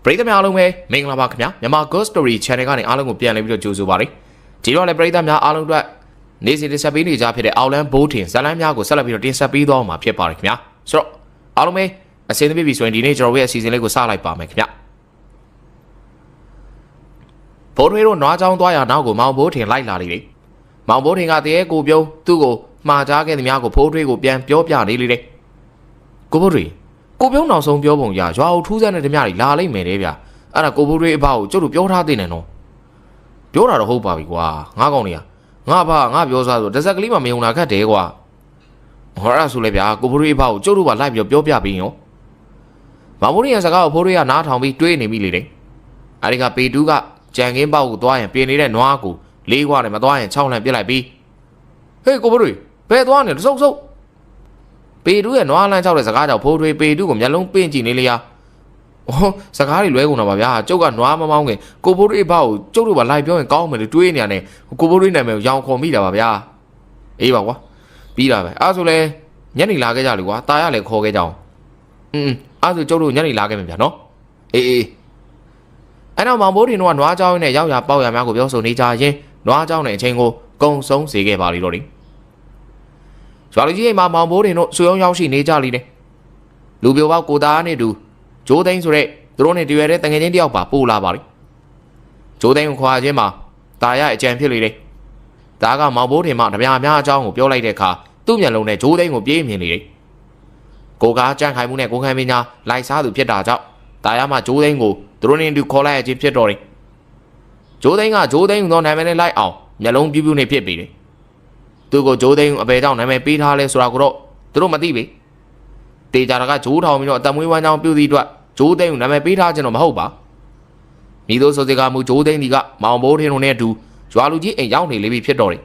ပရိသတ်များအားလုံးပဲမင်္ဂလာပါခင်ဗျာမြန်မာ Ghost Story Channel ကနေအားလုံးကိုပြန်လည်ပြီးတော့ကြိုဆိုပါရစေဒီတော့လည်းပရိသတ်များအားလုံးအတွက်နေ့စဉ်တင်ဆက်ပေးနေကြဖြစ်တဲ့အောက်လန်းဘိုးထင်ဇာတ်လမ်းများကိုဆက်လက်ပြီးတော့တင်ဆက်ပေးသွားမှာဖြစ်ပါတယ်ခင်ဗျာဆိုတော့အားလုံးပဲအစင်းသပြေပြီဆိုရင်ဒီနေ့ကျွန်တော်ရဲ့အစီအစဉ်လေးကိုစလိုက်ပါမယ်ခင်ဗျာဘိုးထွေးတို့နွားချောင်းသွားရနောက်ကိုမောင်ဘိုးထင်လိုက်လာလေမောင်ဘိုးထင်ကတည်းကကိုပြုံးသူ့ကိုမှားကြားခဲ့သမျှကိုဖိုးထွေးကိုပြန်ပြောပြနေလေကိုဘိုးထွေးကိုပြုံးနောက်ဆုံးပြောပုံရရွာအုပ်ထူးဆန်းတဲ့ဓမြတွေလာလိုက်မယ်တဲ့ဗျအဲ့ဒါကိုဘိုးတွေအဘကိုကျုပ်တို့ပြောထားသေးတယ်နော်ပြောတာတော့ဟုတ်ပါပြီကွာငါကောင်တွေကငါဘာငါပြောစားဆိုတစ်စက်ကလေးမှမယုံတာခက်တယ်ကွာဟောအဲ့ဒါဆိုလေဗျာကိုဘိုးတွေအဘကိုကျုပ်တို့ကလိုက်ပြီးပြောပြပြီးရောမဘိုးတွေရဲ့စကားကိုဘိုးတွေကနားထောင်ပြီးတွေးနေပြီလေအဲ့ဒီကပေတူးကကြံကင်းပေါက်ကိုသွားရင်ပြင်နေတဲ့နွားကိုလေးခွာနဲ့မသွားရင်6လန့်ပြစ်လိုက်ပြီးဟေးကိုဘိုးတွေဘယ်သွားနေလဲစုပ်ပေတူးရဲ့နွားလန်းချောက်တဲ့စကားကြောင့်ဖိုးထွေးပေတူးကိုမျက်လုံးပင့်ကြည့်နေလေရ။အော်စကားတွေလွဲကုန်တာပါဗျာ။ကျုပ်ကနွားမမောင်းခင်ကိုဖိုးထွေးဘောက်ကိုကျုပ်တို့ကလိုက်ပြောရင်ကောင်းမယ်လို့တွေးနေရတယ်။ကိုဖိုးထွေးနာမည်ကိုရောင်ခေါ်မိတာပါဗျာ။အေးပါကွာ။ပြီးတာပဲ။အဲ့ဆိုလဲညနေလာခဲ့ကြလေကွာ။ตาရလည်းခေါ်ခဲ့ကြအောင်။အဲ့ဆိုကျုပ်တို့ညနေလာခဲ့မယ်ဗျာနော်။အေးအဲ့တော့မောင်ဘိုးတင်တို့ကနွားเจ้าနဲ့ရောက်ရပေါက်ရများကိုပြောဆိုနေကြရင်နွားเจ้าနဲ့အချိန်ကိုကုံဆုံးစေခဲ့ပါလိမ့်တော့တယ်။ရွာလူကြီးအိမ်မှာမောင်ဘိုးတင်တို့ဆွေအောင်ရောက်ရှိနေကြလိမ့်တယ်။လူပြိုပေါက်ကိုသားနဲ့တူဂျိုးသိန်းဆိုတဲ့သူတို့နဲ့တရွယ်တဲ့တငယ်ချင်းတယောက်ပါပို့လာပါလိမ့်။ဂျိုးသိန်းကိုခွာခြင်းမှာตาရအကြံဖြစ်လေတယ်။ဒါကမောင်ဘိုးတင်မှတပြားများအကြောင်းကိုပြောလိုက်တဲ့အခါသူ့မျက်လုံးနဲ့ဂျိုးသိန်းကိုပြေးမြင်လေတယ်။ကိုကားကြန့်ခိုင်မှုနဲ့ကိုခိုင်ပညာလိုက်စားသူဖြစ်တာကြောင့်ตาရမှဂျိုးသိန်းကိုသူတို့နဲ့တူခေါ်လိုက်ခြင်းဖြစ်တော်တယ်။ဂျိုးသိန်းကဂျိုးသိန်းသောနာမည်နဲ့လိုက်အောင်မျက်လုံးပြူးပြူးနဲ့ဖြစ်ပြီးတယ်။သူကိုဂျိုးသိန်းအပေကြောင့်နာမည်ပေးထားလဲဆိုတာကိုတော့သူတို့မသိပေ။တေချာကဂျိုးထောင်ပြီးတော့အတမွေးဝမ်းကြောင်းပြုသည့်အတွက်ဂျိုးသိန်းကိုနာမည်ပေးထားခြင်းတော့မဟုတ်ပါမိတို့ဆိုစကားမူဂျိုးသိန်းဒီကမောင်ဘိုးထင်းတို့နဲ့အတူရွာလူကြီးအိမ်ရောက်နေလေပြီဖြစ်တော်တယ်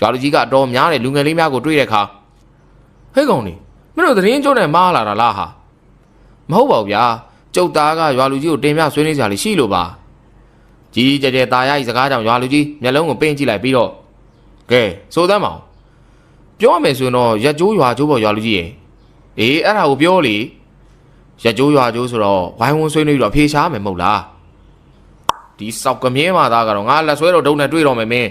ရွာလူကြီးကအတော်များတဲ့လူငယ်လေးများကိုတွေ့တဲ့အခါဟဲ့ကောင်နေမင်းတို့သတင်းကျုံနဲ့မားလာတာလားဟာမဟုတ်ပါဘူးဗျာကျုပ်သားကရွာလူကြီးကိုတင်ပြဆွေးနွေးကြလိရှိလို့ပါကြီးကြဲကြဲตาရကြီးစကားကြောင့်ရွာလူကြီးမျက်လုံးကိုပင်းကြည့်လိုက်ပြီးတော့ကဲဆိုသမ်းမအောင်ပြောရမယ်ဆိုရင်တော့ရက်ကျိုးရွာကျိုးပေါ်ရွာလူကြီးရဲ့အေးအဲ့ဒါကိုပြောလေရက်ကျိုးရွာကျိုးဆိုတော့ဝိုင်းဝန်းဆွေးနွေးပြီးတော့ဖေးရှားမယ်မဟုတ်လားဒီစောက်ကမြင်းမာသားကတော့ငါလက်ဆွဲတော့ဒုံနဲ့တွေ့တော့မယ်မင်း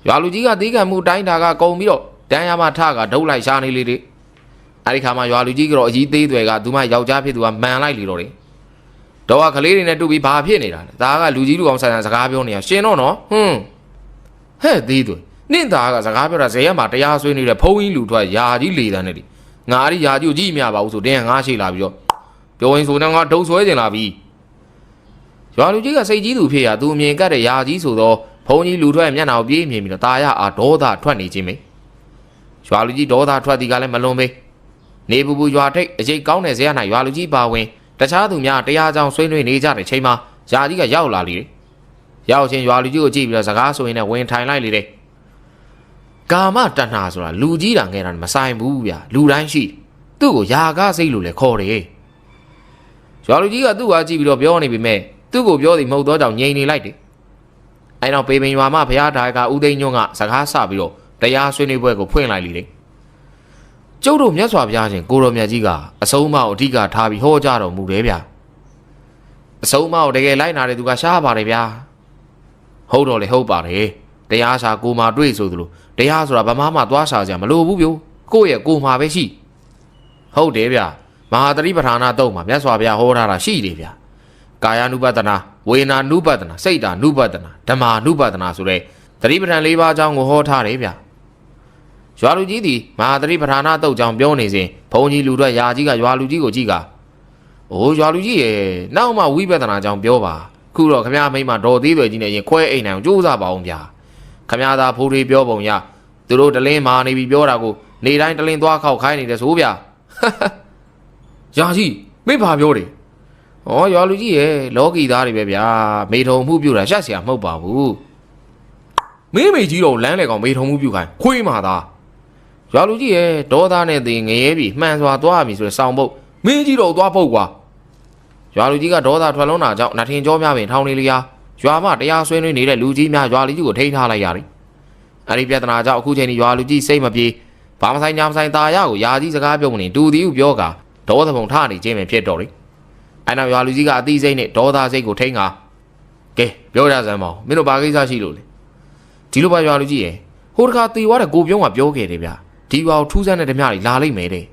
ရွာလူကြီးကတီးခံမှုတိုင်းတာကကုံပြီးတော့တန်းရမထကဒုတ်လိုက်ရှားနေလေတဲ့အဲ့ဒီခါမှာရွာလူကြီးကတော့အကြီးသေးတွေကသူမယောက်ျားဖြစ်သူကမှန်လိုက်လေတော့တယ်တော့ကကလေးတွေနဲ့တူပြီးဘာဖြစ်နေတာလဲဒါကလူကြီးလူအောင်ဆိုင်စကားပြောနေရရှင်တော့နော်ဟဲ့သေးတွေနင့်သားကစကားပြောတာဇေယျမှာတရားဆွေးနေတဲ့ဖုံးကြီးလူထွက်ယာကြီးလေတန်းနေတယ်ငါရီယာကြီးကိုကြည့်မြပါဘူးဆိုတင်းကငါရှိလာပြီးတော့ပြောရင်ဆိုတော့ငါဒုံဆွဲကျင်လာပြီရွာလူကြီးကစိတ်ကြီးသူဖြစ်ရသူအမြင်ကတ်တဲ့ယာကြီးဆိုတော့ဖုံးကြီးလူထွက်မျက်နှာကိုပြေးမြင်ပြီးတော့ตาရအားဒေါသထွက်နေခြင်းပဲရွာလူကြီးဒေါသထွက်သည်ကလည်းမလွန်ပဲနေပူပူရွာထိတ်အကျိတ်ကောင်းတဲ့ဇေယျ၌ရွာလူကြီးပါဝင်တခြားသူများတရားကြောင်ဆွေးနွေးနေကြတဲ့ချိန်မှာယာကြီးကရောက်လာလေရောက်ချင်းရွာလူကြီးကိုကြည့်ပြီးတော့စကားဆိုရင်လည်းဝင်ထိုင်လိုက်လေတဲ့ကာမတဏှာဆိုတာလူကြီးတာငယ်တာမဆိုင်ဘူးဗျာလူတိုင်းရှိသူ့ကိုယာကစိတ်လို့လည်းခေါ်တယ်ရွာလူကြီးကသူ့ဟာကြည့်ပြီးတော့ပြောနေပြီမဲ့သူ့ကိုပြောသည်မဟုတ်တော့ကြောင့်ငြိမ်နေလိုက်တယ်အဲနောက်ပေပင်ရွာမှာဘုရားဒါကဦးသိန်းညွန့်ကစကားဆပြီးတော့တရားဆွေးနွေးပွဲကိုဖွင့်လိုက်လေတယ်ကျုပ်တို့မြတ်စွာဘုရားရှင်ကိုတော်မြတ်ကြီးကအဆုံးအမကိုအဓိကထားပြီးဟောကြားတော်မူတယ်ဗျာအဆုံးအမကိုတကယ်လိုက်နာတဲ့သူကရှားပါတယ်ဗျာဟုတ်တော့လေဟုတ်ပါတယ်တရားစာကိုမှတွေ့ဆိုသလိုတရားဆိုတာဘာမှသွားရှာကြမလို့ဘူးပြို့ကိုယ့်ရဲ့ကိုမှပဲရှိဟုတ်တယ်ဗျမဟာသတိပဋ္ဌာနာတုံးမှာမြတ်စွာဘုရားဟောထားတာရှိတယ်ဗျကာယ ानु ပတနာဝေနာ ानु ပတနာစိတ် ानु ပတနာဓမ္မာ ानु ပတနာဆိုတဲ့သတိပဋ္ဌာန်၄ပါးအကြောင်းကိုဟောထားတယ်ဗျရွာလူကြီးသည်မဟာသတိပဋ္ဌာနာတုံးကြောင့်ပြောနေစဉ်ဘုံကြီးလူတို့ယာကြီးကရွာလူကြီးကိုကြည့်ကအိုးရွာလူကြီးရဲ့နောက်မှဝိပဿနာကြောင့်ပြောပါခုတော့ခမရမိမဒေါ်သေးတွေကြီးနဲ့ရင်ခွဲအိမ်နိုင်အောင်ကြိုးစားပါအောင်ဗျာခမရသာဖိုးထွေးပြောပုံရသူတို့တလင်းမာနေပြီးပြောတာကိုနေတိုင်းတလင်းသွားခောက်ခိုင်းနေတယ်ဆိုဗျာယာကြီးမင်းဘာပြောတယ်ဩရွာလူကြီးရဲ့လောကီသားတွေပဲဗျာမေထုံမှုပြူတာရှက်เสียမဟုတ်ပါဘူးမင်းမေကြီးတော့လမ်းလေကောင်မေထုံမှုပြူခိုင်းခွေးမာသားရွာလူကြီးရဲ့ဒေါသနဲ့တင်ငရဲပြီးမှန်စွာသွားပြီဆိုတဲ့စောင်းပုတ်မင်းကြီးတော့သွားပုတ်ကွာရွာလူကြီးကဒေါသထွက်လုံးတာကြောင့်နှထင်ကြောများပင်ထောင်းနေလျာရွာမတရားဆွေးနွေးနေတဲ့လူကြီးများရွာလူကြီးကိုထိန်းထားလိုက်ရတယ်အဲ့ဒီပြဿနာကြောင့်အခုချိန်ဒီရွာလူကြီးစိတ်မပြေဘာမဆိုင်ညာမဆိုင်ตาရကိုယာကြီးစကားပြောမနေတူသည်ဟုပြောကဒေါသပုံထနေခြင်းပဲဖြစ်တော်တယ် အဲ့နောက်ရွာလူကြီးကအသီးစိတ်နဲ့ဒေါသစိတ်ကိုထိန်းကကဲပြောကြစမ်းပါဦးမင်းတို့ဘာကိစ္စရှိလို့လဲဒီလိုပါရွာလူကြီးရဲ့ဟိုတခါတေသွားတဲ့ကိုပြုံးကပြောခဲ့တယ်ဗျဒီရွာကိုထူးဆန်းတဲ့ဓမြတွေလာလိမ့်မယ်တဲ့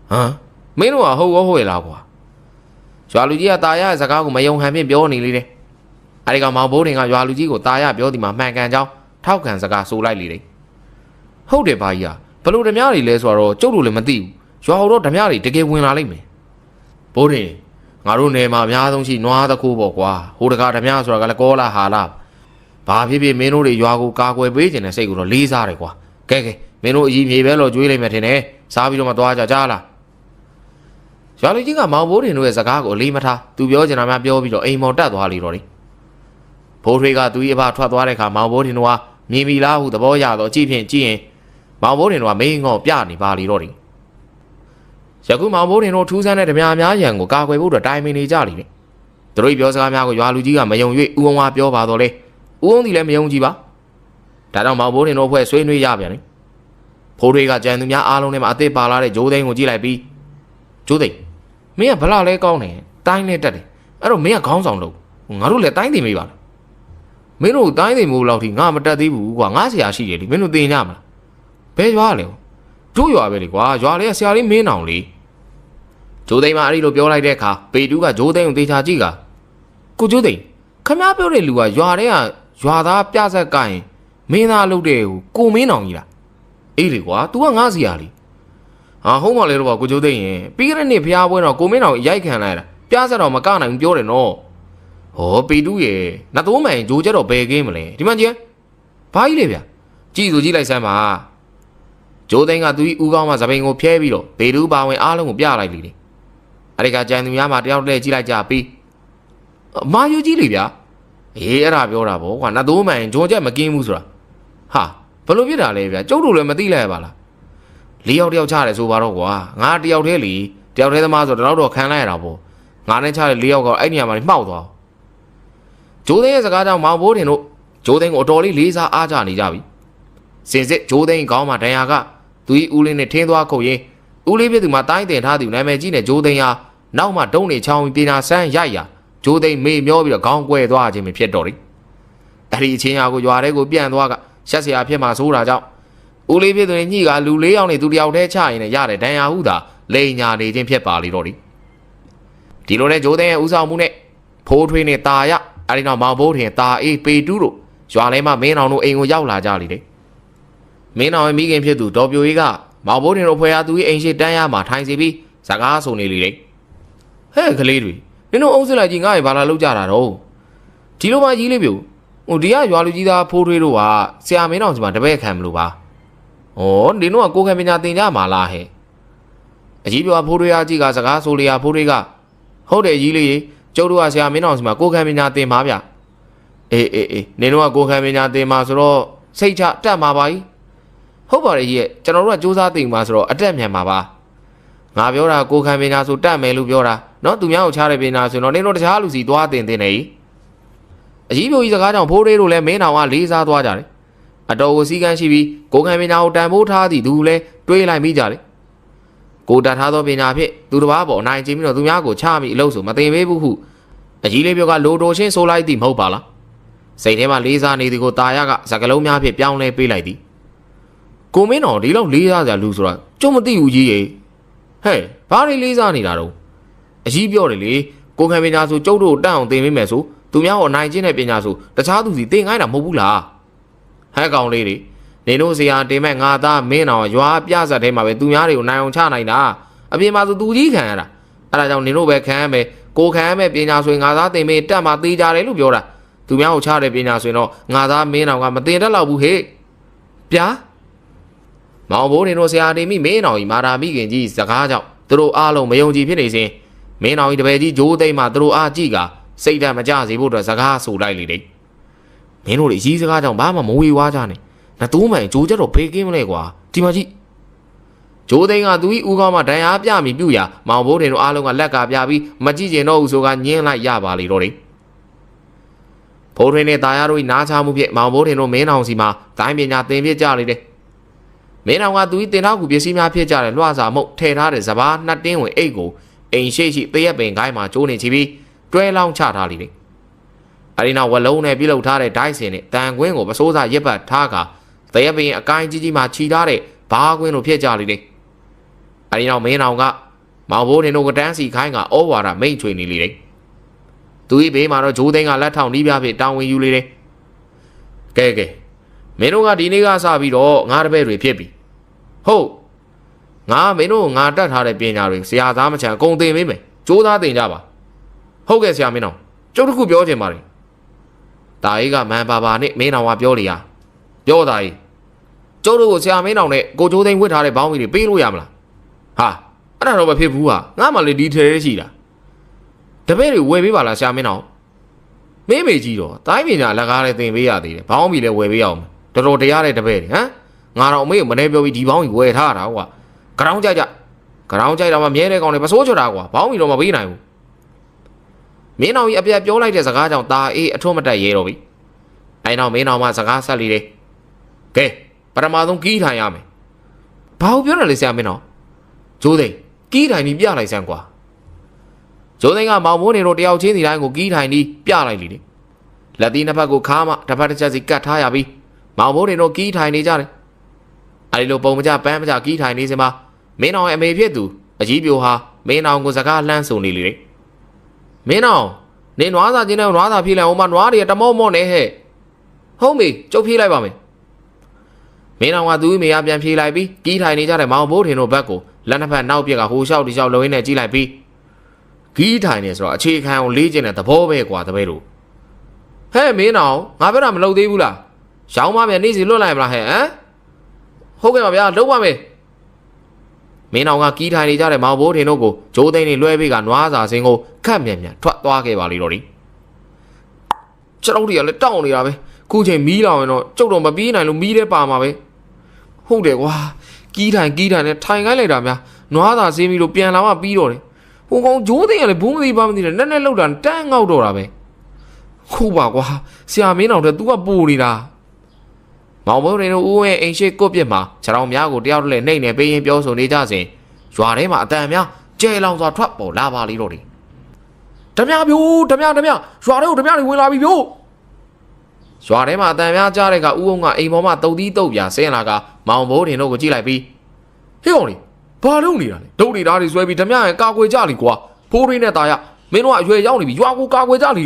ဟမ်မင်းတို့ကဟုတ်ရောဟုတ်ရလားကွာရွာလူကြီးကตาရရဲ့စကားကိုမယုံဟန်ဖြင့်ပြောနေလေတယ်အဲ့ဒီကမောင်ဘိုးတင်ကရွာလူကြီးကိုตาရပြောဒီမှာမှန်ကန်ကြောင်းထောက်ခံစကားဆိုလိုက်လေတယ်ဟုတ်တယ်ဘာကြီးကဘလို့ဓမြတွေလဲဆိုတော့ကျုပ်တို့လည်းမသိဘူးရွာဟိုတော့ဓမြတွေတကယ်ဝင်လာလိမ့်မယ်ဘိုးတင်ငါတို့နယ်မှာအများဆုံးရှိနွားတခိုးပေါ့ကွာဟိုတကာဓမြဆိုတာကလည်းကောလာဟာလားဘာဖြစ်ဖြစ်မင်းတို့တွေရွာကိုကာကွယ်ပေးခြင်းနဲ့စိတ်ကိုတော့လေးစားတယ်ကွာကဲမင်းတို့အကြီးမြေပဲလို့ကြွေးလိုက်မယ်ထင်တယ်စားပြီးတော့မှသွားကြကြားလားရွာလူကြီးကမောင်ဘိုးတင်တို့ရဲ့စကားကိုအလေးမထားသူပြောချင်တာမှပြောပြီးတော့အိမ်မော်တက်သွားလေတော့လေဘိုးထွေးကသူ့အဖထွက်သွားတဲ့အခါမောင်ဘိုးတင်တို့ကမြင်ပြီလားဟုသဘောရတော့ကြည့်ဖြင့်ကြည့်ရင်မောင်ဘိုးတင်တို့ကမင်းငေါ့ပြနေပါလေတော့တယ်ယခုမောင်ဘိုးတင်တို့ထူးဆန်းတဲ့ဓမြများရန်ကိုကာကွယ်ဖို့တော့တိုင်ပင်နေကြလိမ့်မယ်သူတို့ပြောစကားများကိုရွာလူကြီးကမယုံ၍ဦးအောင်ဝါပြောပါတော့လေဦးအောင်ဒီလည်းမယုံကြည်ပါဒါကြောင့်မောင်ဘိုးတင်တို့ဖွဲ့ဆွေးနွေးရပြန်တယ်ဖိုးထွေးကကြံသူများအားလုံးထဲမှာအစ်စ်ပါလာတဲ့ဂျိုးသိန်းကိုကြည့်လိုက်ပြီးဂျိုးသိန်းမင်းကဗလာလဲကောင်းတယ်တိုင်းနဲ့တက်တယ်အဲ့တော့မင်းကခေါင်းဆောင်လို့ငါတို့လည်းတိုင်းသိမေးပါလားမင်းတို့တိုင်းသိမို့လောက်ထိငါမတက်သေးဘူးကွာငါဆရာရှိတယ်လေမင်းတို့သိညမလားဘယ်ရွာလဲကျိုးရွာပဲလေကွာရွာလေးဆရာလေးမင်းအောင်လေဂျိုးသိန်းမအဲ့ဒီလိုပြောလိုက်တဲ့အခါပေတူးကဂျိုးသိန်းကိုသေချာကြည့်ကကိုဂျိုးသိန်းခမားပြောတဲ့လူကရွာထဲကရွာသားပြဆက်ကိုင်းမင်းသားလုပ်တဲ့ကိုမင်းအောင်ကြီးလားအေးလေကွာ तू ကငါဆရာလေးဟာဟုတ်မှလဲတော့ကိုဂျိုးသိန်းရင်ပြီးခဲ့တဲ့နေ့ဖျားပွဲတော့ကိုမင်းအောင်ရိုက်ခံလိုက်တာပြဆက်တော့မကနိုင်ဘူးပြောတယ်နော်ဟောပေတူးရဲ့နတ်သိုးမှန်ဂျိုးချက်တော့ဘယ်ကင်းမလဲဒီမှကြီးဘာကြီးလေဗျကြည့်ဆိုကြည့်လိုက်စမ်းပါဂျိုးသိန်းကသူ့ဦးကောင်းမှသပိန်ကိုဖျဲပြီးတော့ပေတူးပါဝင်အားလုံးကိုပြလိုက်လေတယ်အဲ့ဒီကကြံသူများမှတယောက်တည်းကြည့်လိုက်ကြပြီးမာယူကြီးလေဗျအေးအဲ့ဒါပြောတာဗောကွာနတ်သိုးမှန်ဂျိုးချက်မကင်းဘူးဆိုတာဟာဘလို့ဖြစ်တာလဲဗျကျုပ်တို့လည်းမသိလိုက်ပါလား၄ယောက်တယောက်ချတယ်ဆိုပါတော့ကွာငါတယောက်တည်းလေတယောက်တည်းသမားဆိုတော့တော့ခံလိုက်ရတာဗောငါနဲ့ချတဲ့၄ယောက်ကအဲ့နေရာမှာမှောက်သွားဂျိုးသိန်းရဲ့စကားကြောင့်မောင်ဘိုးတင်တို့ဂျိုးသိန်းကိုအတော်လေးလေးစားအားကြနေကြပြီစင်စစ်ဂျိုးသိန်းခေါင်းမှာဒဏ်ရာကသူ့ဦးလေးနဲ့ထင်းသွားခုတ်ရင်ဦးလေးပြသူမှာတိုင်းတင်ထားသူနာမည်ကြီးနဲ့ဂျိုးသိန်းဟာနောက်မှတုံးနေချောင်းပြီးပညာဆန်းရိုက်ရဂျိုးသိန်းမေ့မျောပြီးတော့ခေါင်းကွဲသွားခြင်းဖြစ်တော့တယ်အဲ့ဒီအချင်းဟာကိုရွာထဲကိုပြန်သွားကရှက်စရာဖြစ်မှာစိုးတာကြောင့်ဦးလေးပြသူနဲ့ညှိကလူ၄ယောက်နဲ့သူတယောက်တည်းချရင်လည်းရတယ်ဒဏ်ရာဟုသာလိန်ညာနေခြင်းဖြစ်ပါလေတော့တယ်ဒီလိုနဲ့ဂျိုးသိန်းရဲ့ဦးဆောင်မှုနဲ့ဖိုးထွေးနဲ့ตาရအဲ့ဒီနောက်မောင်ဘိုးထင်ตาအေးပေတူးတို့ရွာထဲမှာမင်းအောင်တို့အိမ်ကိုရောက်လာကြလေတယ်မင်းအောင်ရဲ့မိခင်ဖြစ်သူဒေါ်ပြိုကြီးကမောင်ဘိုးထင်တို့ဖွဲအားသူရဲ့အိမ်ရှိတန်းရမှာထိုင်စီပြီးစကားဆိုနေလေတယ်ဟဲ့ကလေးတွေနင်တို့အုပ်စစ်လိုက်ကြီးငါ့ရေဘာလာလောက်ကြတာတော့ဒီလိုမှကြီးလေးပြိုဟိုဒီကရွာလူကြီးသားဖိုးထွေးတို့ကဆရာမင်းအောင်စီမှာတပည့်ခံမလို့ပါဩနင်တို့ကကိုခံပညာသင်ကြမှာလားဟဲ့အကြီးပြောဖိုးထွေးအားကြီးကစကားဆိုလေရဖိုးထွေးကဟုတ်တယ်ကြီးလေးကျုပ်တို့ကဆရာမင်းအောင်စီမှာကိုခံပညာသင်ပါဗျအေးနင်တို့ကကိုခံပညာသင်မှာဆိုတော့စိတ်ချတက်မှာပါကြီးဟုတ်ပါတယ်ကြီးရဲ့ကျွန်တော်တို့ကစူးစမ်းသိမှာဆိုတော့အတက်မြန်မှာပါငါပြောတာကိုခံပညာဆိုတက်မယ်လို့ပြောတာနော်သူများကိုချားတဲ့ပညာဆိုတော့နင်တို့တခြားလူစီသွားတင်နေကြီးအကြီးပြိုကြီးစကားကြောင့်ဖိုးထွေးတို့လည်းမင်းတော်ကလေးစားသွားကြတယ်အတော်ကိုစီကန်းရှိပြီးကိုခံပညာကိုတန်ဖိုးထားသည်သူလည်းတွေးလိုက်မိကြတယ်ကိုတတ်ထားသောပညာဖြင့်သူတစ်ပါးပေါ်နိုင်ကျင်ပြီးတော့သူများကိုချမိအလုပ်ဆိုမသိပေးဘူးဟုအကြီးလေးပြောကလိုတိုရှင်းဆိုလိုက်သည်မဟုတ်ပါလားစိတ်ထဲမှာလေးစားနေသည်ကိုตาရကစကလုံးများဖြင့်ပြောင်းလဲပေးလိုက်သည်ကိုမင်းတော်ဒီလောက်လေးစားစရာလူဆိုတာကျုံမသိဘူးကြီးရေဟဲ့ဘာတွေလေးစားနေတာတော့အကြီးပြောတယ်လေကိုခံပညာဆိုကျုပ်တို့တန့်အောင်သင်ပေးမယ်ဆိုသူများဟောနိုင်ခြင်းတဲ့ပညာဆိုတခြားသူစီသင်ခိုင်းတာမဟုတ်ဘူးလားဟဲ့ကောင်လေးတွေနေတို့စရာတင်မဲ့ငါသားမင်းတော်ရွာပြဆက်ထဲမှာပဲသူများတွေကိုနိုင်အောင်ချနိုင်တာအပြင်မှာဆိုသူကြီးခံရတာအဲ့ဒါကြောင့်နေတို့ပဲခံရမယ်ကိုခံရမယ်ပညာဆိုရင်ငါသားသင်ပေးတက်မှာသေးကြတယ်လို့ပြောတာသူများကိုချတဲ့ပညာဆိုရင်တော့ငါသားမင်းတော်ကမသင်တတ်တော့ဘူးဟဲ့ဗျာမောင်ဘိုးနေတို့ဆရာတင်မိမင်းတော်ကြီးမာတာမိခင်ကြီးစကားကြောင့်သူတို့အားလုံးမယုံကြည်ဖြစ်နေစဉ်မင်းတော်ကြီးတပည့်ကြီးဂျိုးသိမ်းမှသူတို့အားကြည့်ကစိတ်ဓာတ်မကြစေဖို့အတွက်စကားဆိုလိုက်လေတဲ့မင်းတို့တွေကြီးစကားကြောင့်ဘာမှမဝေဝါးကြနဲ့နတိုးမှန်ဂျိုးချက်တော့ဘေးကင်းမလဲကွာဒီမှာကြည့်ဂျိုးသိန်းကသူ့ဦးကောင်းမှဒဏ်ရာပြမိပြုတ်ရမောင်ဘိုးတင်တို့အားလုံးကလက်ကပြပြီးမကြည့်ကျင်တော့ဘူးဆိုကညင်းလိုက်ရပါလေတော့တယ်ဖိုးထွေးနဲ့ตาရတို့နားချမှုဖြင့်မောင်ဘိုးတင်တို့မင်းအောင်စီမှာတိုင်းပညာသင်ပြကြလေတယ်မင်းအောင်ကသူ့တင်ထောက်ကူပစ္စည်းများဖြစ်ကြတယ်လွှစာမုတ်ထည့်ထားတဲ့စပားနှစ်တင်းဝင်အိတ်ကို အိမ်ရှိတရက်ပင်ကိုင်းမှာကျိုးနေချပြီးတွဲလောင်းချထားလိမ့်တယ်။အဲဒီနောက်ဝလုံးနဲ့ပြုတ်လောက်ထားတဲ့ဒိုက်စင်နဲ့တန်ကွင်းကိုပစိုးစားရက်ပတ်ထားကတရက်ပင်အကိုင်းကြီးမှာခြီထားတဲ့ဘားကွင်းလိုဖြစ်ကြလိမ့်တယ်။အဲဒီနောက်မင်းအောင်ကမောင်ဘိုးတင်တို့ကတန်းစီခိုင်းကဩဝါဒမိတ်ချွေနေလိမ့်တယ်။သူဤဘေးမှာတော့ဂျိုးသိန်းကလက်ထောင်နှီးပြဖြစ်တောင်းဝင်ယူလေတယ်။ကဲမင်းတို့ကဒီနေ့ကစပြီးတော့ငါတပည့်တွေဖြစ်ပြီဟုတ်ငါမင်းတို့ငါတတ်ထားတဲ့ပညာတွေဆရာသားမချန်အကုန်သင်ပေးမယ်ကြိုးစားသင်ကြပါဟုတ်ကဲ့ဆရာမင်းအောင်ကျုပ်တခုပြောချင်ပါတယ်တာအေးကမန်ပါပါနဲ့မင်းအောင်ကပြောလေရပြောတာအေးကျုပ်တို့ကိုဆရာမင်းအောင်နဲ့ကိုကျိုးသိန်းဝတ်ထားတဲ့ဘောင်းမီတွေပေးလို့ရမလားဟာအဲ့ဒါတော့မဖြစ်ဘူးဟာငါမှလေဒီထဲရှိတာတပည့်တွေဝယ်ပေးပါလားဆရာမင်းအောင်မင်းမေကြီးတော့တိုင်းပညာလက်ကားနဲ့သင်ပေးရသေးတယ်ဘောင်းမီလည်းဝယ်ပေးရအောင်တော်တော်တရားတဲ့တပည့်တွေဟမ်ငါတော့အမေကိုမနေပြောပြီးဒီဘောင်းကြီးဝယ်ထားတာကွာကြောင်ကြိုက်တာမှမြဲတဲ့ကောင်တွေပစိုးချတာကွာဘောင်းကြီးတော့မပေးနိုင်ဘူးမင်းအောင်ကြီးအပြတ်ပြောလိုက်တဲ့စကားကြောင့်ตาအေးအထွတ်မတက်ရဲတော့ပြီအဲနောက်မင်းအောင်မှစကားဆက်လေတယ်ကဲပထမဆုံးကီးထိုင်ရမယ်ဘာလို့ပြောတယ်လဲဆရာမင်းအောင်ဂျိုးသိန်းကီးထိုင်ပြီးပြလိုက်စမ်းကွာဂျိုးသိန်းကမောင်မိုးနေတို့တယောက်ချင်းစီတိုင်းကိုကီးထိုင်ပြီးပြလိုက်လေတယ်လက်သီးနှစ်ဖက်ကိုခါမှတစ်ဖက်တစ်ချက်စီကတ်ထားရပြီးမောင်ဘိုးတွေတော့ကီးထိုင်နေကြတယ်အဲဒီလိုပုံမကြပန်းမကြကီးထိုင်နေစမှာမင်းအောင်ရဲ့အမေဖြစ်သူအကြီးပြိုဟာမင်းအောင်ကိုစကားလှမ်းဆိုနေလေတယ်မင်းအောင်နေနွားစာချင်းနဲ့နွားစာဖြေးလိုက်အောင်မနွားတွေတမော့မော့နေဟဲ့ဟုတ်ပြီကျုပ်ဖြေးလိုက်ပါမယ်မင်းအောင်ကသူ့မိအားပြန်ဖြေးလိုက်ပြီးကီးထိုင်နေကြတဲ့မောင်ဘိုးထင်တို့ဘက်ကိုလက်နှစ်ဖက်နောက်ပြက်ကဟိုလျှောက်ဒီလျှောက်လုံရင်းနဲ့ကြည့်လိုက်ပြီးကီးထိုင်နေဆိုတော့အခြေခံအောင်လေးကျင်တဲ့သဘောပဲကွာတပည့်တို့ဟဲ့မင်းအောင်ငါပြောတာမလုပ်သေးဘူးလားရောင်းမမြန်နေစီလွတ်လိုက်မလားဟဲ့ဟမ်ဟုတ်ကဲ့ပါဗျာလုံးပါမယ်မင်းအောင်ကကီးထိုင်နေကြတဲ့မောင်ဘိုးထင်တို့ကိုဂျိုးသိန်းနေလွှဲပေးကနွားစာစင်းကိုခက်မြန်ထွက်သွားခဲ့ပါလိမ့်တော့ဒီကျွန်တော်တို့ကလည်းတောင်းနေတာပဲခုချိန်မီးလောင်ရင်တော့ကျုပ်တော့မပြေးနိုင်လို့မီးထဲပါမှာပဲဟုတ်တယ်ကွာကီးထိုင်နဲ့ထိုင်ခိုင်းလိုက်တာများနွားစာစင်းပြီးလို့ပြန်လာမှပြီးတော့တယ်ဟိုကောင်ဂျိုးသိန်းကလည်းဘုံမသိပါမသိနဲ့နဲ့လောက်တာတန်းငေါက်တော့တာပဲခုပါကွာဆရာမင်းအောင်တဲ့ तू ကပူနေတာမောင်ဘိုးတွေတို့ဦးရဲ့အိမ်ရှိကုတ်ပြစ်မှာခြေထောက်များကိုတယောက်တည်းနှိမ့်နေပေးရင်ပြောဆိုနေကြစဉ်ရွာထဲမှာအတန်များကျဲလောင်စွာထွက်ပေါ်လာပါလိမ့်တော့တယ်ဓမြပြိုးဓမြရွာထဲကိုဓမြတွေဝင်လာပြီပြိုးရွာထဲမှာအတန်များကြားတဲ့ကဦးအောင်ကအိမ်ပေါ်မှာတုတ်သီးတုတ်ပြဆင်းလာကမောင်ဘိုးတွေတို့ကိုကြည့်လိုက်ပြီးဟေ့ကောင်လေးဘာလုပ်နေတာလဲဒုတ်နေတာတွေဆွဲပြီးဓမြရဲ့ကာကွယ်ကြလိကွာဖိုးရင်းနဲ့ตาရမင်းတို့ကအရွယ်ရောက်နေပြီရွာကိုကာကွယ်ကြလိ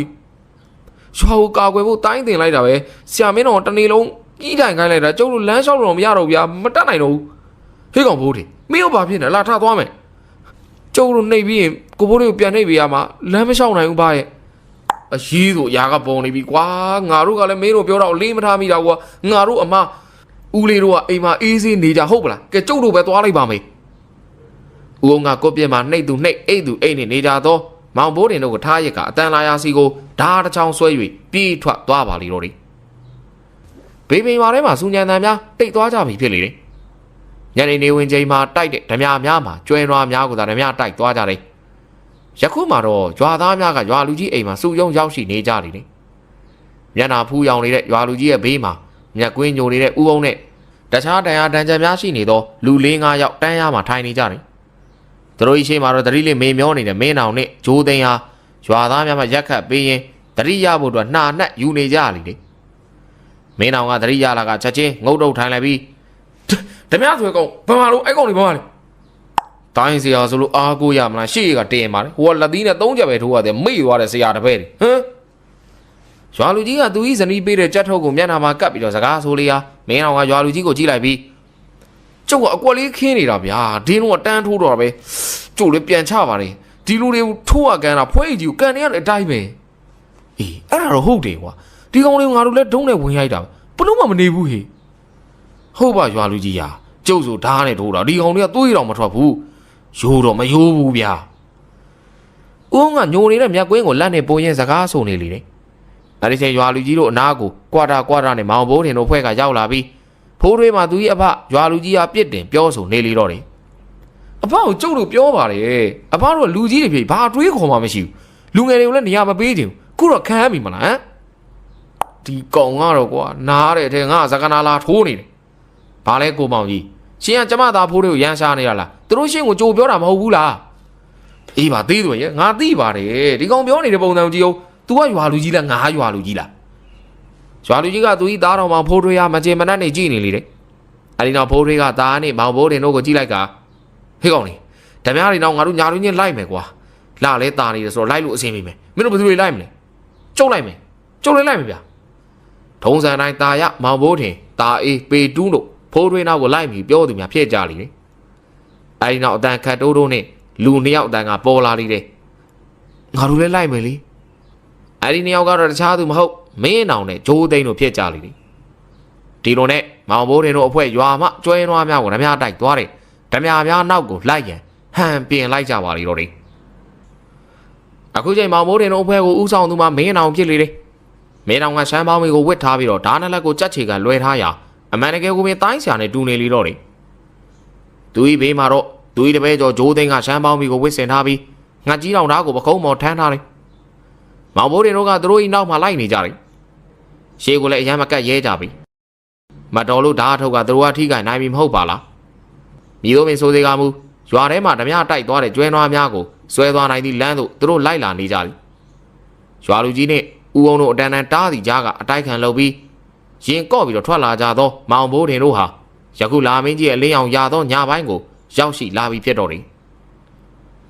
ရွာကိုကာကွယ်ဖို့တိုင်းတင်လိုက်တာပဲဆရာမင်းတော်တနေ့လုံးကြီးတိုင်ခိုင်းလိုက်တာကျုပ်တို့လမ်းလျှောက်တော့မရတော့ဘူးဗျာမတက်နိုင်တော့ဘူးဟေးကောင်ဘိုးတွေမင်းတို့ဘာဖြစ်နေလာထသွားမယ်ကျုပ်တို့နှိပ်ပြီးရင်ကိုဘိုးတွေကိုပြန်နှိပ်ပေးရမှာလမ်းမလျှောက်နိုင်ဘူးဗျာရဲ့အရေးဆိုຢာကပုံနေပြီကွာငါတို့ကလည်းမင်းတို့ပြောတော့လေးမထားမိတာကွာငါတို့အမဦးလေးတို့ကအိမ်မှာအေးဆေးနေကြဟုတ်ပလားကဲကျုပ်တို့ပဲသွားလိုက်ပါမယ်ဦးအောင်ကကိုပြက်မှာနှိပ်သူနှိပ်အိတ်သူအိတ်နဲ့နေကြတော့မောင်ဘိုးတင်တို့ကထားရကအတန်လာရာစီကိုဓာတစ်ချောင်းဆွဲ၍ပြေးထွက်သွားပါလိမ့်တော့တယ်ဘေးပင်ရွာထဲမှာစူညံတန်များတိတ်သွားကြပြီဖြစ်လေတယ်ညနေနေဝင်ချိန်မှာတိုက်တဲ့ဓမြများမှာကျွဲနွားများကိုသာဓမြတိုက်သွားကြတယ်ယခုမှတော့ရွာသားများကရွာလူကြီးအိမ်မှာစုယုံရောက်ရှိနေကြတယ်မျက်နှာဖူးရောင်နေတဲ့ရွာလူကြီးရဲ့ဘေးမှာမြက်ကွင်းညိုနေတဲ့ဥအောင်နဲ့တခြားတရားတန်ကြံများရှိနေသောလူ၄၅ယောက်တန်းရမှာထိုင်နေကြတယ်သူတို့ရှိမှတော့တတိလေးမေမျောနေတဲ့မင်းအောင်နဲ့ဂျိုးသိန်းဟာရွာသားများမှရက်ခတ်ပေးရင်တတိရဖို့အတွက်နှာနှက်ယူနေကြလိမ့်တယ်မင်းအောင်ကတတိရလာကချက်ချင်းငုတ်တုတ်ထိုင်လိုက်ပြီးဓမြဆွဲကောင်ဘာမှလို့အဲ့ကောင်တွေဘာမှလဲတိုင်းစရာဆိုလို့အားကိုရမလားရှေ့ကတင်ပါလေဟိုကလက်သီးနဲ့၃ချက်ပဲထိုးရတယ်မေ့သွားတဲ့ဆရာတပည့်တွေဟမ်ရွာလူကြီးကသူဤဇနီးပေးတဲ့ကြက်ထုတ်ကိုမျက်နှာမှာကပ်ပြီးတော့စကားဆိုလေးဟာမင်းအောင်ကရွာလူကြီးကိုကြည့်လိုက်ပြီးကျုပ်ကအကွက်လေးခင်းနေတာဗျာဒင်းတော့တန်းထိုးတော့ပဲကျုပ်လည်းပြန်ချပါလေဒီလူတွေကိုထိုးရကန်တာဖွဲကြီးကိုကန်နေရတဲ့အတိုင်းပဲအေးအဲ့ဒါတော့ဟုတ်တယ်ကွာဒီကောင်လေးငါတို့လည်းဒုံးနဲ့ဝင်ရိုက်တာဘလို့မှမနေဘူးဟေ့ဟုတ်ပါရွာလူကြီးဟာကျုပ်ဆိုဓားနဲ့ထိုးတာဒီကောင်တွေကသွေးတော်မထွက်ဘူးရိုးတော့မရိုးဘူးဗျာဦးကညိုနေတဲ့မြက်ကွင်းကိုလက်နဲ့ပုံရင်စကားဆိုနေလေတယ်အဲ့ဒီချိန်ရွာလူကြီးတို့အနားကိုကွာတာနဲ့မောင်ဘိုးထင်တို့ဖွဲ့ကရောက်လာပြီးဖိုးတွေးမှာသူကြီးအဖရွာလူကြီးကပြစ်တင်ပြောဆိုနေလေတော့တယ်အဖကိုကျုပ်တို့ပြောပါတယ်အဖတို့လူကြီးတွေဖြစ်ဘာတွေးခေါ်မှမရှိဘူးလူငယ်တွေကိုလည်းနေရာမပေးချင်ဘူးခုတော့ခံရပြီမလားဟမ်ဒီကောင်ကတော့ကွာနားတဲ့အထက်ငါစကနာလာထိုးနေတယ်ဘာလဲကိုမောင်ကြီးရှင်ကကျမသားဖိုးတွေကိုရန်ရှာနေရလားသူတို့ရှင်ကိုကြိုပြောတာမဟုတ်ဘူးလား အေးပါသေးသွင်းရဲ့ငါသိပါတယ်ဒီကောင်ပြောနေတဲ့ပုံစံကြည့်အောင် तू ကရွာလူကြီးလားငါရွာလူကြီးလားရွာလူကြီးကသူ့ဤသားတော်မှာဖိုးထွေးရမကြေမနက်နေကြည့်နေလေတဲ့အဲ့ဒီနောက်ဖိုးထွေးကသားနဲ့မောင်ဘိုးတင်တို့ကိုကြည့်လိုက်ကဟေးကောင်လေဓမြတွေတော့ငါတို့ညာလူချင်းလိုက်မယ်ကွာလာလဲตาနေတယ်ဆိုတော့လိုက်လို့အဆင်ပြေမယ်မင်းတို့ဘယ်သူတွေလိုက်မလဲကျုပ်လိုက်မယ်ကျုပ်လည်းလိုက်မယ်ဗျာထုံးစံတိုင်းตาရမောင်ဘိုးတင်ตาအေးပေတူးတို့ဖိုးထွေးနောက်ကိုလိုက်ပြီးပြောသူများဖြစ်ကြလိမ့်မယ်အဲ့ဒီနောက်အတန်ခတ်တိုးတို့နဲ့လူနှစ်ယောက်အတန်ကပေါ်လာလိမ့်တယ်ငါတို့လည်းလိုက်မယ်လေအဲ့ဒီနှစ်ယောက်ကတော့တခြားသူမဟုတ်မင်းအောင်နဲ့ဂျိုးသိန်းတို့ဖြစ်ကြလိမ့်မယ်ဒီလိုနဲ့မောင်ဘိုးတင်တို့အဖွဲ့ရွာမှကျွဲနွားများကိုဓမြတိုက်သွားတယ်ဓမြများနောက်ကိုလိုက်ရန်ဟန်ပြင်လိုက်ကြပါလိမ့်တော့တယ်အခုချိန်မောင်ဘိုးတင်တို့အဖွဲ့ကိုဥဆောင်သူမှမင်းအောင်ဖြစ်လေတယ်မင်းအောင်ကရှမ်းပေါင်းမီကိုဝစ်ထားပြီးတော့ဓာနလက်ကိုကြက်ချေကလွှဲထားရာအမှန်တကယ်ကိုပင်တိုင်းဆရာနဲ့တူနေလေတော့တယ်သူဤဘေးမှာတော့သူဤတပည့်ကျော်ဂျိုးသိန်းကရှမ်းပေါင်းမီကိုဝစ်ဆင်ထားပြီးငါကြီးတော်သားကိုပကုံးမော်ထမ်းထားတယ်မောင်ဘိုးတင်တို့ကသူတို့ဤနောက်မှာလိုက်နေကြတယ်ရှေးကိုလည်းအရမ်းမကတ်ရဲကြပြီမတော်လို့ဓာအထုတ်ကသူတို့ကထိခိုက်နိုင်ပြီမဟုတ်ပါလားမြေတို့ပင်ဆိုသေးကမူရွာထဲမှာဓမြတိုက်သွားတဲ့ကျွဲနွားများကိုဆွဲသွားနိုင်သည့်လမ်းသို့သူတို့လိုက်လာနေကြတယ်ရွာလူကြီးနဲ့ဦးအောင်တို့အတန်တန်တားစီကြားကအတိုက်ခံလုပ်ပြီးရင်ကော့ပြီးတော့ထွက်လာကြသောမောင်ဘိုးတင်တို့ဟာယခုလာမင်းကြီးရဲ့အလင်းအောင်ရသောညပိုင်းကိုရောက်ရှိလာပြီးဖြစ်တော့တယ်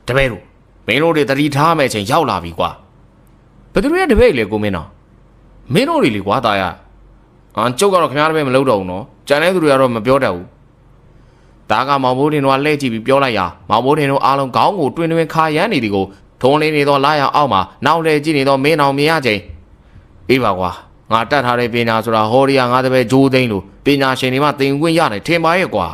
တပည့်တို့မင်းတို့တွေတတိထားမဲ့ချိန်ရောက်လာပြီကွာဘယ်သူရဲ့တပည့်လေကိုမင်းတော်မင်းတို့တွေလေကွာတာရကျုပ်ကတော့ခင်ဗျားတပည့်မလုပ်တော့ဘူးနော်ကြံတဲ့သူတွေကတော့မပြောတတ်ဘူးဒါကမောင်ဘိုးတင်တို့ကလှည့်ကြည့်ပြီးပြောလိုက်ရာမောင်ဘိုးတင်တို့အားလုံးခေါင်းကိုတွင်တွင်ခါရမ်းနေသည်ကိုထုံးလေးနေသောလာရအောက်မှာနောက်လှည့်ကြည့်နေသောမင်းအောင်မြင်ရချိန်အေးပါကွာငါတတ်ထားတဲ့ပညာဆိုတာဟောရီယာငါတပည့်ဂျိုးသိန်းလို့ပညာရှင်တွေမှသင်ခွင့်ရတယ်ထင်ပါရဲ့ကွာ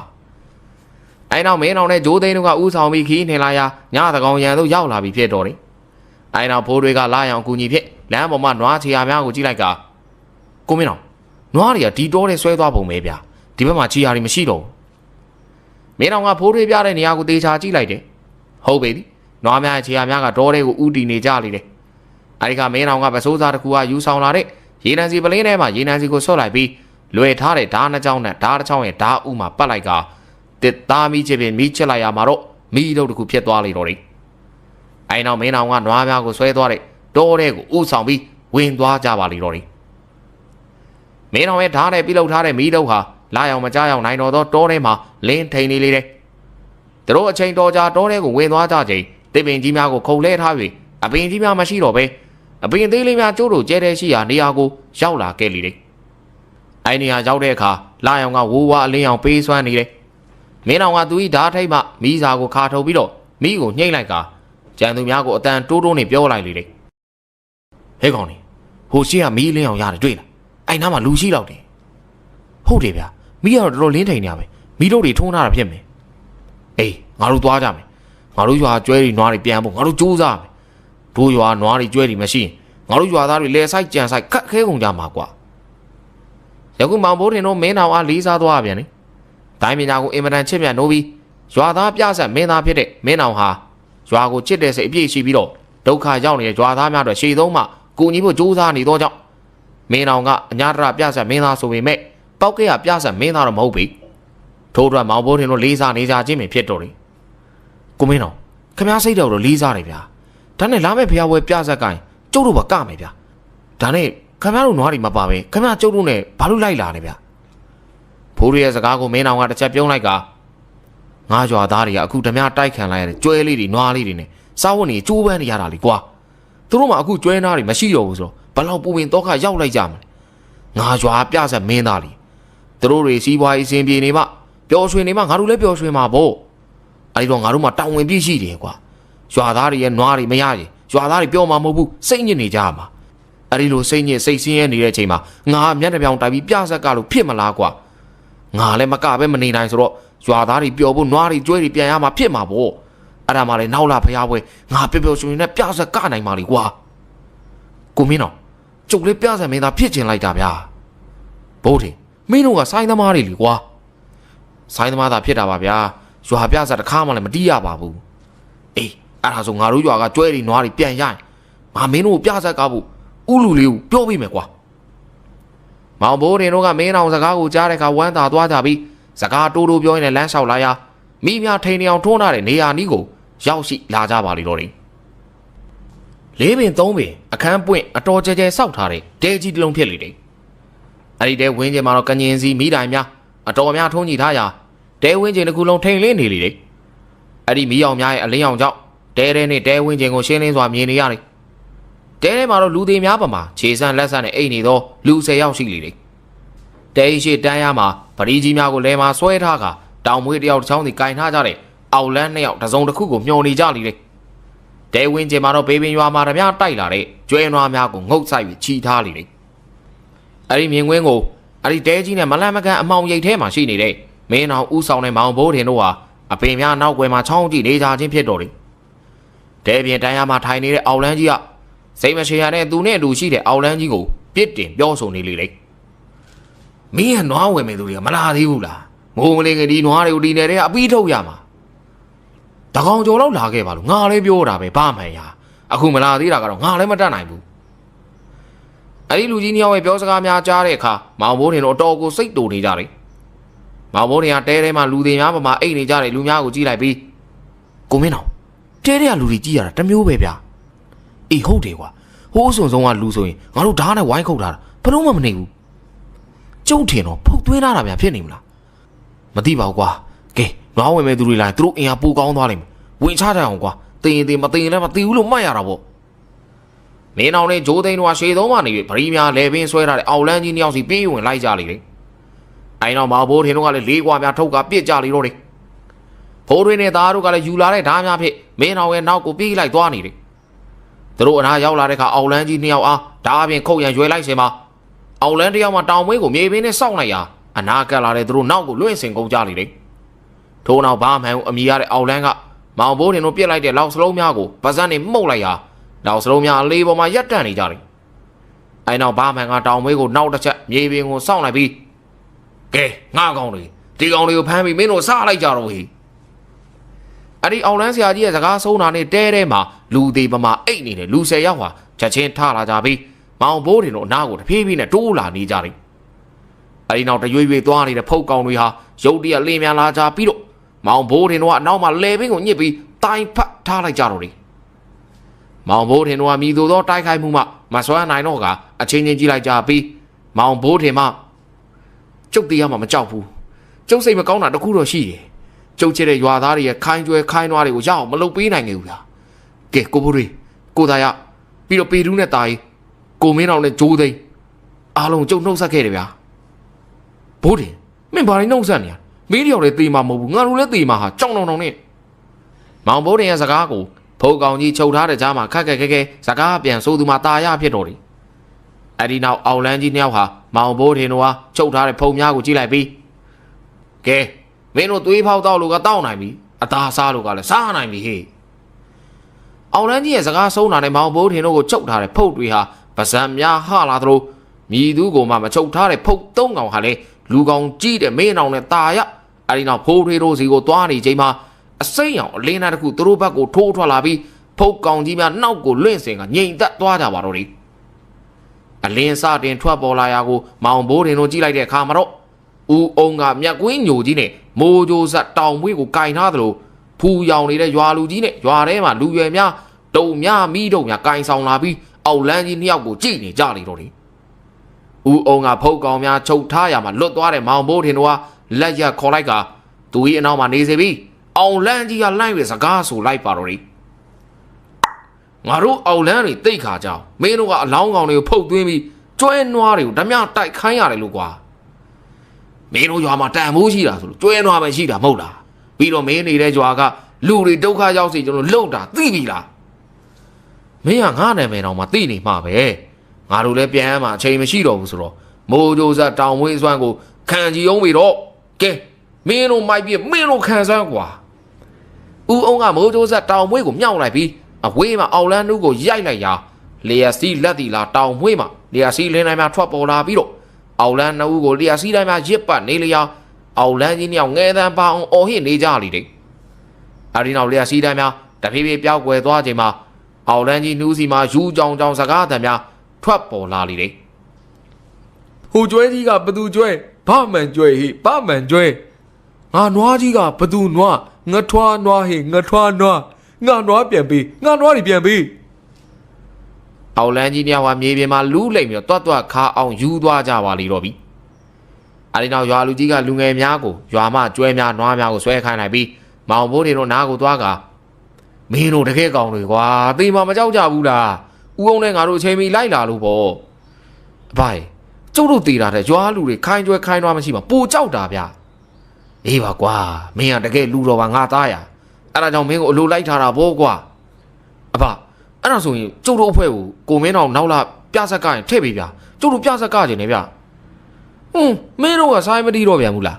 အဲနောက်မင်းအောင်နဲ့ဂျိုးသိန်းတို့ကဥဆောင်ပြီးခီးနေလာရာညသကောင်ရန်တို့ရောက်လာပြီးဖြစ်တော်တယ်အဲနောက်ဖိုးတွေကလာရောင်ကူညီဖြစ်လမ်းပေါ်မှာနွားချီယာများကိုကြည့်လိုက်ကကိုမင်းအောင်နွားတွေကဒီတောထဲဆွဲသွားပုံပဲဗျာဒီဘက်မှာချီယာတွေမရှိတော့ဘူးမင်းအောင်ကဖိုးတွေပြတဲ့နေရာကိုတေချာကြည့်လိုက်တယ်ဟုတ်ပြီနွားများချီယာများကတောထဲကိုဥတီနေကြလေတယ်အဲဒီကမင်းအောင်ကပစိုးစားတစ်ခုကယူဆောင်လာတဲ့ရေနံစီပလင်းထဲမှာရေနံစီကိုဆော့လိုက်ပြီးလွယ်ထားတဲ့ဓာနှစ်ချောင်းနဲ့ဓာတစ်ချောင်းရဲ့ဓာဥမှာပတ်လိုက်ကတစ်သားမိချစ်ပင်မိချစ်လိုက်ရမှာတော့မိတို့တစ်ခုဖြစ်သွားလေတော့တယ်အဲနောက်မင်းအောင်ကနွားများကိုဆွဲသွားတဲ့တောထဲကိုဥဆောင်ပြီးဝင်သွားကြပါလေတော့တယ်မင်းအောင်ရဲ့ဓာနဲ့ပြုလုပ်ထားတဲ့မိတို့ဟာလာရောက်မကြောက်နိုင်တော့သောတောထဲမှာလင်းထိန်နေလေတယ်သူတို့အချိန်တော်ကြာတောထဲကိုဝင်သွားကြချိန်တစ်ပင်ကြီးများကိုခုံလဲထား၍အပင်ကြီးများမရှိတော့ပဲအပင်သေးလေးများကျိုးတို့ကျဲတဲ့ရှိရာနေရာကိုရောက်လာခဲ့လေတယ်။အဲဒီနေရာရောက်တဲ့အခါလာရောင်ကဝိုးဝါအလင်းအောင်ပေးစွမ်းနေတယ်။မင်းအောင်ကသူ၏ဓာတ်ထိပ်မှမိစာကိုခါထုတ်ပြီးတော့မိကိုညှိလိုက်ကကြံသူများကိုအတန်တိုးတိုးနဲ့ပြောလိုက်လေတယ်။ဟဲ့ကောင်နေဟိုရှိကမိအလင်းအောင်ရတယ်တွေ့လား။အဲ့နားမှာလူရှိတော့တယ်။ဟုတ်တယ်ဗျာမိကတော့တော်တော်လင်းထိန်နေရပဲမိတို့တွေထုံးထားတာဖြစ်မယ်။အေးငါတို့သွားကြမယ်။ငါတို့ရွာကျွဲတွေနွားတွေပြန်ဖို့ငါတို့ကြိုးစားမယ်။တို့ရွာနွားတွေကျွဲတွေမရှိရင်ငါတို့ရွာသားတွေလဲဆိုင်ကြံဆိုင်ခက်ခဲကုန်ကြမှာကွာယခုမောင်ဘိုးတင်တို့မင်းတော်အားလေးစားသွားပြန်လေတိုင်းပညာကိုအင်မတန်ချစ်မြတ်နိုးပြီးရွာသားပြဆက်မင်းသားဖြစ်တဲ့မင်းတော်ဟာရွာကိုချစ်တဲ့စိတ်အပြည့်ရှိပြီးတော့ဒုက္ခရောက်နေတဲ့ရွာသားများတို့ရှေ့သုံးမှကိုကြီးဖို့ကြိုးစားနေတော့ကြောင့်မင်းတော်ကအညာတရပြဆက်မင်းသားဆိုပေမဲ့ပောက်ကရပြဆက်မင်းသားတော့မဟုတ်ပြီထို့အတွက်မောင်ဘိုးတင်တို့လေးစားနေကြခြင်းပဲဖြစ်တော်တယ်ကိုမင်းတော်ခမားစိတ်တော်လေးစားတယ်ဗျာဒါနဲ့လာမဲ့ဖျားပွဲပြဆက်ကိုင်းကျုပ်တို့ကမယ်ဗျာဒါနဲ့ခမရတို့နွားတွေမပါပဲခမရကျုပ်တို့နဲ့ဘာလို့လိုက်လာနေဗျာဖိုးရရဲ့စကားကိုမင်းအောင်ကတစ်ချက်ပြုံးလိုက်ကငါးရွာသားတွေကအခုဓမြတိုက်ခံလိုက်ရတဲ့ကျွဲလေးတွေနွားလေးတွေနဲ့စားဝတ်နေကျိုးပန်းနေရတာလေကွာသူတို့မှအခုကျွဲနားတွေမရှိတော့ဘူးဆိုတော့ဘလောက်ပူပင်တော့ခရောက်လိုက်ကြမလဲငါးရွာပြဆက်မင်းသားလीသူတို့တွေစီးပွားရေးအစဉ်ပြေနေမှပျော်ရွှင်နေမှငါတို့လည်းပျော်ရွှင်မှာပေါ့အဲဒီတော့ငါတို့မှတောင်းဝင်ပြည့်ရှိတယ်ကွာရွာသားတွေရဲ့နွားတွေမရရင်ရွာသားတွေပြောမှာမဟုတ်ဘူးစိတ်ညစ်နေကြမှာအဲ့ဒီလိုစိတ်ညစ်စိတ်ဆင်းရဲနေတဲ့အချိန်မှာငါမျက်နှာပြောင်တိုက်ပြီးပြဆက်ကလို့ဖြစ်မလားကွာငါလည်းမကပဲမနေနိုင်ဆိုတော့ရွာသားတွေပျော်ဖို့နွားတွေကျွဲတွေပြန်ရမှာဖြစ်မှာပေါ့အဲ့ဒါမှလည်းနောက်လာဖျားပွဲငါပျော်ပျော်ရွှင်ရွှင်နဲ့ပြဆက်ကနိုင်မှာလေကွာကိုမင်းတော်ကျုပ်လေးပြဆက်မင်းသားဖြစ်ချင်လိုက်တာဗျာဘိုးတင်မင်းတို့ကစိုင်းသမားတွေလေကွာစိုင်းသမားသာဖြစ်တာပါဗျာရွာပြဆက်တစ်ခါမှလည်းမတီးရပါဘူးအေးအဲ့ဒါဆိုငါတို့ရွာကကျွဲတွေနွားတွေပြန်ရရင်ငါမင်းတို့ပြဆက်ကဖို့ဥလူလေးကိုပြောပြီးမယ်ကွာမောင်ဘိုးတင်တို့ကမင်းအောင်စကားကိုကြားတဲ့အခါဝမ်းသာသွားကြပြီးစကားတိုးတိုးပြောရင်းနဲ့လမ်းလျှောက်လာရာမိများထိန်နေအောင်ထုံးထားတဲ့နေရာနီးကို ရောက်ရှိလာကြပါလိမ့်တော့တယ်လေးပင်သုံးပင်အခန်းပွင့်အတော်ကျဲကျဲစောက်ထားတဲ့တဲကြီးတစ်လုံးဖြစ်လေတယ်အဲ့ဒီတဲဝင်းကျင်မှာတော့ကငင်စီမိတိုင်များအတော်များထုံးကြည့်ထားရာတဲဝင်းကျင်တစ်ခုလုံးထိန်လင်းနေလေတယ်အဲ့ဒီမီးအောင်များရဲ့အလင်းအောင်ကြောင့်တဲတဲနဲ့တဲဝင်းကျင်ကိုရှင်းလင်းစွာမြင်နေရတယ်တဲထဲမှာတော့လူသေးများပမာခြေဆန်းလက်ဆန်းနဲ့အိတ်နေသောလူ10ယောက်ရှိလေတယ်တဲရှိတန်းရမှာပရိကြီးများကိုလဲမှာဆွဲထားကတောင်မွေးတယောက်တစ်ချောင်းစီကင်ထားကြတဲ့အောက်လန်း2ယောက်တစ်စုံတစ်ခုကိုမျှော်နေကြလေတယ်တဲဝင်းကျင်မှာတော့ဘေးပင်ရွာမှာဓမြတိုက်လာတဲ့ကျွဲနွားများကိုငုတ်ဆိုင်ပြီးချီထားလေတယ်အဲ့ဒီမြင်ကွင်းကိုအဲ့ဒီတဲကြီးနဲ့မလန့်မကန်အမောင်ရိပ်ထဲမှာရှိနေတဲ့မင်းအောင်ဦးဆောင်တဲ့မောင်ဘိုးထင်တို့ဟာအပင်များနောက်ွယ်မှာချောင်းကြည့်နေကြခြင်းဖြစ်တော်တယ်တဲပြင်တန်းရမှာထိုင်နေတဲ့အောက်လန်းကြီးကစိတ်မရှိရတဲ့သူနဲ့အတူရှိတဲ့အောက်လန်းကြီးကိုပြစ်တင်ပြောဆိုနေလေလေမင်းကနွားဝယ်မယ်သူတွေကမလာသေးဘူးလားမိုးမလင်းကဒီနွားတွေကိုဒီနယ်ထဲကအပီးထုတ်ရမှာတကောင်ကျော်လောက်လာခဲ့ပါလို့ငါလည်းပြောတာပဲဘာမှန်ရအခုမလာသေးတာကတော့ငါလည်းမတတ်နိုင်ဘူးအဲ့ဒီလူကြီးနှစ်ယောက်ရဲ့ပြောစကားများကြားတဲ့အခါမောင်ဘိုးထင်တို့အတော်ကိုစိတ်တူနေကြတယ်မောင်ဘိုးထင်ကတဲထဲမှာလူတွေများပမာအိတ်နေကြတဲ့လူများကိုကြည့်လိုက်ပြီးကိုမင်းအောင်တဲထဲကလူတွေကြည့်ရတာတမျိုးပဲဗျာအေးဟုတ်တယ်ကွာဟိုးစုံဆုံးကလူဆိုရင်ငါတို့ဓာတ်နဲ့ဝိုင်းခုတ်ထားတာဘလို့မှမနေဘူးကျုပ်ထင်တော့ဖုတ်သွင်းထားတာများဖြစ်နေမလားမသိပါဘူးကွာကဲနွားဝင်မဲ့သူတွေလာရင်သူတို့အင်အားပိုကောင်းသွားလိမ့်မယ်ဝင်ချကြအောင်ကွာတင်ရင်တင်မတင်ရင်လည်းမသိဘူးလို့မှတ်ရတာပေါ့မင်းအောင်နဲ့ဂျိုးသိန်းတို့ကရှေ့သုံးမှနေပြီဗရီးများလဲပင်းဆွဲထားတဲ့အောက်လန်းကြီးနှစ်ယောက်စီပြေးဝင်လိုက်ကြလေတယ်အိုင်တော့မောင်ဘိုးထင်တို့ကလည်းလေးကွာများထုတ်ကပြစ်ကြလေတော့တယ်ဖိုးတွေနဲ့သားတို့ကလည်းယူလာတဲ့ဓာတ်များဖြစ်မင်းအောင်ရဲ့နောက်ကိုပြေးလိုက်သွားနေတယ်သူတို့အနားရောက်လာတဲ့ခါအောက်လန်းကြီးနှစ်ယောက်အားဓာတ်အပြင်ခုတ်ရန်ရွယ်လိုက်စင်မှာအောက်လန်းတစ်ယောက်မှတောင်မွေးကိုမြေပင်းနဲ့စောင့်လိုက်ရာအနာကပ်လာတဲ့သူတို့နောက်ကိုလွင့်စင်ကုန်ကြလေတယ်ထိုးနောက်ဘာမှန်အမိရတဲ့အောက်လန်းကမောင်ဘိုးထင်တို့ပြစ်လိုက်တဲ့လောက်စလုံးများကိုပါဇက်နဲ့မှုတ်လိုက်ရာလောက်စလုံးများအလေးပေါ်မှာရက်တန့်နေကြတယ်အဲနောက်ဘာမှန်ကတောင်မွေးကိုနောက်တစ်ချက်မြေပင်ကိုစောင့်လိုက်ပြီးကဲငါကောင်တွေဒီကောင်တွေကိုဖမ်းပြီးမင်းတို့စားလိုက်ကြတော့ဟေးအဲ့ဒီအောင်လန်းဆရာကြီးရဲ့စကားဆုံးတာနဲ့တဲတဲမှာလူသေးပမာအိတ်နေတဲ့လူ10ယောက်ဟာချက်ချင်းထလာကြပြီးမောင်ဘိုးတင်တို့အနားကိုတဖြည်းဖြည်းနဲ့တိုးလာနေကြတယ်အဲ့ဒီနောက်တရွေ့ရွေ့သွားနေတဲ့ဖုတ်ကောင်တွေဟာရုတ်တရက်လင်းမြန်လာကြပြီးတော့မောင်ဘိုးတင်တို့ကအနောက်မှာလဲပင်ကိုညစ်ပြီးတိုင်ဖတ်ထားလိုက်ကြတော့တယ်မောင်ဘိုးတင်တို့ကမြည်သူသောတိုက်ခိုက်မှုမှမစွမ်းနိုင်တော့ကအချင်းချင်းကြည့်လိုက်ကြပြီးမောင်ဘိုးတင်မှကျုပ်တရားမှမကြောက်ဘူးကျုပ်စိတ်မကောင်းတာတခုတော့ရှိတယ်ကျုပ်ချစ်တဲ့ရွာသားတွေရဲ့ခိုင်းကျွဲခိုင်းနွားတွေကိုရအောင်မလုပ်ပေးနိုင်ခဲ့ဘူးဗျာကဲကိုဘိုးတွေကိုသားရပြီးတော့ပေတူးနဲ့တာကြီးကိုမင်းအောင်နဲ့ဂျိုးသိန်းအားလုံးကျုပ်နှုတ်ဆက်ခဲ့တယ်ဗျာဘိုးတင်မင်းဘာလို့နှုတ်ဆက်နေရမင်းတယောက်လည်းသေမှာမဟုတ်ဘူးငါတို့လည်းသေမှာဟာကြောင်တောင်တောင်နဲ့မောင်ဘိုးတင်ရဲ့စကားကိုဖိုးကောင်ကြီးချုပ်ထားတဲ့ကြားမှာခက်ခက်ခဲခဲစကားပြန်ဆိုသူမှာတာရဖြစ်တော်တယ်အဲ့ဒီနောက်အောက်လန်းကြီးနှစ်ယောက်ဟာမောင်ဘိုးတင်တို့ဟာချုပ်ထားတဲ့ဖုံများကိုကြည့်လိုက်ပြီးကဲမင်းတို့သွေးဖောက်တော့လို့ကတောက်နိုင်ပြီအသားစားလို့ကလည်းစားနိုင်ပြီဟေ့အောင်လန်းကြီးရဲ့စကားဆုံးတာနဲ့မောင်ဘိုးထင်တို့ကိုချုပ်ထားတဲ့ဖုတ်တွေဟာပါဇံများဟလာသလိုမြည်သူကိုမှမချုပ်ထားတဲ့ဖုတ်၃ကောင်ဟာလည်းလူကောင်ကြီးတဲ့မင်းအောင်နဲ့ตาရအဲဒီနောက်ဖိုးထွေးတို့စီကိုသွားနေချိန်မှာအစိမ့်အောင်အလင်းသားတစ်ခုသူတို့ဘက်ကိုထိုးထွက်လာပြီးဖုတ်ကောင်ကြီးများနောက်ကိုလွင့်စင်ကငြိမ်သက်သွားကြပါတော့တယ်အလင်းစတင်ထွက်ပေါ်လာရာကိုမောင်ဘိုးထင်တို့ကြည့်လိုက်တဲ့အခါမှာတော့ဦးအောင်ကမြက်ကွင်းညိုကြီးနဲ့မိုးကြိုးဆက်တောင်မွေးကိုကင်ထားသလိုဖူရောင်နေတဲ့ရွာလူကြီးနဲ့ရွာထဲမှာလူရွယ်များတုံများမိတုံများကင်ဆောင်လာပြီးအောက်လန်းကြီးနှစ်ယောက်ကိုကြည့်နေကြလေတော့တယ်ဦးအောင်ကဖုတ်ကောင်များချုပ်ထားရမှာလွတ်သွားတဲ့မောင်ဘိုးထင်တို့ဟာလက်ရက်ခေါ်လိုက်ကသူ၏အနောက်မှာနေစေပြီးအောင်လန်းကြီးကလိုက်ပြီးစကားဆိုလိုက်ပါတော့တယ်ငါတို့အောင်လန်းတွေတိတ်ခါကြောင်မင်းတို့ကအလောင်းကောင်တွေကိုဖုတ်သွင်းပြီးကျွဲနွားတွေကိုဓမြတိုက်ခိုင်းရတယ်လို့ကွာမင်းတို့ရွာမှာတန်မိုးရှိတာဆိုလို့ကျွဲနွားပဲရှိတာမဟုတ်လားပြီးတော့မင်းနေတဲ့ရွာကလူတွေဒုက္ခရောက်စေကျွန်တော်လှုပ်တာသိပြီလားမင်းကငါနာမည်တော်မှာသိနေမှာပဲငါတို့လည်းပြန်ရမှာအချိန်မရှိတော့ဘူးဆိုတော့မိုးကြိုးစားတောင်မွေးစွမ်းကိုခံကြည့်အောင်ပြီတော့ကဲမင်းတို့မိုက်ပြမင်းတို့ခံစမ်းကွာဦးအောင်ကမိုးကြိုးစားတောင်မွေးကိုမြောက်လိုက်ပြီးအဝေးမှာအောက်လန်းနူးကိုရိုက်လိုက်ရာလျှက်စီးလက်တီလာတောင်မွေးမှာလျှက်စီးလင်းတိုင်းမှာထွက်ပေါ်လာပြီးတော့အောက်လန်းနှုတ်ကိုလျှက်စီးတိုင်းမှာရစ်ပတ်နေလျာအောက်လန်းကြီးနှစ်ယောက်ငဲတန်းပါအောင်အော်ဟစ်နေကြလေတဲ့အဲဒီနောက်လျှက်စီးတိုင်းမှာတဖြည်းဖြည်းပျောက်ကွယ်သွားချိန်မှာအောက်လန်းကြီးနှူးစီမှာယူကြောင်ကြောင်စကားတံများထွက်ပေါ်လာလေတဲ့ဟိုကျွဲကြီးကဘသူကျွဲဘာမှန်ကျွဲဟိဘာမှန်ကျွဲငါနွားကြီးကဘသူနွားငထွားနွားဟိငထွားနွား ငါနွားပြန်ပေးငါနွားတွေပြန်ပေးအောင်လန်းကြီးများဟာမြေပြင်မှာလူးလိမ့်ပြီးတော့တွတ်ခါအောင်ယူသွားကြပါလိမ့်တော့ပြီအဲဒီနောက်ရွာလူကြီးကလူငယ်များကိုရွာမကျွဲများနွားများကိုဆွဲခိုင်းလိုက်ပြီးမောင်ဘိုးတွေတို့နားကိုသွားကမင်းတို့တကယ်ကောင်းတွေကွာသေမှာမကြောက်ကြဘူးလားဦးအောင်နဲ့ငါတို့အချိန်မီလိုက်လာလို့ပေါ့အဖိုင်ကျုပ်တို့တည်တာတဲ့ရွာလူတွေခိုင်းကျွဲခိုင်းနွားမရှိမှာပူကြောက်တာဗျအေးပါကွာမင်းကတကယ်လူတော်ပါငါသားရအဲ့ဒါကြောင့်မင်းကိုအလိုလိုက်ထားတာဘောကွာအဖအဲ့ဒါဆိုရင်ကျုပ်တို့အဖွဲ့ကိုကိုမင်းတော်နောက်လာပြဆက်ကရင်ထည့်ပေးဗျာကျုပ်တို့ပြဆက်ကကျင်နေဗျမင်းတို့ကဆိုင်မတီးတော့ပြန်ဘူးလာ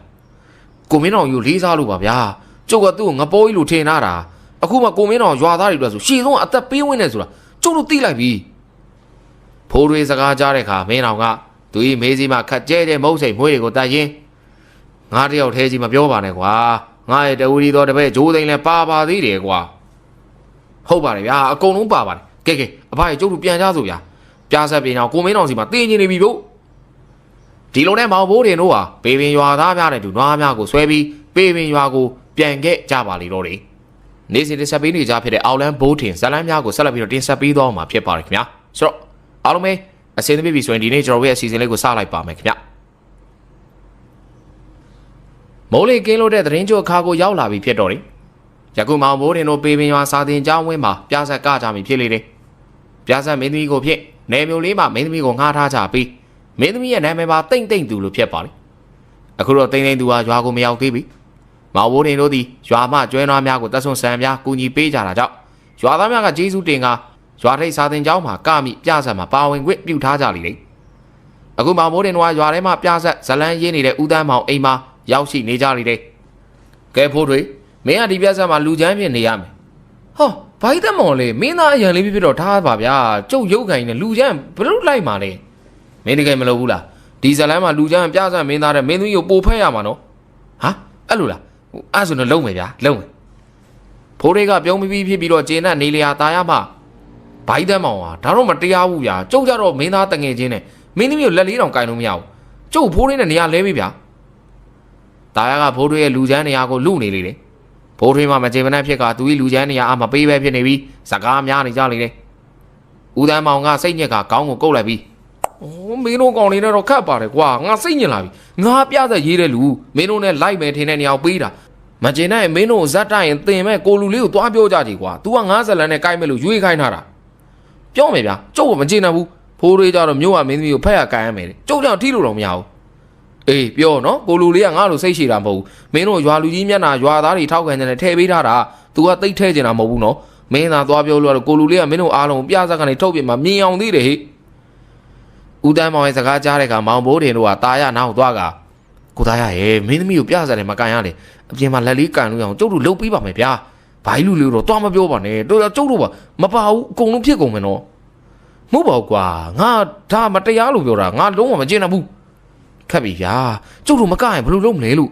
းကိုမင်းတော်ယူလေးစားလို့ပါဗျာကျုပ်ကသူ့ကိုငပိုးကြီးလို့ထင်ထားတာအခုမှကိုမင်းတော်ရွာသားတွေအတွက်ဆိုရှည်ဆုံးအသက်ပေးဝင်နေဆိုတာကျုပ်တို့သိလိုက်ပြီဖိုးတွေစကားကြားတဲ့အခါမင်းတော်ကသူဤမေးစီမှာခက်ကျဲတဲ့မုတ်စိတ်မွေးတွေကိုတတ်ရင်ငါတယောက်ထဲကြီးမပြောပါနဲ့ကွာငါရဲ့တဝီတော်တပည့်ဂျိုးသိန်းလဲပါသေးတယ်ကွာဟုတ်ပါတယ်ဗျာအကုန်လုံးပါပါတယ်ကဲအဖရဲ့ကျုပ်တို့ပြန်ကြစို့ဗျာပြဆက်ပြင်အောင်ကိုမင်းတော်စီမှာတင်းကျင်နေပြီဗျဒီလိုနဲ့မောင်ဘိုးတင်တို့ဟာပေပင်ရွာသားများနဲ့တူနွားများကိုဆွဲပြီးပေပင်ရွာကိုပြန်ခဲ့ကြပါလိမ့်တော့တယ်နေ့စဉ်တင်ဆက်ပေးနေကြဖြစ်တဲ့အောင်လန်းဘိုးတင်ဇလန်းများကိုဆက်လက်ပြီးတော့တင်ဆက်ပေးသွားမှာဖြစ်ပါတယ်ခင်ဗျာဆိုတော့အားလုံးပဲအစင်းသပြေပြီဆိုရင်ဒီနေ့ကျွန်တော်ရဲ့အစီအစဉ်လေးကိုစလိုက်ပါမယ်ခင်ဗျာမိုးလေကင်းလို့တဲ့သတင်းကြိုအခါကိုရောက်လာပြီဖြစ်တော့တယ်ယခုမောင်ဘိုးတင်တို့ပေပင်ရွာစာတင်ကျောင်းဝင်းမှာပြဆက်ကကြပြီဖြစ်လေတယ်ပြဆက်မင်းသမီးကိုဖြစ်နေမျိုးလေးမှာမင်းသမီးကိုငှားထားကြပြီးမင်းသမီးရဲ့နာမည်ပါတိမ့်သူလို့ဖြစ်ပါလေအခုတော့တိမ့်သူဟာရွာကိုမရောက်သေးပြီမောင်ဘိုးတင်တို့သည်ရွာမှကျွဲနွားများကိုတက်ဆွန်ဆန်များကူညီပေးကြတာကြောင့်ရွာသားများကကျေးဇူးတင်ကရွာထိပ်စာတင်ကျောင်းမှာကမိပြဆက်မှာပါဝင်ခွင့်ပြုထားကြလိမ့်တယ်အခုမောင်ဘိုးတင်တို့ကရွာထဲမှာပြဆက်ဇလန်းရင်းနေတဲ့ဦးတန်းမောင်အိမ်မှာရောက်ရှိနေကြလိမ့်တယ်ကဲဖိုးတွေမင်းကဒီပြဆက်မှာလူချမ်းဖြစ်နေရမယ်ဟောဘာကြီးတက်မော်လေမင်းသားအရန်လေးဖြစ်တော့ထားပါဗျာကျုပ်ရုပ်ခိုင်နဲ့လူချမ်းဘလို့လိုက်မှာလဲမင်းတကယ်မလုပ်ဘူးလားဒီဇလန်းမှာလူချမ်းပြဆက်မင်းသားတဲ့မင်းသမီးကိုပို့ဖက်ရမှာနော်ဟာအဲ့လိုလားအဲ့ဆိုတော့လုံးမယ်ဗျာလုံးမယ်ဖိုးတွေကပြုံးပြီးဖြစ်ပြီးတော့ဂျင်းနဲ့နေလျာตายရမှာဘိုက်တက်မောင်ဟာဒါတော့မတရားဘူးဗျာကျုပ်ကြတော့မင်းသားတငယ်ချင်းနဲ့မင်းသမီးကိုလက်လေးတောင်ကင်လို့မရဘူးကျုပ်ဖိုးတွေနဲ့နေရာလဲပြီဗျာตายရကဖိုးတွေရဲ့လူချမ်းနေရာကိုလူနေလေတယ်ဖိုးတွေမှာမကြေမနက်ဖြစ်ကသူ၏လူချမ်းနေရာအမပေးပဲဖြစ်နေပြီးစကားများနေကြလေတယ်ဦးတန်းမောင်ကစိတ်ညစ်ကခေါင်းကိုကုတ်လိုက်ပြီးမင်းတို့ကောင်လေးနဲ့တော့ခတ်ပါတယ်ကွာငါစိတ်ညစ်လာပြီငါပြသက်ရေးတဲ့လူမင်းတို့နဲ့လိုက်မယ်ထင်တဲ့နေရာကိုပေးတာမကျင်နဲ့မင်းတို့ဇက်တိုင်ရင်တင်မဲ့ကိုလူလေးကိုသွားပြောကြကြည်ကွာ तू က90လမ်းနဲ့ကိုက်မဲ့လို့ရွေးခိုင်းထားတာပြောမယ်ဗျာကျုပ်ကမကျင်ဘူးဖိုးတွေကြတော့မြို့ကမင်းသမီးကိုဖက်ရကိုင်းရမယ်ကျုပ်ကြောင့်ထိလို့တော့မရဘူးအေးပြောနော်ကိုလူလေးကငါ့လိုစိတ်ရှိတာမဟုတ်ဘူးမင်းတို့ရွာလူကြီးမျက်နှာရွာသားတွေထောက်ခံနေတယ်ထည့်ပေးထားတာ तू ကတိတ်ထဲကျင်တာမဟုတ်ဘူးနော်မင်းသာသွားပြောလို့ကိုလူလေးကမင်းတို့အားလုံးပြစကနေထုတ်ပြမှာမြင်အောင်သေးတယ်ဟိဦးတန်းမောင်ရဲ့စကားကြားတဲ့အခါမောင်ဘိုးတင်တို့ကตาရနောက်သွားကကိုသားရရဲ့မင်းသမီးကိုပြစတယ်မကန်ရလေအပြင်မှာလက်လေးကန်လို့ရအောင်ကျုပ်တို့လှုပ်ပေးပါမယ်ဗျာဘိုင်းလူလေးတော့သွားမပြောပါနဲ့တို့ကျုပ်တို့ကမပါဘူးအကုန်လုံးဖြစ်ကုန်မယ်နော်မဟုတ်ပါဘူးကွာငါဒါမတရားလို့ပြောတာငါလုံးဝမကျင်ဘူးခက်ပြီဗျာကျုပ်တို့မကရင်ဘယ်လိုလုပ်မလဲလို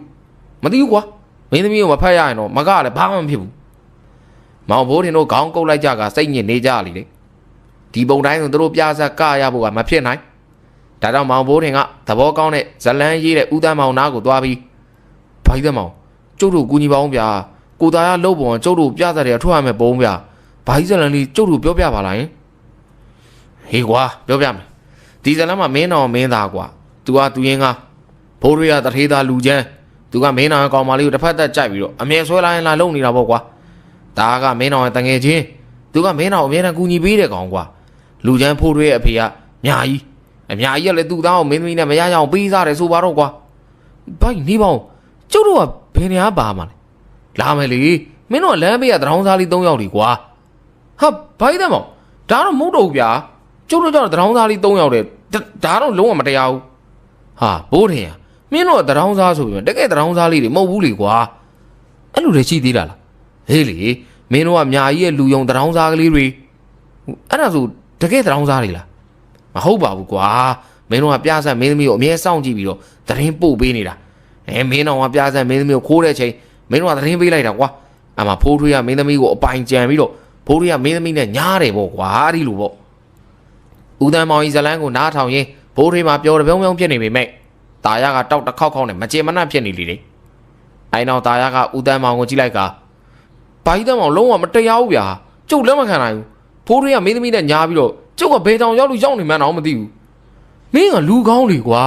့မသိဘူးကွာမင်းသမီးကိုမဖတ်ရရင်တော့မကလည်းဘာမှမဖြစ်ဘူးမောင်ဘိုးတင်တို့ခေါင်းကုတ်လိုက်ကြကစိတ်ညစ်နေကြလေဒီပုံတိုင်းဆိုတို့ပြဆက်ကရဖို့ကမဖြစ်နိုင်ဒါကြောင့်မောင်ဘိုးတင်ကသဘောကောင်းတဲ့ဇလန်းရေးတဲ့ဦးတန်းမောင်နားကိုသွားပြီးဘိုက်သက်မောင်ကျုပ်တို့ကူညီပါအောင်ဗျာကိုသားရလှုပ်ပေါ်ကျုပ်တို့ပြသက်တယ်ထွက်ရမယ်ပုံဗျာဘိုက်ဇလန်းလေးကျုပ်တို့ပြောပြပါလားဟင်ဟေးကွာပြောပြမယ်ဒီဇလန်းမှာမင်းတော်မင်းသားကွာသူကသူရင်းကဘိုးတွေကတထေးသားလူချမ်းသူကမင်းတော်ရဲ့ကောင်မလေးကိုတစ်ဖက်သက်ကြိုက်ပြီးတော့အမြဲဆွဲလာရင်လာလုံနေတာပေါ့ကွာဒါကမင်းတော်ရဲ့တငယ်ချင်းသူကမင်းတော်အမြဲတမ်းကူညီပေးတဲ့ကောင်ကွာလူချမ်းဖိုးတွေရဲ့အဖေကညာကြီးအများကြီးကလည်းသူ့သားကိုမင်းသမီးနဲ့မရရအောင်ပေးစားတယ်ဆိုပါတော့ကွာဘိုက်နေပါဦးကျုပ်တို့ကဘယ်နေရာပါမှာလဲလာမယ်လေမင်းတို့ကလမ်းဘေးကတရောင်းစားလေး3ယောက်ဒီကွာဟာဘိုက်တယ်မောင်ဒါတော့မဟုတ်တော့ဘူးဗျာကျုပ်တို့ကြောင့်တရောင်းစားလေး3ယောက်တယ်ဒါတော့လုံးဝမတရားဘူးဟာဘိုးထင်ရမင်းတို့ကတရောင်းစားဆိုပြီးတကယ်တရောင်းစားလေးတွေမဟုတ်ဘူးလေကွာအဲ့လိုတွေရှိသေးလားဟေးလေမင်းတို့ကအများကြီးရဲ့လူယုံတရောင်းစားကလေးတွေအဲ့ဒါဆိုတကယ်တရောင်းစားတွေလားမဟုတ်ပါဘူးကွာမင်းတို့ကပြဆက်မင်းသမီးကိုအမြဲစောင့်ကြည့်ပြီးတော့သတင်းပို့ပေးနေတာမင်းတော်ကပြဆက်မင်းသမီးကိုခိုးတဲ့ချိန်မင်းတို့ကသတင်းပေးလိုက်တာကွာအမှဖိုးထွေးကမင်းသမီးကိုအပိုင်ကြံပြီးတော့ဖိုးထွေးကမင်းသမီးနဲ့ညားတယ်ပေါ့ကွာဒီလိုပေါ့ဦးတန်းမောင်ကြီးဇလန်းကိုနားထောင်ရင်းဖိုးထွေးမှာပျော်တပြုံးပြုံးဖြစ်နေပေမဲ့တာရကတောက်တစ်ခေါက်ခေါက်နဲ့မကြေမနက်ဖြစ်နေလေတယ်အဲနောက်တာရကဦးတန်းမောင်ကိုကြည့်လိုက်က ဘာကြီးတမ်းအောင်လုံးဝမတရားဘူးဗျာကျုပ်လက်မခံနိုင်ဘူးဖိုးထွေးကမင်းသမီးနဲ့ညားပြီးတော့ကျုပ်ကဘယ်တောင်ရောက်လို့ရောက်နေမှန်းတော့မသိဘူးမင်းကလူကောင်းလေကွာ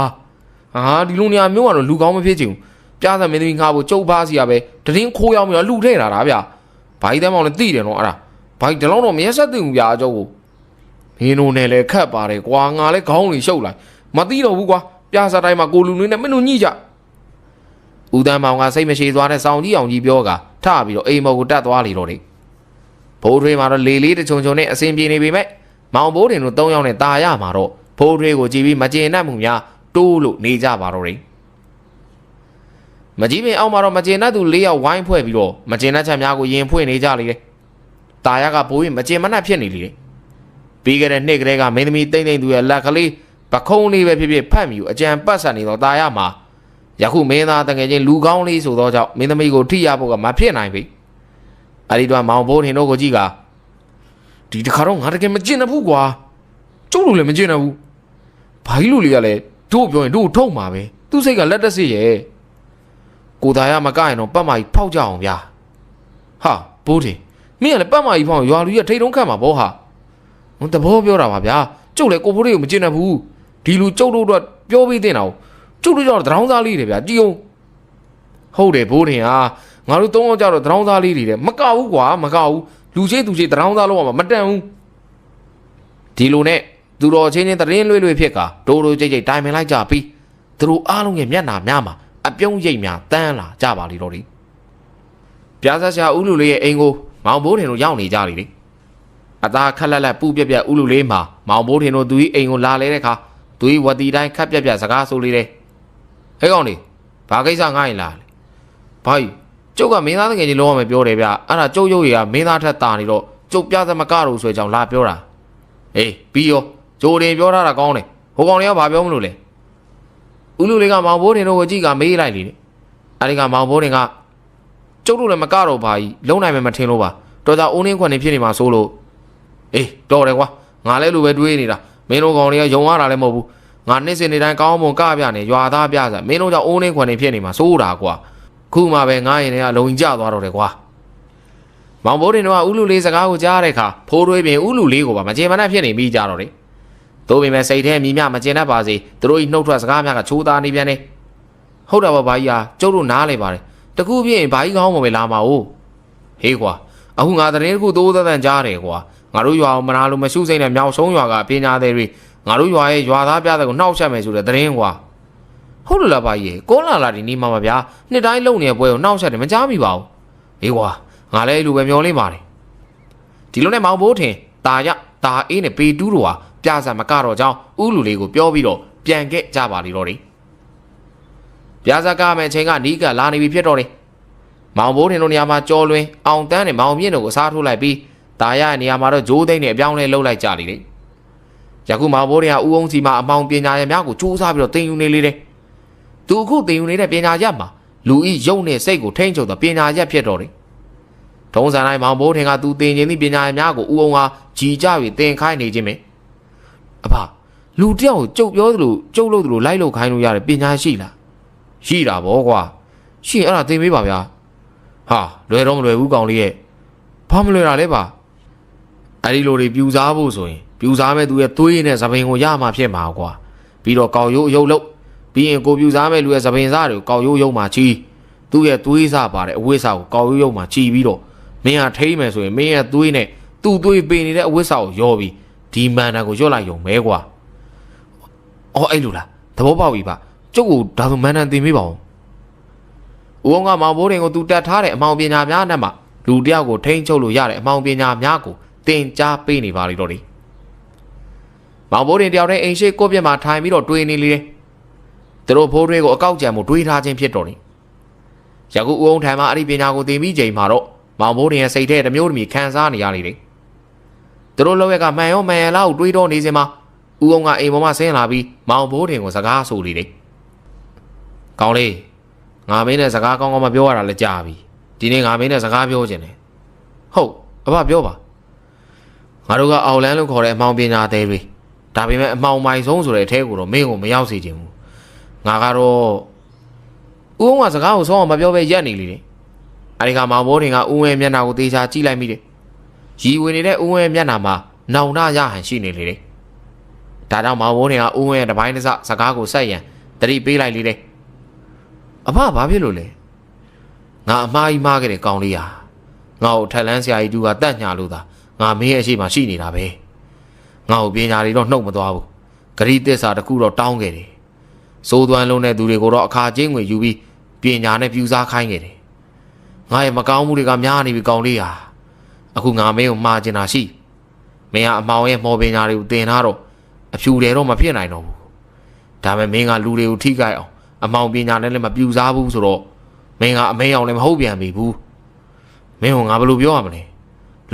ဒီလိုနေရာမျိုးကတော့လူကောင်းမဖြစ်ချင်ဘူးပြားစံမင်းသမီးငါ့ကိုကျုပ်ပါစီရပဲတရင်ခိုးရောက်ပြီးတော့လှူထည့်တာဗျာဘာကြီးတမ်းအောင်လည်းသိတယ်နော်အဲ့ဒါဘာကြီးတလုံးတော့မရက်ဆက်သိဘူးဗျာကျုပ်ကိုမင်းတို့နဲ့လည်းခတ်ပါတယ်ကွာငါလည်းခေါင်းလေးရှုပ်လိုက်မသိတော့ဘူးကွာပြားစားတိုင်းမှာကိုလူနွေးနဲ့မင်းတို့ညှိကြဦးတန်းမောင်ကစိတ်မရှိသွားတဲ့စောင်းကြီးအောင်ကြီးပြောကထပြီးတော့အိမ်မော်ကိုတက်သွားလေတော့တယ်ဘိုးထွေးမှာတော့လေလေးတချုံချုံနဲ့အစင်ပြေနေပေမဲ့မောင်ဘိုးတင်တို့၃ယောက်နဲ့ตาရမှာတော့ဘိုးထွေးကိုကြည့်ပြီးမကျေနပ်မှုများတိုးလို့နေကြပါတော့တယ်မကြီးပင်အောက်မှာတော့မကျေနပ်သူ၄ယောက်ဝိုင်းဖွဲ့ပြီးတော့မကျေနပ်ချက်များကိုရင်ဖွင့်နေကြလေတယ်ตาရကဘိုးရင်မကျေမနပ်ဖြစ်နေလေတယ်ပြီးခဲ့တဲ့နှစ်ကလေးကမင်းသမီးတိမ့်တိမ့်သူရဲ့လက်ကလေးပခုံးလေးပဲဖြစ်ဖြစ်ဖတ်မိကိုအကြံပတ်ဆက်နေတော့ตาရမှာယခုမင်းသားတကယ်ချင်းလူကောင်းလေးဆိုတော့ကြောင့်မင်းသမီးကိုထိရဖို့ကမဖြစ်နိုင်ပြီအဲ့ဒီတော့မောင်ဘိုးထင်တို့ကိုကြည့်ကဒီတခါတော့ငါတကယ်မကျင်ဘူးကွာကျုပ်တို့လည်းမကျင်ဘူးဘာကြီးလူလေးကလည်းတို့ပြောရင်တို့ထုံမှာပဲသူ့စိတ်ကလက်တက်စစ်ရဲ့ကိုသားရမကရင်တော့ပတ်မကြီးဖောက်ကြအောင်ဗျာဟာဘိုးထင်မင်းကလည်းပတ်မကြီးဖောက်ရွာလူရဲ့ထိတ်တုံးခတ်မှာဘောဟာတဘောပြောတာပါဗျာကျုပ်လည်းကိုဖိုးလေးကိုမကျင်ဘူးဒီလူကျုပ်တို့တော့ပြောပြီးတင်တော့ကျုပ်တို့ကြောင့်တရောင်းသားလေးတွေဗျာကြည်အောင်ဟုတ်တယ်ဘိုးထင်ဟာငါတို့၃ယောက်ကြတော့တရောင်းသားလေးတွေတဲ့မကဘူးကွာမကဘူးလူချင်းသူချင်းတရောင်းသားလို့မှမတန်ဘူးဒီလိုနဲ့သူတော်ချင်းချင်းတရင်လွေ့လွေ့ဖြစ်ကဒိုးဒိုးကြိတ်ကြိတ်တိုင်ပင်လိုက်ကြပြီးသူတို့အားလုံးရဲ့မျက်နှာများမှာအပြုံးရိပ်များတန်းလာကြပါလိမ့်တော့တယ်ပြားဆက်ရှာဦးလူလေးရဲ့အိမ်ကိုမောင်ဘိုးထင်တို့ရောက်နေကြတယ်အသားခက်လက်လက်ပူပြက်ပြက်ဦးလူလေးမှာမောင်ဘိုးထင်တို့သူ၏အိမ်ကိုလာလဲတဲ့အခါသူ၏ဝတီတိုင်းခက်ပြက်ပြက်စကားဆိုလေးတယ်ဟဲ့ကောင်လေးဘာကိစ္စငါ့ရင်လာဘာကြီးကျုပ်ကမင်းသားတကယ်ကြီးလုံးဝမပြောတယ်ဗျအဲ့ဒါကျုပ်ရုပ်ရည်ကမင်းသားထက်တာနေတော့ကျုပ်ပြသမကတော့ဆိုကြောင်လာပြောတာအေးပြီးရောဂျိုတင်ပြောထားတာကောင်းတယ်ဟိုကောင်လေးကဘာပြောမလို့လဲဦးလူလေးကမောင်ဘိုးတင်တို့ကိုကြည့်ကမေးလိုက်လေအဲ့ဒီကမောင်ဘိုးတင်ကကျုပ်တို့လည်းမကတော့ဘာကြီးလုံးနိုင်မယ်မထင်လို့ပါတော်ကြအိုးနှင်းခွန်နေဖြစ်နေမှာဆိုလို့အေးတော်တယ်ကွာငါလည်းလူပဲတွေးနေတာမင်းတို့ကောင်တွေကယုံရတာလည်းမဟုတ်ဘူးငါနှစ်စင်နေတိုင်းကောင်းမွန်ကပြနေရွာသားပြစားမင်းတို့ကြောင့်အိုးနှင်းခွန်နေဖြစ်နေမှာစိုးတာကွာခုမှပဲငါရင်တွေကလုံကျသွားတော့တယ်ကွာမောင်ဘိုးတင်တို့ကဥလူလေးစကားကိုကြားတဲ့အခါဖိုးထွေးပြင်ဥလူလေးကိုပါမကျေမနပ်ဖြစ်နေပြီးကြတော့တယ်သို့ပေမဲ့စိတ်ထဲမြည်မြမကျေနပ်ပါစေသူတို့ဤနှုတ်ထွက်စကားများကချိုးသားနေပြန်တယ်ဟုတ်တာပါဘာကြီးဟာကျုပ်တို့နားလေပါတယ်တကူပြင်းဘာကြီးကောင်းမပဲလာမှာ哦ဟေးကွာအခုငါတရင်တကူတိုးသန်းကြားတယ်ကွာငါတို့ရွာအောင်မနာလို့မရှုစိမ့်နဲ့မြောက်ဆုံးရွာကပညာသည်တွေငါတို့ရွာရဲ့ရွာသားပြတဲ့ကိုနှောက်ချက်မယ်ဆိုတဲ့တရင်ကွာဟုတ်လို့လားဘာကြီးကောလာလာဒီနေမှာပါဗျာနှစ်တိုင်းလုံနေတဲ့ပွဲကိုနှောက်ချက်တယ်မကြားမိပါဘူးအေးကွာငါလည်းအဲ့လိုပဲမျောလင်းပါတယ်ဒီလိုနဲ့မောင်ဘိုးထင်ตาရตาအေးနဲ့ပေတူးတို့ဟာပြဆံမကတော့ကြောင်းဥလူလေးကိုပြောပြီးတော့ပြန်ခဲ့ကြပါလိမ့်တော့တယ်ပြဆံကမဲ့ချိန်ကနီးကလာနေပြီဖြစ်တော့တယ်မောင်ဘိုးထင်တို့နေရာမှာကြော်လွင်အောင်တန်းနဲ့မောင်မြင့်တို့ကိုစားထိုးလိုက်ပြီးตาရရဲ့နေရာမှာတော့ဂျိုးသိန်းနဲ့အပြောင်းလဲလှုပ်လိုက်ကြလိမ့်တယ်ယခုမောင်ဘိုးထင်ကဥအောင်စီမှာအမောင်ပညာရည်များကိုစူးစမ်းပြီးတော့တင်ယူနေလေတယ်သူအခုတင်ယူနေတဲ့ပညာရက်မှာလူဤရုပ်နဲ့စိတ်ကိုထိန်းချုပ်သောပညာရက်ဖြစ်တော့တယ်ထုံးစံတိုင်းမောင်ဘိုးထင်ကသူတင်ခြင်းသည့်ပညာရည်များကိုဥအောင်ဟာကြည်ကြ၍တင်ခိုင်းနေခြင်းပဲအဖလူတယောက်ကိုကျုပ်ပြောသလိုကျုပ်လို့သလိုလိုက်လို့ခိုင်းလို့ရတဲ့ပညာရှိလားရှိတာဗောကွာရှိအဲ့ဒါသင်ပေးပါဗျာဟာလွယ်တော့မလွယ်ဘူးကောင်လေးရဲ့ဘာမလွယ်တာလဲပါအဲ့ဒီလိုတွေပြူစားဖို့ဆိုရင်ပြူစားမဲ့သူရဲ့သွေးနဲ့သပင်ကိုရမှာဖြစ်မှာကွာပြီးတော့ကောက်ရိုးအယုတ်လို့ပြီးရင်ကိုပြူစားမဲ့လူရဲ့သပင်စားတွေကိုကောက်ရိုးယုံမှာချီသူ့ရဲ့သွေးစားပါတဲ့အဝိစားကိုကောက်ရိုးယုံမှာချီပြီးတော့မင်းဟာထိမ့်မယ်ဆိုရင်မင်းရဲ့သွေးနဲ့သူ့သွေးပင်နေတဲ့အဝိစားကိုရောပြီးဒီမန်နာကိုရွတ်လိုက်ရုံပဲကွာအော်အဲ့လိုလားသဘောပေါက်ပြီပါကျုပ်ကိုဒါဆိုမန်နာတင်ပေးပါဦးဦးအောင်ကမောင်ဘိုးတင်ကိုသူတက်ထားတဲ့အမောင်ပညာများနဲ့မှလူတယောက်ကိုထိန်းချုပ်လို့ရတဲ့အမောင်ပညာများကိုတင်ကြားပေးနေပါလိမ့်တော့တယ်မောင်ဘိုးတင်တယောက်တည်းအိမ်ရှိကိုပြက်မှာထိုင်ပြီးတော့တွေးနေလေတယ်သူတို့ဖိုးတွေကိုအကောက်ကြံမှုတွေးထားခြင်းဖြစ်တော်တယ်ယခုဦးအောင်ထိုင်မှာအဲ့ဒီပညာကိုသင်ပြီးချိန်မှာတော့မောင်ဘိုးတင်ရဲ့စိတ်ထဲတစ်မျိုးတစ်မျိုးခံစားနေရလေတယ်သူတို့လောက်ကမှန်ရောမှန်ရလားကိုတွေးတော့နေစင်မှာဦးအောင်ကအိမ်ပေါ်မှာဆင်းလာပြီးမောင်ဘိုးတင်ကိုစကားဆိုလေတယ်ကောင်းလေးငါမင်းနဲ့စကားကောင်းကောင်းမပြောရတာလည်းကြာပြီဒီနေ့ငါမင်းနဲ့စကားပြောခြင်းတယ်ဟုတ်အဖပြောပါငါတို့ကအော်လန်လို့ခေါ်တဲ့အမောင်ပညာသေးတွေဒါပေမဲ့အမောင်မိုင်ဆုံးဆိုတဲ့အထဲကိုတော့မင်းကိုမရောက်စေချင်ဘူးငါကတော့ဦးအောင်ကစကားကိုဆုံးအောင်မပြောပဲရက်နေလေတယ် အဲဒီကမောင်ဘိုးတင်ကဦးဝင်းမျက်နှာကိုသေချာကြည့်လိုက်မိတယ်ရီဝင်နေတဲ့ဦးဝင်းမျက်နှာမှာနောင်တရဟန်ရှိနေလေတယ်ဒါကြောင့်မောင်ဘိုးတင်ကဦးဝင်းရဲ့တပိုင်းတစ်စစကားကိုဆက်ရန်တတိပေးလိုက်လေတယ်အဖဘာဖြစ်လို့လဲငါအမှားကြီးမှားခဲ့တဲ့ကောင်လေးဟာငါ့ကိုထက်လန်းဆရာကြီးတူကတတ်ညာလို့သာငါမင်းရဲ့အရှိမရှိနေတာပဲငါ့ကိုပညာတွေတော့နှုတ်မသွားဘူးဂရိသစ္စာတစ်ခုတော့တောင်းခဲ့တယ်စိုးသွမ်းလုံးတဲ့သူတွေကိုတော့အခါချင်းငွေယူပြီးပညာနဲ့ပြူစားခိုင်းခဲ့တယ်ငါရဲ့မကောင်းမှုတွေကများနေပြီကောင်လေးဟာအခုငါမင်းကိုမှားကျင်တာရှိမင်းကအမောင်ရဲ့မော်ပညာတွေကိုတင်ထားတော့အဖြူတယ်တော့မဖြစ်နိုင်တော့ဘူးဒါပေမဲ့မင်းကလူတွေကိုထိခိုက်အောင်အမောင်ပညာနဲ့လည်းမပြူစားဘူးဆိုတော့မင်းကအမဲအောင်လည်းမဟုတ်ပြန်ပြီဘူးမင်းကငါဘယ်လိုပြောရမလဲ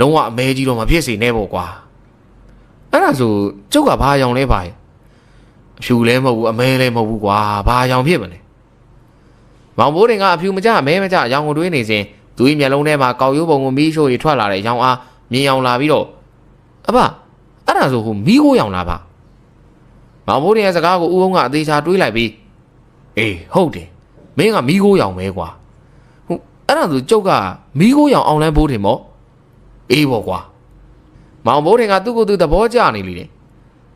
လုံးဝအမဲကြီးတော့မဖြစ်စေနဲ့ပေါ့ကွာအဲ့ဒါဆိုကျုပ်ကဘာရောင်လဲပါရဲ့အဖြူလည်းမဟုတ်ဘူးအမဲလည်းမဟုတ်ဘူးကွာဘာရောင်ဖြစ်မလဲမောင်ဘိုးတင်ကအဖြူမကြအမဲမကြရောင်ကိုတွေးနေစဉ်သူ့မျက်လုံးထဲမှာကောက်ရိုးပုံကိုမီးရှို့ရီထွက်လာတဲ့ရောင်အားမြင်အောင်လာပြီးတော့အဖအဲ့ဒါဆိုဟိုမီးခိုးရောင်လာပါမောင်ဘိုးတင်ရဲ့စကားကိုဦးအောင်ကအသေးချာတွေးလိုက်ပြီးအေးဟုတ်တယ်မင်းကမီးခိုးရောင်ပဲကွာဟုတ်အဲ့ဒါဆိုကျုပ်ကမီးခိုးရောင်အောင်လန်းဘိုးတင်မော့အေးပေါ့ကွာမောင်ဘိုးတင်ကသူ့ကိုယ်သူသဘောကျနေလေတယ်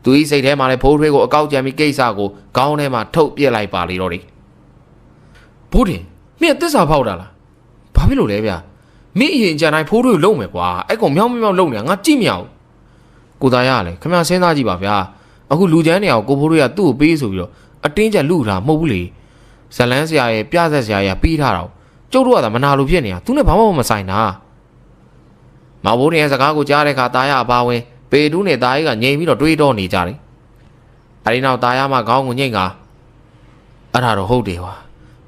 သူဤစိတ်ထဲမှာလည်းဖိုးထွေးကိုအကောက်ကြံပြီးကိစ္စကိုခေါင်းထဲမှာထုတ်ပြစ်လိုက်ပါလေတော့တယ်ဘိုးတင်မင်းသစ္စာဖောက်တာလားဘာဖြစ်လို့လဲဗျာမင်းအရင်ကြံတိုင်းဖိုးထွေးကိုလုံမယ်ကွာအဲ့ကောင်မြောင်းမြောင်းလုံနေတာငါကြည့်မရဘူးကိုသားရလေခင်ဗျာစဉ်းစားကြည့်ပါဗျာအခုလူချမ်းနေအောင်ကိုဖိုးထွေးကသူ့ကိုပေးဆိုပြီးတော့အတင်းကျပ်လူတာမဟုတ်ဘူးလေဇလန်းဆရာရဲ့ပြဆက်ဆရာရဲ့ပြီးထားတော့ကျုပ်တို့ကသာမနာလို့ဖြစ်နေတာသူနဲ့ဘာမှမဆိုင်တာမောင်ဘိုးရဲ့စကားကိုကြားတဲ့အခါတာရအပါဝင်ပေတူးနဲ့တာရီကငြိမ်ပြီးတော့တွေးတော့နေကြတယ်အဲဒီနောက်တာရမှခေါင်းကိုညှိတ်ကအဲ့ဒါတော့ဟုတ်တယ်ကွာ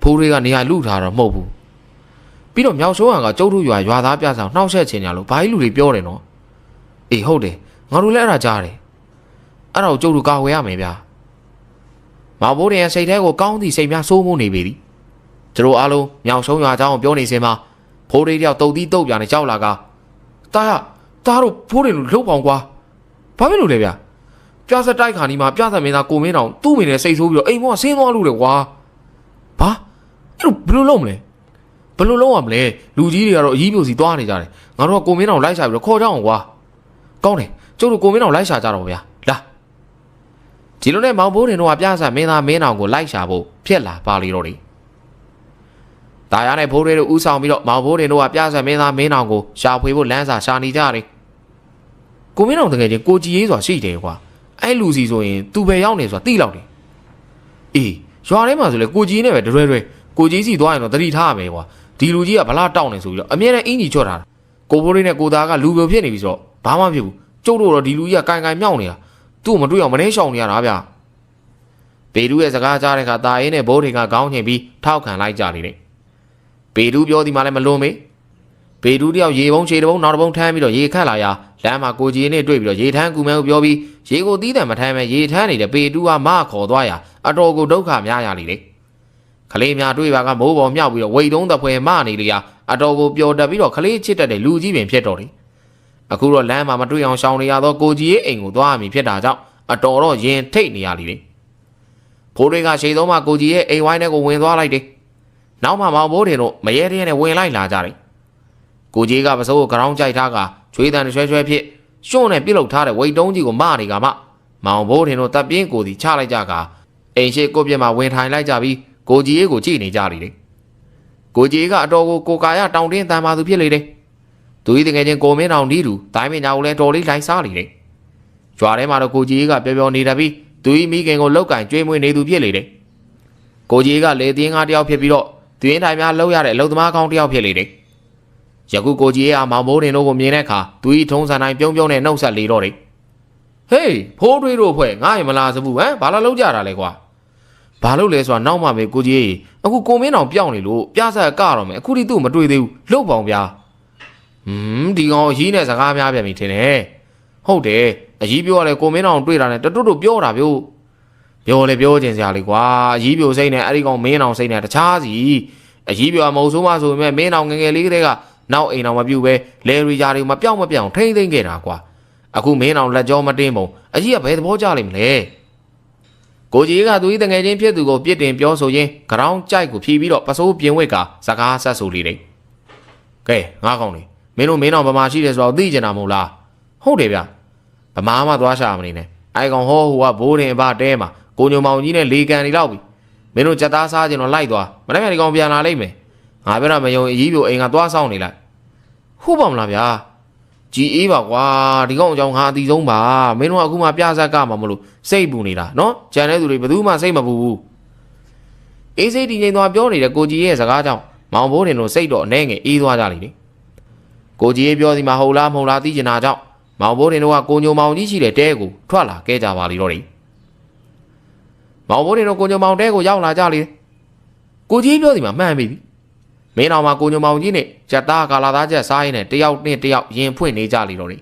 ဖိုးတွေကနေရာလူထားတော့မဟုတ်ဘူးပြီးတော့မြောက်ဆိုးဟန်ကကျုပ်တို့ရွာသားပြဆောင်နှောက်ဆက်ချင်ကြလို့ဘာကြီးလူတွေပြောတယ်နော်အေးဟုတ်တယ်ငါတို့လည်းအဲ့ဒါကြားတယ်အဲ့ဒါကိုကျုပ်တို့ကာဝယ်ရမယ်ဗျာမောင်ဘိုးရဲ့စိတ်ထဲကိုကောင်းသည့်စိတ်များစိုးမိုးနေပြီသူတို့အားလုံးမြောက်ဆုံးရွာเจ้าကိုပြောနေစင်မှာဖိုးတွေတယောက်တုတ်သီးတုတ်ပြာနဲ့ကြောက်လာကတာရတာတို့ဖိုးတွေလူလှုပ်ပေါင်ကွာဘာဖြစ်လို့လဲဗျာပြဆက်တိုက်ခါနီမှာပြဆက်မင်းသားကိုမင်းတောင်သူ့မိနဲ့စိတ်ဆိုးပြီးတော့အိမ်မောဆင်းသွားလို့လေကွာဘာအဲ့လိုဘယ်လိုလုပ်မလဲဘယ်လိုလုပ်ရမလဲလူကြီးတွေကတော့အကြီးပြိုစီသွားနေကြတယ်ငါတို့ကကိုမင်းတောင်လိုက်ရှာပြီးတော့ခေါ်ကြအောင်ကွာကောင်းတယ်ကျုပ်တို့ကိုမင်းတောင်လိုက်ရှာကြတော့ဗျာလာဒီလိုနဲ့မောင်ဘိုးတင်တို့ကပြဆက်မင်းသားမင်းတောင်ကိုလိုက်ရှာဖို့ဖြစ်လာပါလေတော့တယ်တာယာနဲ့ဘိုးတွေတို့ဦးဆောင်ပြီးတော့မောင်ဘိုးတင်တို့ကပြဆက်မင်းသားမင်းတောင်ကိုရှာဖွေဖို့လမ်းစာရှာနေကြတယ်ကိုမင်းတော်တကယ်ချင်းကိုကြည်ရေးဆိုတာရှိတယ်ကွာအဲ့လူစီဆိုရင်သူပဲရောက်နေဆိုတာသိလောက်တယ်အေးရွာထဲမှာဆိုလေကိုကြည်နဲ့ပဲတွဲကိုကြည်စီသွားရင်တော့တတိထားရမယ်ကွာဒီလူကြီးကဗလားတောက်နေဆိုပြီးတော့အမြဲတမ်းအင်ကြီးချော့ထားတာကိုဘိုးလေးနဲ့ကိုသားကလူပြိုဖြစ်နေပြီဆိုတော့ဘာမှမဖြစ်ဘူးကျုပ်တို့တော့ဒီလူကြီးကကိုင်မြောက်နေတာသူ့မတွေ့အောင်မနှဲရှောင်နေရတာဗျပေတူးရဲ့စကားကြားတဲ့အခါတာရေးနဲ့ဘိုးတွေကခေါင်းချိန်ပြီးထောက်ခံလိုက်ကြနေတယ်ပေတူးပြောဒီမှာလည်းမလွန်မေးပေတူးတယောက်ရေပုံးခြေတပုံးနောက်တပုံးထမ်းပြီးတော့ရေခတ်လာရာလမ်းမှာကိုကြီးနဲ့တွေ့ပြီးတော့ရေထမ်းကူမဲကိုပြောပြီးရေကိုတီးတယ်မထမ်းပဲရေထမ်းနေတဲ့ပေတူးကမခေါ်သွားရာအတော်ကိုဒုက္ခများရလေလေခလေးများတွေ့ပါကမိုးပေါ်မြောက်ပြီးတော့ဝိတ်တုံးသဖွယ်မနေလေရာအတော်ကိုပျော်တက်ပြီးတော့ခလေးချစ်တတ်တဲ့လူကြီးပင်ဖြစ်တော်တယ်အခုတော့လမ်းမှာမတွေ့အောင်ရှောင်နေရတော့ကိုကြီးရဲ့အိမ်ကိုသွားရမည်ဖြစ်တာကြောင့်အတော်တော့ရင်ထိတ်နေရလေလေဖိုးတွေကရှေ့ဆုံးမှာကိုကြီးရဲ့အိမ်ဝိုင်းထဲကိုဝင်သွားလိုက်တယ်နောက်မှမောင်ဘိုးတွေတို့မရဲတဲ့နဲ့ဝင်လိုက်လာကြတယ်ကိုကြီးကပစိုးကိုခေါင်းကြိုက်ထားကချွေးတန်ရွှဲဖြစ်ရှွန့်နဲ့ပြုတ်လုထားတဲ့ဝိတ်တုံးကြီးကိုမနေကမှမောင်ဘိုးတွေတို့တပ်ပြင်းကိုစီချလိုက်ကြကအိမ်ရှိကိုပြက်မှာဝင်ထိုင်လိုက်ကြပြီးကိုကြီးရဲ့ကိုကြည့်နေကြတယ်ကိုကြီးကအတော်ကိုကာရတောင်တင်းတန်ပါသူဖြစ်လေတယ်သူဤတကယ်ချင်းကိုမင်းအောင်ဒီလူတိုင်းမညာကိုလည်းတော်လေးလိုက်စားလေတယ်ကြွားထဲမှာတော့ကိုကြီးကပျော်ပျော်နေတတ်ပြီးသူဤမိခင်ကိုလောက်ကင်ကျွေးမွေးနေသူဖြစ်လေတယ်ကိုကြီးကလေတင်းကားတယောက်ဖြစ်ပြီးတော့တွင်ထိုင်များလှုပ်ရတဲ့အလုံသမားကောင်းတယောက်ဖြစ်လေတယ်ယခုကိုကြီးရဲ့မောင်ဘိုးတင်တို့ကိုမြင်တဲ့အခါသူဤထုံးစံတိုင်းပြုံးနဲ့နှုတ်ဆက်လေတော့တယ်ဟေးဖိုးတွေးတို့ဖွဲ့ငါရင်မလာစဘူးဟမ်ဘာလာလောက်ကြတာလဲကွာဘာလို့လဲဆိုတာနောက်မှပဲကိုကြီးအခုကိုမင်းအောင်ပြောင်းနေလို့ပြဆက်ကတော့မယ်အခုထိသူ့မတွေ့သေးဘူးလှုပ်ပေါင်ဗျာဒီကောင်အကြီးနဲ့စကားများပြန်ပြီထင်တယ်ဟုတ်တယ်အကြီးပြောရလဲကိုမင်းအောင်တွေ့တာနဲ့တွတ်ပြောတာဗျို့ပြောလေပြောချင်စရာလေးကွာအကြီးပြိုစိတ်နဲ့အဲ့ဒီကောင်မင်းအောင်စိတ်နဲ့တခြားစီအကြီးပြောမဟုတ်ဆိုးမဆိုပေမဲ့မင်းအောင်ငငယ်လေးကလေးကနောက်အိမ်အောင်မပြုတ်ပဲလေရီဂျာတွေမပြောင်းထိမ့်ခဲ့တာကွာအခုမင်းအောင်လက်ကြောမတင်းပုံအကြီးကဘယ်သဘောကျလိမ့်မလဲကိုကြီးကသူဤတငယ်ချင်းဖြစ်သူကိုပြစ်တင်ပြောဆိုရင်းခေါင်းကြိုက်ကိုဖြီးပြီးတော့ပစိုးပြင်းဝက်ကစကားဆက်ဆိုလေတယ် ကဲငါကောင်းနေမင်းတို့မင်းအောင်ဗမာရှိတယ်ဆိုတော့သိကျင်တာမဟုတ်လားဟုတ်တယ်ဗျဗမာမှသွားရှာမနေနဲ့အိုင်ကောင်ဟောဟိုကဘိုးတင်အဘတဲမှာကိုညုံမောင်ကြီးနဲ့လေကန်နေတော့ပြီမင်းတို့ကြက်သားစားကျင်တော့လိုက်သွားမနေ့ကဒီကောင်ပြန်လာလိမ့်မယ်ငါပြောတာမယုံအကြီးပြိုအိမ်ကသွားဆောင်နေလိုက်ဟုတ်ပါမလားဗျာကြည်အေးပါကွာဒီကောင်အကြောင်းငါအတီဆုံးပါမင်းတို့ကအခုမှပြဆက်ကမှမလို့စိတ်ပူနေတာနော်ကြံတဲ့သူတွေဘယ်သူမှစိတ်မပူဘူးအေးစိတ်တည်ငြိမ်သွားပြောနေတဲ့ကိုကြီးရဲ့စကားကြောင့်မောင်ဘိုးတင်တို့စိတ်တော့အနှဲငယ်အေးသွားကြလိမ့်လေကိုကြီးပြောစီမှာဟုတ်လားမဟုတ်လားသိချင်တာကြောင့်မောင်ဘိုးတင်တို့ကကိုညုံမောင်ကြီးရှိတဲ့တဲကိုထွက်လာခဲ့ကြပါလိမ့်တော့တယ်မောင်ဘိုးတင်တို့ကိုညုံမောင်တဲကိုရောက်လာကြလေကိုကြီးပြောစီမှာမှန်ပြီမင်းတော်မှာကိုညုံမောင်ကြီးနဲ့ကြက်သားကာလာသားချက်စားရင်းနဲ့တယောက်နဲ့တယောက်ရင်ဖွင့်နေကြလိမ့်တော့တယ်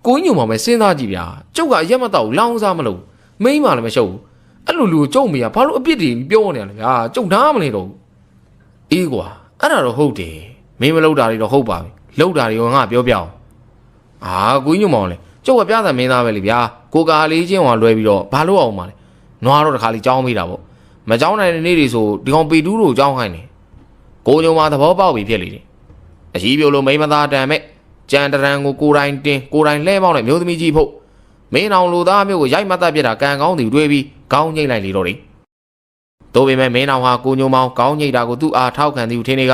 ကိုညုံမောင်ပဲစဉ်းစားကြည့်ဗျာကျုပ်ကအရက်မတော့လောင်းစားမလို့မိန်းမလည်းမရှုပ်ဘူးအဲ့လိုလူကိုကျုံမိရဘာလို့အပြစ်တွေပြောနေရလဲဗျာကျုံသားမနေတော့ဘူးအေးကွာအဲ့ဒါတော့ဟုတ်တယ်မင်းမလုပ်တာတွေတော့ဟုတ်ပါပြီလုပ်တာတွေကငါပြောပြအောင်အာကိုညုံမောင်လေကျုပ်ကပြသမင်းသားပဲလေဗျာကိုကာလေးချင်းဟောလွဲပြီးတော့ဘာလို့အောင်ပါလဲနွားတော့တခါလေးကြောင်းမိတာပေါ့မကြောင်းနိုင်တဲ့နေ့တွေဆိုဒီကောင်ပေတူးတို့ကြောင်းခိုင်းတယ်ကိုညုံမှာသဘောပေါက်ပြီဖြစ်လေတယ်အကြီးပြိုလို့မိမသားတန်မဲ့ကြံတရံကိုကိုတိုင်းတင်ကိုတိုင်းလှဲမောင်းတဲ့မျိုးသမီးကြီးဖို့မင်းအောင်လူသားမျိုးကိုရိုက်မတ်တပ်ပြတာကံကောင်းသူတွေးပြီးကောင်းငိမ့်လိုက်လေတော့တယ်တို့ပေမဲ့မင်းအောင်ဟာကိုညုံမောင်ကောင်းငိမ့်တာကိုသူ့အားထောက်ခံသူထင်းတွေ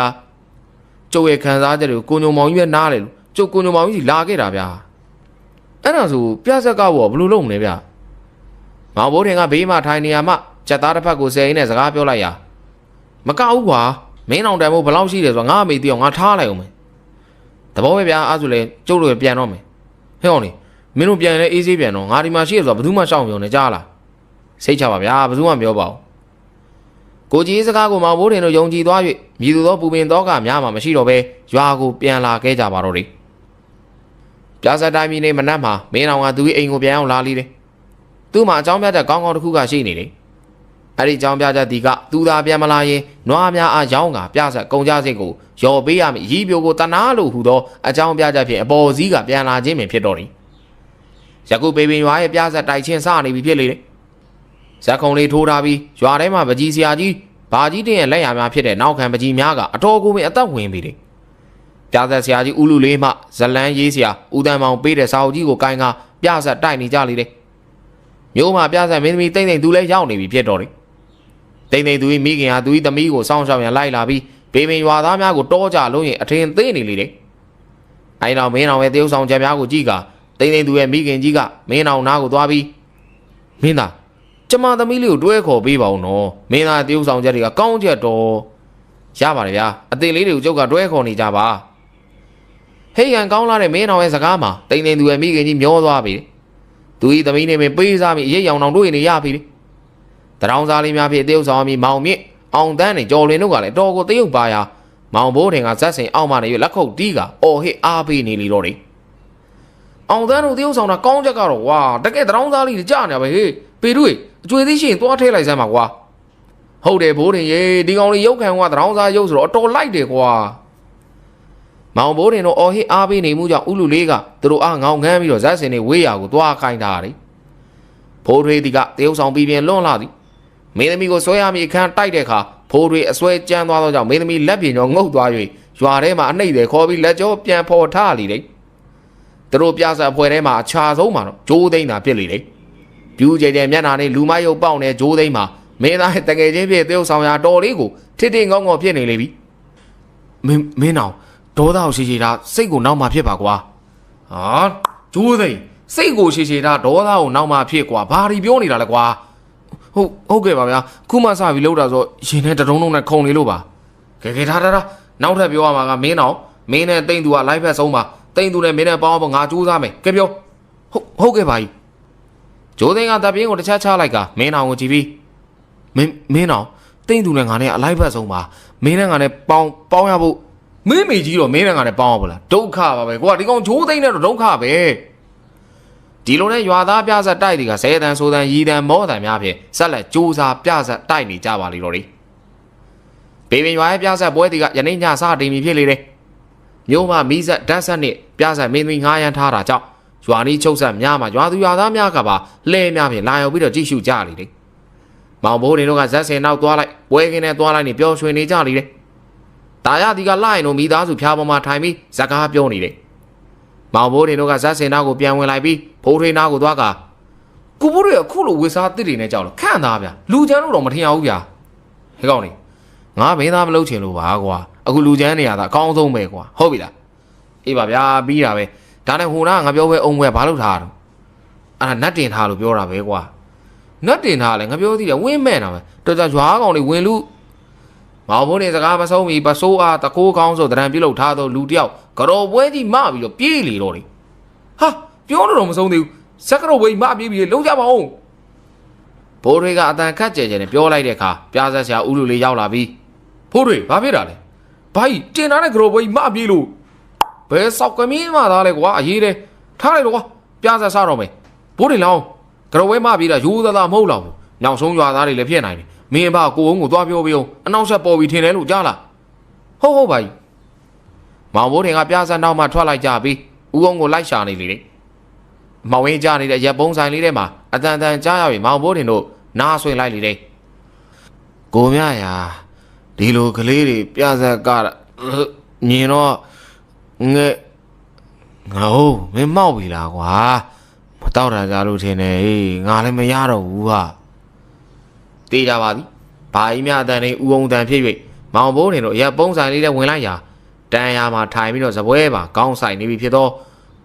ကကျုပ်ရဲ့ခံစားချက်တွေကိုကိုညုံမောင်ကြီးပဲနားလေလို့ကျုပ်ကိုညုံမောင်ကြီးလာခဲ့တာဗျာအဲ့ဒါဆိုပြဆက်ကဘောဘယ်လိုလုပ်မလဲဗျာမောင်ဘိုးထင်ကဘေးမှာထိုင်နေရမှကြက်သားတစ်ဖက်ကိုဆယ်ရင်းနဲ့စကားပြောလိုက်ရမကောက်ဘူးကွာမင်းအောင်တန်မို့ဘယ်လောက်ရှိတယ်ဆိုတော့ငါအမေတီအောင်ငါထားလိုက်အောင်မယ်တဘောပဲဗျာအဲ့ဆိုလေကျုပ်တို့ပြန်တော့မယ်ဟဲ့အောင်လေမင်းတို့ပြန်လဲအေးဆေးပြန်တော့ငါဒီမှာရှိရဆိုတော့ဘယ်သူမှရှောင်ပြောနေကြလားစိတ်ချပါဗျာဘယ်သူမှပြောပါဘူးကိုကြီးစကားကိုမောင်ဘိုးထင်တို့ယုံကြည်သွား၍မြည်သူသောပူပင်သောကများမှမရှိတော့ပဲရွာကိုပြန်လာခဲ့ကြပါတော့တယ်ပြားစတိုင်းမီနေမနက်မှာမင်းအောင်ကသူ့အိမ်ကိုပြန်အောင်လာလိတယ်သူ့မှာအကြောင်းပြချက်ကောင်းကောင်းတစ်ခုကရှိနေတယ်အဲ့ဒီအကြောင်းပြချက်ဒီကသူသာပြန်မလာရင်နွားများအားရောင်းကပြဆက်ကုန်ကြစိတ်ကိုရော်ပေးရမည်ရီးပြိုကိုတနာလို့ဟူသောအကြောင်းပြချက်ဖြင့်အပေါ်စည်းကပြန်လာခြင်းပင်ဖြစ်တော့တယ်ယခုပေပင်ရွာရဲ့ပြဆက်တိုက်ချင်းစနေပြီဖြစ်လေတယ်ဇက်ခုံလေးထိုးထားပြီးရွာထဲမှာပကြီးဆရာကြီးဘာကြီးတင်ရဲ့လက်ရများဖြစ်တဲ့နောက်ခံပကြီးများကအတော်ကိုပင်အသက်ဝင်ပြီတယ်ပြဆက်ဆရာကြီးဦးလူလေးမှဇလန်းရေးဆရာဦးတန်းမောင်ပေးတဲ့စာအုပ်ကြီးကိုကိုင်းကပြဆက်တိုက်နေကြလေတယ်မျိုးမှာပြဆက်မင်းသမီးတိမ့်တိမ့်သူလည်းရောက်နေပြီဖြစ်တော့တယ်တိမ့်တိမ့်သူမိခင်ဟာသူသမီးကိုစောင့်ရှောက်ရန်လိုက်လာပြီးပေပင်ရွာသားများကိုတောကြလုံးရင်အထင်သေးနေလေတယ်အဲနောက်မင်းအောင်ရဲ့တရုပ်ဆောင်ချက်များကိုကြည့်ကတိမ့်တိမ့်သူရဲ့မိခင်ကြီးကမင်းအောင်နားကိုသွားပြီးမင်းသားကျမသမီးလေးကိုတွဲခေါ်ပေးပါဦးနော်မင်းသားတရုပ်ဆောင်ချက်တွေကကောင်းချက်တော့ရပါတယ်ဗျာအသေးလေးတွေကိုကျုပ်ကတွဲခေါ်နေကြပါဟိတ်ကန်ကောင်းလာတဲ့မင်းအောင်ရဲ့စကားမှာတိမ့်တိမ့်သူရဲ့မိခင်ကြီးမျောသွားပြီသူဤသမီးနဲ့မင်းပေးစားပြီးအရေးရောင်အောင်တွေ့နေရပြီတရောင်းစားလေးများဖြစ်တရုပ်ဆောင်ပြီးမောင်မြင့်အောင်တန်းနဲ့ကျော်လွင်တို့ကလည်းတော်ကိုတရုပ်ပါရာမောင်ဘိုးထင်ကဇက်စင်အောက်မှနေရလက်ခုပ်တီးကအော်ဟစ်အားပေးနေလေတော့တယ်အောင်တန်းတို့တရုပ်ဆောင်တာကောင်းချက်ကတော့ဝါတကယ်တရောင်းစားလေးကြာနေပါဟေးပေတို့အကျွေးသေးရှိရင်သွားထဲလိုက်စမ်းပါကွာဟုတ်တယ်ဘိုးထင်ရေဒီကောင်လေးရုပ်ခံကတရောင်းစားရုပ်ဆိုတော့အတော်လိုက်တယ်ကွာမောင်ဘိုးထင်တို့အော်ဟစ်အားပေးနေမှုကြောင့်ဥလူလေးကသူတို့အားငောင်းငန်းပြီးတော့ဇက်စင်တွေဝေးရာကိုသွားခိုင်းတာတယ်ဘိုးထွေးဒီကတရုပ်ဆောင်ပြီးပြန်လွန်လာသည်မင်းသမီးကိုဆွဲရမည်အခန်းတိုက်တဲ့အခါဖိုးထွေးအဆွဲကြမ်းသွားသောကြောင့်မင်းသမီးလက်ပြင်ကျော်ငုတ်သွား၍ရွာထဲမှာအနှိမ့်တယ်ခေါ်ပြီးလက်ကျော်ပြန်ဖော်ထားလေတယ်သူတို့ပြဆက်ဖွဲထဲမှာအချာဆုံးမှာတော့ဂျိုးသိန်းသာဖြစ်လေတယ်ပြူးကြဲကြဲမျက်နှာနဲ့လူမရုပ်ပေါက်နေဂျိုးသိန်းမှာမင်းသားရဲ့တကယ်ချင်းဖြစ်တရုပ်ဆောင်ရာတော်လေးကိုထစ်ထစ်ငေါငေါဖြစ်နေလေပြီမင်းအောင်ဒေါသကိုရှိရှိတာစိတ်ကိုနောက်မှဖြစ်ပါကွာဟာဂျိုးသိန်းစိတ်ကိုရှိရှိတာဒေါသကိုနောက်မှဖြစ်ကွာဘာဒီပြောနေတာလဲကွာဟုတ်ကဲ့ပါဗျာခုမှစပြီးလောက်တာဆိုရင်နဲ့တတုံးလုံးနဲ့ခုံနေလို့ပါကဲထားနောက်ထပ်ပြောရမှာကမင်းအောင်မင်းနဲ့တိမ့်သူကလိုက်ဖက်ဆုံးပါတိမ့်သူနဲ့မင်းနဲ့ပေါင်းဖို့ငါကြိုးစားမယ်ကဲပြောဟုတ်ကဲ့ပါကြီးဂျိုးသိန်းကတပ်ပြင်းကိုတစ်ချက်ချလိုက်ကမင်းအောင်ကိုကြည့်ပြီးမင်းအောင်တိမ့်သူနဲ့ငါနဲ့အလိုက်ဖက်ဆုံးပါမင်းနဲ့ငါနဲ့ပေါင်းရဖို့မင်းမေကြီးတော့မင်းနဲ့ငါနဲ့ပေါင်းရပါလားဒုက္ခပါပဲကွာဒီကောင်ဂျိုးသိန်းနဲ့တော့ဒုက္ခပဲဒီလိုနဲ့ရွာသားပြဆက်တိုက်တွေကဆဲတန်ဆိုတန်ရီတန်မောတန်များဖြင့်ဆက်လက်ကြိုးစားပြဆက်တိုက်နေကြပါလိမ့်တော့တယ်ပေပင်ရွာရဲ့ပြဆက်ပွဲတွေကယနေ့ညစတင်ပြီဖြစ်လေတယ်မြို့မှာမီးဆက်ဓာတ်ဆက်နဲ့ပြဆက်မင်းသမီးငားရန်ထားတာကြောင့်ရွာနီးချုပ်ဆက်များမှာရွာသူရွာသားများကပါလှဲများဖြင့်လာရောက်ပြီးတော့ကြည့်ရှုကြလေတယ်မောင်ဘိုးတွေတို့ကဇက်စင်နောက်သွားလိုက်ပွဲခင်းနဲ့သွားလိုက်နေပျော်ရွှင်နေကြလေတယ် တာရဒီကလာရင်တို့မိသားစုဖျားပေါ်မှာထိုင်ပြီးဇကားပြောနေတယ်မောင်ဘိုးတင်တို့ကဇက်စင်သားကိုပြန်ဝင်လိုက်ပြီးဖိုးထွေးနာကိုသွားကကိုဘိုးတွေကခုလိုဝေစားတစ်တွေနဲ့ကြောက်လို့ခန့်သားဗျာလူချမ်းလို့တော့မထင်ရဘူးဗျာဟဲ့ကောင်နေငါမင်းသားမလုပ်ချင်လို့ပါကွာအခုလူချမ်းနေရတာအကောင်းဆုံးပဲကွာဟုတ်ပြီလားအေးပါဗျာပြီးတာပဲဒါနဲ့ဟိုနာငါပြောပဲအုံပွဲဘာလို့ထားတာအဲ့ဒါနတ်တင်ထားလို့ပြောတာပဲကွာနတ်တင်ထားလဲငါပြောသေးတယ်ဝင်းမဲ့တာပဲတော်တော်ရွာကောင်တွေဝင်လူမောင်ဘိုးနေစကားမဆုံးမီပစိုးအားတကိုးကောင်းဆိုတရံပြုတ်ထားတော့လူတယောက်ကြော်ပွဲကြီးမပြီးတော့ပြေးလေတော့လေဟာပြောတော့မဆုံးသေးဘူးစက်ကြော်ပွဲမပြေးပြီးလုံးကြပါဦးဘိုးတွေကအတန်ခတ်ကြဲကြဲနဲ့ပြောလိုက်တဲ့အခါပြားဆက်ဆရာဦးလူလေးရောက်လာပြီးဖိုးတွေဘာဖြစ်တာလဲဘာကြီးတင်ထားတဲ့ကြော်ပွဲမပြေးလို့ဘယ်ဆောက်ကမင်းမှသားလဲကွာအရေးတယ်ထားလိုက်တော့ကွာပြားဆက်စားတော့မယ်ဘိုးတွေလောင်းကြော်ပွဲမပြေးတာယူသားသားမဟုတ်တော့ဘူးနောက်ဆုံးရွာသားတွေလည်းဖြစ်နိုင်တယ်မင်းအဘကိုုံကိုသွားပြောပြီးအောင်အနောက်ဆက်ပေါ်ပြီးထင်တယ်လို့ကြားလားဟုတ်ပါကြီးမောင်ဘိုးတင်ကပြားစံနောက်မှထွက်လိုက်ကြပြီးဦးအောင်ကိုလိုက်ရှာနေလေမောင်ဝင်းကြားနေတဲ့ရက်ပုံးဆိုင်လေးထဲမှာအတန်တန်ကြားရပြီမောင်ဘိုးတင်တို့နားဆွင့်လိုက်လေကိုမြရာဒီလိုကလေးတွေပြားစက်ကမြင်တော့ငဲ့ငါဟုတ်မင်းမောက်ပြီလားကွာမတော့တာကြလို့ထင်တယ်ဟေးငါလည်းမရတော့ဘူးဟာတေးကြပါပြီဘာကြီးများအတန်နဲ့ဦးအောင်တန်ဖြစ်၍မောင်ဘိုးနေတို့ရက်ပုံးဆိုင်လေးနဲ့ဝင်လိုက်ရာတန်ရာမှာထိုင်ပြီးတော့ဇပွဲပါကောင်းဆိုင်နေပြီဖြစ်တော့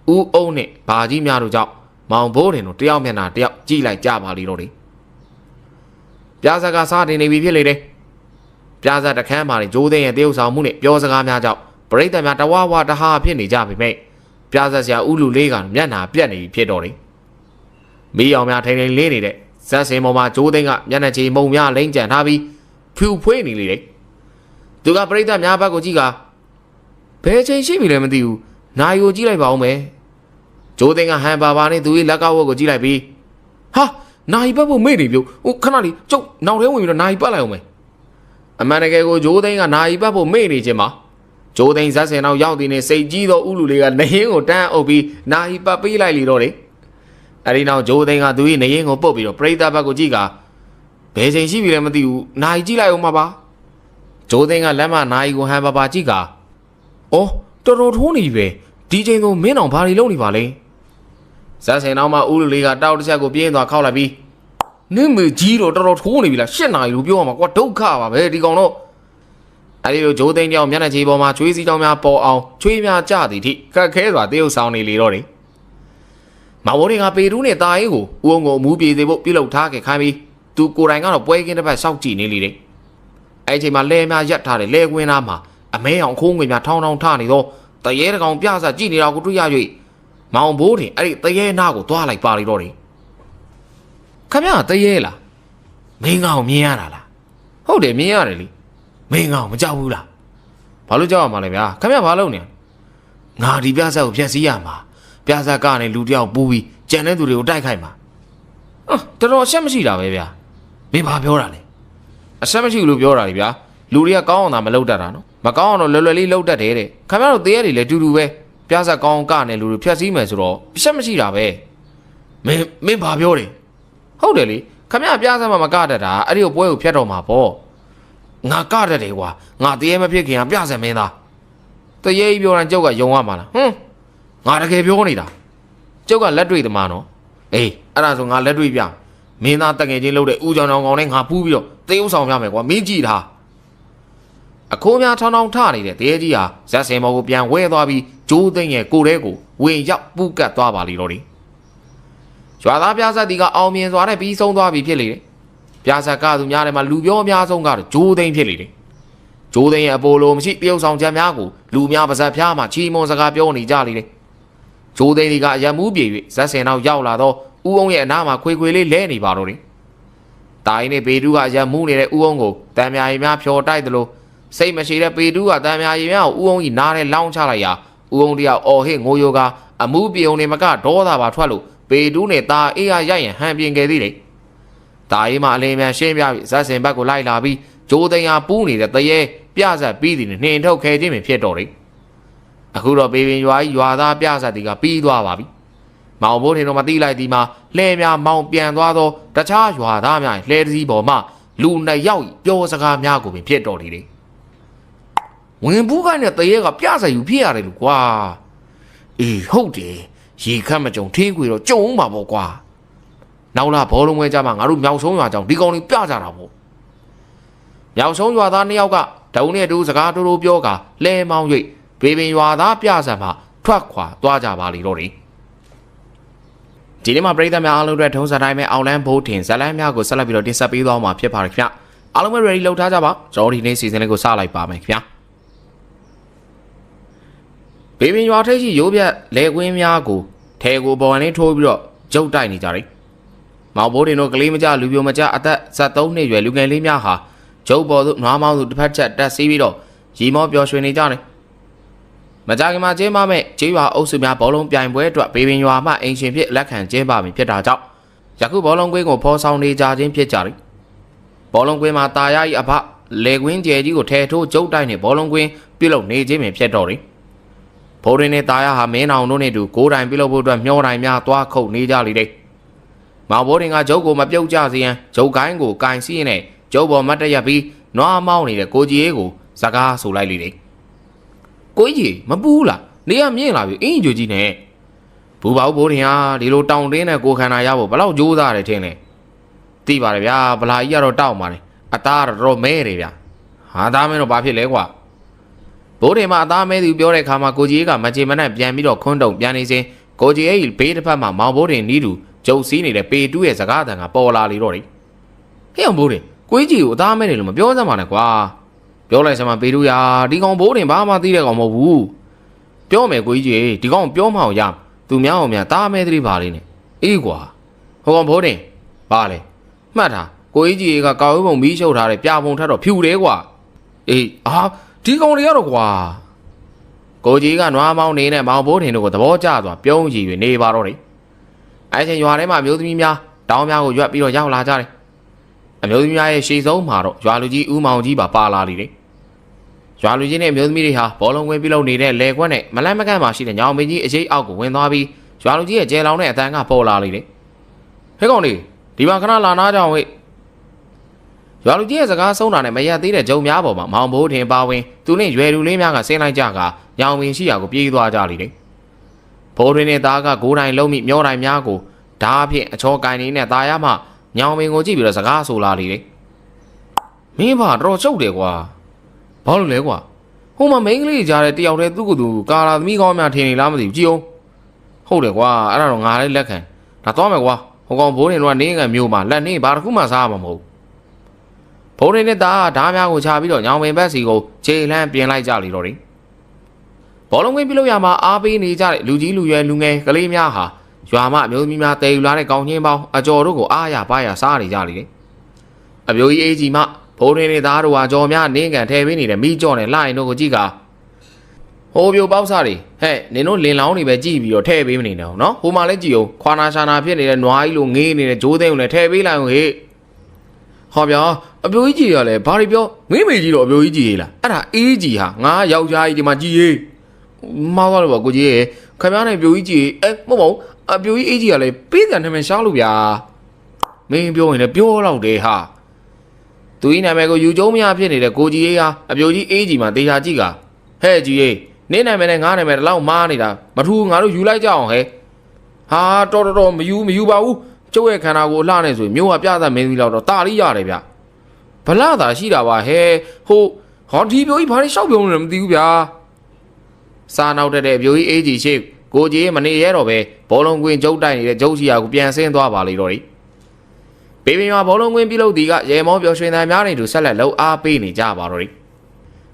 ဦးအုံးနဲ့ဘာကြီးများတို့ကြောင့်မောင်ဘိုးနေတို့တယောက်မျက်နှာတယောက်ကြည့်လိုက်ကြပါလိမ့်တော့တယ်ပြားစက်ကစားတင်နေပြီဖြစ်လေတယ်ပြားစက်တခန်းမှာဂျိုးသိန်းရဲ့တရုပ်ဆောင်မှုနဲ့ပြောစကားများကြောင့်ပရိသတ်များတဝါဝါတဟာဖြစ်နေကြပြီမဲ့ပြားစက်ဆရာဦးလူလေးကမျက်နှာပြက်နေပြီဖြစ်တော့တယ်မီးအောင်များထိန်ထိန်လေးနေတဲ့ဇက်စင်ပေါ်မှာဂျိုးသိန်းကမျက်နှာချီမုံများလိမ့်ကြံထားပြီးဖြူဖွေးနေလေတယ်သူကပရိသတ်များဘက်ကိုကြည့်ကဘယ်ချိန်ရှိပြီလဲမသိဘူးနိုင်ကိုကြည့်လိုက်ပါဦးမယ်ဂျိုးသိန်းကဟန်ပါပါနဲ့သူ့ရဲ့လက်ကောက်ဝတ်ကိုကြည့်လိုက်ပြီးဟာနိုင်ပတ်ဖို့မေ့နေပြုတ်ဟိုခဏလေးကျုပ်နောက်ထဲဝင်ပြီးတော့နိုင်ပတ်လိုက်အောင်မယ်အမှန်တကယ်ကိုဂျိုးသိန်းကနိုင်ပတ်ဖို့မေ့နေခြင်းမှာဂျိုးသိန်းဇက်စင်နောက်ရောက်တည်နေစိတ်ကြီးသောဥလူလေးကနေရင်ကိုတန်းအုပ်ပြီးနိုင်ပတ်ပေးလိုက်လေတော့လေအဲ့ဒီနောက်ဂျိုးသိန်းကသူ့ရဲ့နေရင်ကိုပုတ်ပြီးတော့ပရိသတ်ဘက်ကိုကြည့်ကဘယ်ချိန်ရှိပြီလဲမသိဘူးနိုင်ကြည့်လိုက်အောင်ပါဂျိုးသိန်းကလက်မနိုင်ကိုဟန်ပါပါကြည့်ကအော်တော်တော်ထိုးနေပြီပဲဒီချိန်ကိုမင်းအောင်ဘာတွေလုပ်နေပါလဲဇက်စင်နောက်မှဦးလူလေးကတောက်တစ်ချက်ကိုပြင်းသွားခောက်လိုက်ပြီးနင်းမေကြီးတော့တော်တော်ထိုးနေပြီလား၈နာရီလို့ပြောရမှာကွာဒုက္ခပါပဲဒီကောင်တော့အဲဒီလိုဂျိုးသိန်းကြောင့်မျက်နှာကြီးပေါ်မှာချွေးစည်းကြောင်းများပေါ်အောင်ချွေးများကြသည်ထိခက်ခဲစွာတရုပ်ဆောင်နေလေတော့တယ်မောင်ဘိုးတွေကပေတူးနဲ့တာအေးကိုဦးအောင်ကိုအမူးပြေစေဖို့ပြုလုပ်ထားခဲ့ခိုင်းပြီးသူကိုယ်တိုင်ကတော့ပွဲကင်းတစ်ပတ်စောင့်ကြည့်နေလေတယ်အဲ့ဒီချိန်မှာလဲများရက်ထားတယ်လဲကွင်းသားမှာအမဲအောင်ခိုးငွေများထောင်းထောင်းထနေတော့တရေတကောင်ပြဆကြည့်နေတာကိုတွေ့ရ၍မောင်ဘိုးတင်အဲ့ဒီတရေနာကိုသွားလိုက်ပါလေတော့တယ်ခမရတရေလားမင်းကောင်မြင်ရတာလားဟုတ်တယ်မြင်ရတယ်လေမင်းကောင်မကြောက်ဘူးလားဘာလို့ကြောက်ရမှာလဲဗျာခမရဘာလုပ်နေငါဒီပြဆကိုဖျက်ဆီးရမှာပြဆကနေလူတယောက်ပူးပြီးကြံတဲ့သူတွေကိုတိုက်ခိုက်မှာတော်တော်အဆက်မရှိတာပဲဗျာမင်းဘာပြောတာလဲအဆက်မရှိဘူးလို့ပြောတာလေဗျာလူတွေကကောင်းအောင်သာမလုပ်တတ်တာနော်မကောင်းအောင်တော့လွယ်လွယ်လေးလုပ်တတ်တယ်တဲ့ခင်ဗျားတို့တရားတွေလည်းတူတူပဲပြဿနာကောင်းကနေလူတွေဖြတ်စည်းမယ်ဆိုတော့အဆက်မရှိတာပဲမင်းဘာပြောတယ်ဟုတ်တယ်လေခင်ဗျားပြဿနာမကတတ်တာအဲ့ဒီကိုပွဲကိုဖျက်တော့မှာပေါ့ငါကတတ်တယ်ကွာငါတရားမဖြစ်ခင်ကပြဿနာမင်းသားတရေကြီးပြောရင်ကျုပ်ကယုံရမှာလားငါတကယ်ပြောနေတာကျုပ်ကလက်တွေ့သမားနော်အေးအဲ့ဒါဆိုငါလက်တွေ့ပြမင်းသားတကယ်ချင်းလုပ်တဲ့ဦးကြောင်ကြောင်ကောင်နဲ့ငါပူးပြီးတော့တေးဥဆောင်ပြမယ်ကွာမင်းကြည့်ထားအခိုးများထောင်းထောင်းထနေတဲ့တရေကြီးဟာဇက်စင်မော်ကိုပြန်ဝဲသွားပြီးဂျိုးသိန်းရဲ့ကိုယ်ထဲကိုဝင်ရောက်ပူးကတ်သွားပါလိမ့်တော့တယ်ရွာသားပြဆက်တီကအောင်မြင်စွာနဲ့ပြီးဆုံးသွားပြီဖြစ်လေတယ်ပြဆက်ကသူများထဲမှာလူပြောအများဆုံးကတော့ဂျိုးသိန်းဖြစ်လေတယ်ဂျိုးသိန်းရဲ့အပိုလိုမရှိတရုပ်ဆောင်ချက်များကိုလူများပါဇက်ဖျားမှချီမွန်စကားပြောနေကြလေတယ်ဂျိုးသိန်းဒီကအရမူးပြေ၍ဇက်စင်နောက်ရောက်လာတော့ဦးအောင်ရဲ့အနားမှာခွေခွေလေးလဲနေပါတော့တယ်တာရင်နဲ့ပေတူးကအရမူးနေတဲ့ဦးအောင်ကိုတံမြာရီများဖြော်တိုက်သလိုစိတ်မရှိတဲ့ပေတူးကတံမြာရီများကိုဦးအောင်ကြီးနားထဲလောင်းချလိုက်ရာဦးအောင်တယောက်အော်ဟစ်ငိုယိုကအမူးပြေုံနေမကဒေါသပါထွက်လို့ပေတူးနဲ့တာအေးရရိုက်ရင်ဟန်ပြင်ခဲ့သေးတယ်တာရင်မှအလင်းမြန်ရှင်းပြပြီးဇက်စင်ဘက်ကိုလိုက်လာပြီးဂျိုးသိန်းဟာပူးနေတဲ့တရေပြဆက်ပြီးသည်နဲ့နှင်ထုတ်ခဲခြင်းဖြစ်တော့တယ်အခုတော့ပေပင်ရွာကြီးရွာသားပြဆက်တီကပြီးသွားပါပြီမောင်ဘိုးထင်တော့မသိလိုက်ဒီမှာလှဲများမောင်ပြန်သွားသောတခြားရွာသားများလှဲတစည်းပေါ်မှလူနှစ်ယောက်ပြောစကားများကိုပင်ဖြစ်တော်နေတယ် ဝင်ဘူးခိုင်းတဲ့တရေကပြဆိုင်ယူဖြစ်ရတယ်လို့ကွာအေးဟုတ်တယ်ရေခတ်မကြုံထင်းခွေတော့ကြုံအောင်ပါပေါ့ကွာနောက်လာဘောလုံးဝဲကြမှာငါတို့မြောက်ဆုံးရွာကြောင့်ဒီကောင်လေးပြကြတာပေါ့မြောက်ဆုံးရွာသား2ယောက်ကဒုံနဲ့တူစကားတိုးတိုးပြောကလဲမောင်း၍ဘေပင်ရွာသားပြဆံမှာထွက်ခွာသွားကြပါလေတော့တယ်ဒီနေ့မှာပြည်သက်များအားလုံးအတွက်ထုံးစံတိုင်းပဲအောင်လန်းဘိုးထင်ဇလန်းများကိုဆက်လက်ပြီးတော့တင်ဆက်ပေးသွားမှာဖြစ်ပါတယ်ခင်ဗျအားလုံးပဲ ready လုပ်ထားကြပါကျွန်တော်ဒီနေ့စီစဉ်လေးကိုစလိုက်ပါမယ်ခင်ဗျဘေပင်ရွာထိပ်ရှိရိုးပြက်လဲကွင်းများကိုထဲကိုပေါ်ဝင်လေးထိုးပြီးတော့ကျုပ်တိုက်နေကြတယ်မောင်ဘိုးတင်တို့ကလေးမကြလူပြိုမကြအသက်73နှစ်ရွယ်လူငယ်လေးများဟာကျုပ်ပေါ်သို့နွားမောင်းသူတစ်ဖက်ချက်တက်စီးပြီးတော့ရီမောပျော်ရွှင်နေကြတယ်မကြခင်မှာကျင်းပမဲ့ကျေးရွာအုပ်စုများဘောလုံးပြိုင်ပွဲအတွက်ဘေပင်ရွာမှအင်ရှင်ဖြစ်လက်ခံကျင်းပပြီးဖြစ်တာကြောင့်ယခုဘောလုံးကွင်းကိုဖော်ဆောင်နေကြခြင်းဖြစ်ကြတယ်ဘောလုံးကွင်းမှာတာယာ၏အဖလေကွင်းကျဲကြီးကိုထဲထိုးကျုပ်တိုက်နေဘောလုံးကွင်းပြုတ်လုံနေခြင်းပင်ဖြစ်တော့တယ်ဘိုးရင်းနဲ့တာယာဟာမင်းအောင်တို့နဲ့တူကိုးတိုင်ပြုတ်လို့ဖို့အတွက်မျောတိုင်များသွားခုတ်နေကြလေတယ်မောင်ဘိုးရင်ကကျုပ်ကိုမပြုတ်ကြစေရန်ကျုပ်ကိုင်းကိုကင်စီးရင်နဲ့ကျုပ်ပေါ်မတ်တရက်ပြီးနွားမောင်းနေတဲ့ကိုကြီးရေးကိုစကားဆိုလိုက်လေတယ်ကိုကြီးမပူးလားနေရမြင့်လာပြီအင်းကြွကြီးနဲ့ဘူပေါဘိုးရင်ဟာဒီလိုတောင်တင်းနဲ့ကိုခန္ဓာရဖို့ဘလောက်ကြိုးစားတယ်ထင်လဲသိပါတယ်ဗျာဗလာကြီးကတော့တောက်ပါတယ်အသားတော့မဲတယ်ဗျာဟာသားမင်းတော့ဘာဖြစ်လဲကွာဘိုးရင်မအသားမဲသူပြောတဲ့ခါမှာကိုကြီးကမကြေမနဲ့ပြန်ပြီးတော့ခွန်းတုံပြန်နေစဉ်ကိုကြီးရဲ့ဘေးတစ်ဖက်မှာမောင်ဘိုးရင်နီးတူကျုပ်စီးနေတဲ့ပေတူးရဲ့စကားအတန်ကပေါ်လာလေတော့တယ်ဟဲ့အောင်ဘိုးရင်ကိုကြီးကိုအသားမဲတယ်လို့မပြောစမ်းပါနဲ့ကွာပြောလိုက်စမ်းမပေတူးရာဒီကောင်ဘိုးရင်ဘာမှသိတဲ့ကောင်မဟုတ်ဘူးပြောမယ်ကိုကြီးဒီကောင်ပြောမအောင်ရသူများအောင်များသားမဲသတိပါလေးနဲ့အေးကွာဟိုကောင်ဘိုးရင်ပါလေမှတ်တာကိုကြီးကကောက်ဝဲပုံမီးရှုပ်ထားတဲ့ပြပုံထက်တော့ဖြူတယ်ကွာအေးဒီကောင်တွေကတော့ကွာကိုကြီးကနွားမောင်းနေနဲ့မောင်ဘိုးထင်တို့ကိုသဘောကျသွားပြုံးကြည့်ပြီးနေပါတော့တယ်အဲ့ချိန်ရွာထဲမှာမျိုးသမီးများတောင်းများကိုရွက်ပြီးတော့ရောက်လာကြတယ်အမျိုးသမီးများရဲ့ရှေ့ဆုံးမှာတော့ရွာလူကြီးဦးမောင်ကြီးပါလာလေတယ်ရွာလူကြီးနဲ့မျိုးသမီးတွေဟာဘောလုံးကွင်းပြုတ်နေတဲ့လေကွက်နဲ့မလန့်မကန့်မှာရှိတဲ့ညောင်မင်းကြီးအရေးအောက်ကိုဝင်သွားပြီးရွာလူကြီးရဲ့ကျဲလောင်တဲ့အတန်းကပေါ်လာလေတယ်ဟဲ့ကောင်လေးဒီမှာခဏလာနာကြအောင်ဟဲ့ရွာလူကြီးရဲ့စကားဆုံးတာနဲ့မရက်သေးတဲ့ဂျုံများပေါ်မှာမောင်ဘိုးထင်ပါဝင်သူနဲ့ရွယ်လူလေးများကဆင်းလိုက်ကြကညောင်ပင်ရှိရာကိုပြေးသွားကြလေတယ်ဘိုးရင်းနဲ့သားကဂိုးတိုင်လုံးမိမျောတိုင်များကိုဓာအဖြစ်အချောကိုင်နေတဲ့သားရမှညောင်ပင်ကိုကြည့်ပြီးတော့စကားဆိုလာလေတယ်မင်းဘာတော့ချုပ်တယ်ကွာဘာလို့လဲကွာဟိုမှာမိန်းကလေးကြားတဲ့တယောက်တည်းသူ့ကိုယ်သူကာလာသမီးကောင်းများထင်နေလားမသိဘူးကြည့်အောင်ဟုတ်တယ်ကွာအဲ့ဒါတော့ငါလည်းလက်ခံဒါတော့မယ်ကွာဟိုကောင်ဘိုးရင်းတို့ကနေငယ်မျိုးမှာလက်နေဘာတစ်ခုမှစားမှာမဟုတ်ဘိုးရင်းနဲ့သားဓာများကိုချပြီးတော့ညောင်ပင်ဘက်စီကိုခြေလှမ်းပြင်လိုက်ကြလေတော့တယ်ဘောလုံးကွင်းပြုတ်ရမှာအားပေးနေကြတဲ့လူကြီးလူရွယ်လူငယ်ကလေးများဟာရွာမအမျိုးသမီးများတည်ယူလာတဲ့ကောင်းချင်းပေါင်းအကျော်တို့ကိုအားရပါရစားနေကြလေတယ်အမျိုးကြီးအေးကြီးမှဘိုးရင်းနဲ့သားတို့ဟာကြော်များနင်းကန်ထဲပေးနေတဲ့မိကြော်နဲ့လှိုင်တို့ကိုကြည့်ကဟိုပြိုပေါက်စားတွေဟဲ့နင်တို့လင်လောင်းတွေပဲကြည့်ပြီးတော့ထဲပေးမနေနဲ့အောင်နော်ဟိုမှာလည်းကြည့်အောင်ခွာနာရှာနာဖြစ်နေတဲ့နွားကြီးလိုငေးနေတဲ့ဂျိုးသိန်းကိုလည်းထဲပေးလိုက်အောင်ဟေ့ဟောဗျာအပြိုကြီးကြီးကလည်းဘာတွေပြောငေးမေကြီးတော့အပြိုကြီးကြီးလားအဲ့ဒါအေးကြီးဟာငါယောက်ျားကြီးဒီမှာကြည်ရေးမောက်သွားလို့ပါကိုကြီးရဲ့ခင်ဗျားနဲ့ပြိုကြီးကြီးမဟုတ်ပါဘူးအပြိုကြီးအေးကြီးကလည်းပေးတယ်နာမည်ရှားလို့ဗျာမင်းပြောရင်လည်းပြောတော့တယ်ဟာသူဤနာမည်ကိုယူကျုံးမရဖြစ်နေတဲ့ကိုကြီးရေးဟာအပြိုကြီးအေးကြီးမှာတေချာကြည့်ကဟဲ့ကြီးရေးနင်းနာမည်နဲ့ငါနာမည်တလောက်မားနေတာမထူငါတို့ယူလိုက်ကြအောင်ဟဲ့ဟာတော်မယူပါဘူးကျုပ်ရဲ့ခန္ဓာကိုအလှနဲ့ဆိုမျိုးကပြသမင်းကြီးလောက်တော့တာလိရတယ်ဗျဗလာသာရှိတာပါဟဲဟိုဟောဒီပြိုကြီးဘာလို့ရှောက်ပြုံးနေလဲမသိဘူးဗျာစားနောက်တဲ့အပြိုကြီးအေးကြီးရှိကိုကြီးမနေရတော့ပဲဘောလုံးကွင်းကျုပ်တိုက်နေတဲ့ကျုပ်စီယာကိုပြန်ဆင်းသွားပါလေတော့တယ်ဘေဘီမှာဘောလုံးကွင်းပြုတ်ဒီကရေမောပျော်ရွှင်တဲ့များနေသူဆက်လက်လှုပ်အားပေးနေကြပါတော့တယ်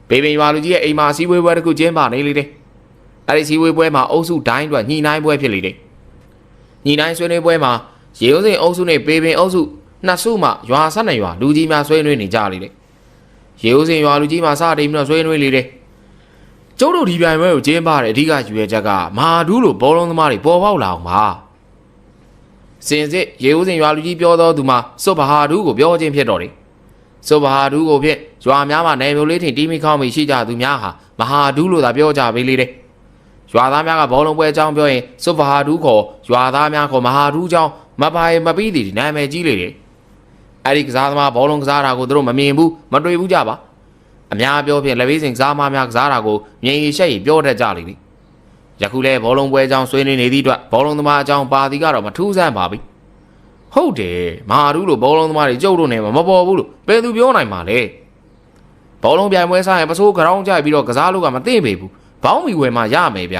ဘေဘီရွာလူကြီးရဲ့အိမ်မှာစီးဝေးပွဲတစ်ခုကျင်းပနေလေတယ်အဲ့ဒီစီးဝေးပွဲမှာအုပ်စုတိုင်းအတွက်ညှိနှိုင်းပွဲဖြစ်လေတယ်ညှိနှိုင်းဆွေးနွေးပွဲမှာရေဦးစင်အုပ်စုနဲ့ဘေဘင်အုပ်စုနှစ်စုမှရွာ12ရွာလူကြီးများဆွေးနွေးနေကြလေတယ်ရေဦးစင်ရွာလူကြီးမှာစတင်ပြီးတော့ဆွေးနွေးလေတယ်ကျုပ်တို့ဒီပြိုင်ပွဲကိုကျင်းပတဲ့အဓိကယူရချက်ကမဟာဒူးလိုဘောလုံးသမားတွေပေါ်ပေါက်လာအောင်ပါစင်စစ်ရေဦးစင်ရွာလူကြီးပြောတော်သူမှာစွတ်ဘဟာဒူးကိုပြောခြင်းဖြစ်တော့တယ်စွတ်ဘဟာဒူးကိုဖြင့်ရွာများမှာနယ်မျိုးလေးထင်တီးမိခေါင်းမိရှိကြသူများဟာမဟာဒူးလို့သာပြောကြပေးလေတယ်ရွာသားများကဘောလုံးပွဲအကြောင်းပြောရင်စွတ်ဘဟာဒူးခေါ်ရွာသားများခေါ်မဟာဒူးအကြောင်းမပိုင်မပြီးသည်နာမည်ကြီးလေတယ်အဲ့ဒီကစားသမားဘောလုံးကစားတာကိုသူတို့မမြင်ဘူးမတွေ့ဘူးကြပါ အများပြောဖြင့်လက်ဝဲစဉ်ကစားမများကစားတာကိုမြင်ရရှက်ရပြောတတ်ကြလိမ့်သည်ယခုလဲဘောလုံးပွဲအကြောင်းဆွေးနွေးနေသည့်အတွက်ဘောလုံးသမားအကြောင်းပါသည်ကတော့မထူးဆန်းပါဘူးဟုတ်တယ်မာရူးလိုဘောလုံးသမားတွေကြုတ်လို့နေမှာမပေါ်ဘူးလို့ဘယ်သူပြောနိုင်မှာလဲဘောလုံးပြိုင်ပွဲဆိုင်ပစိုးကရောင်းကြပြီးတော့ကစားလို့ကမသိပေဘူးဘောင်းမီဝယ်မှရမယ်ဗျ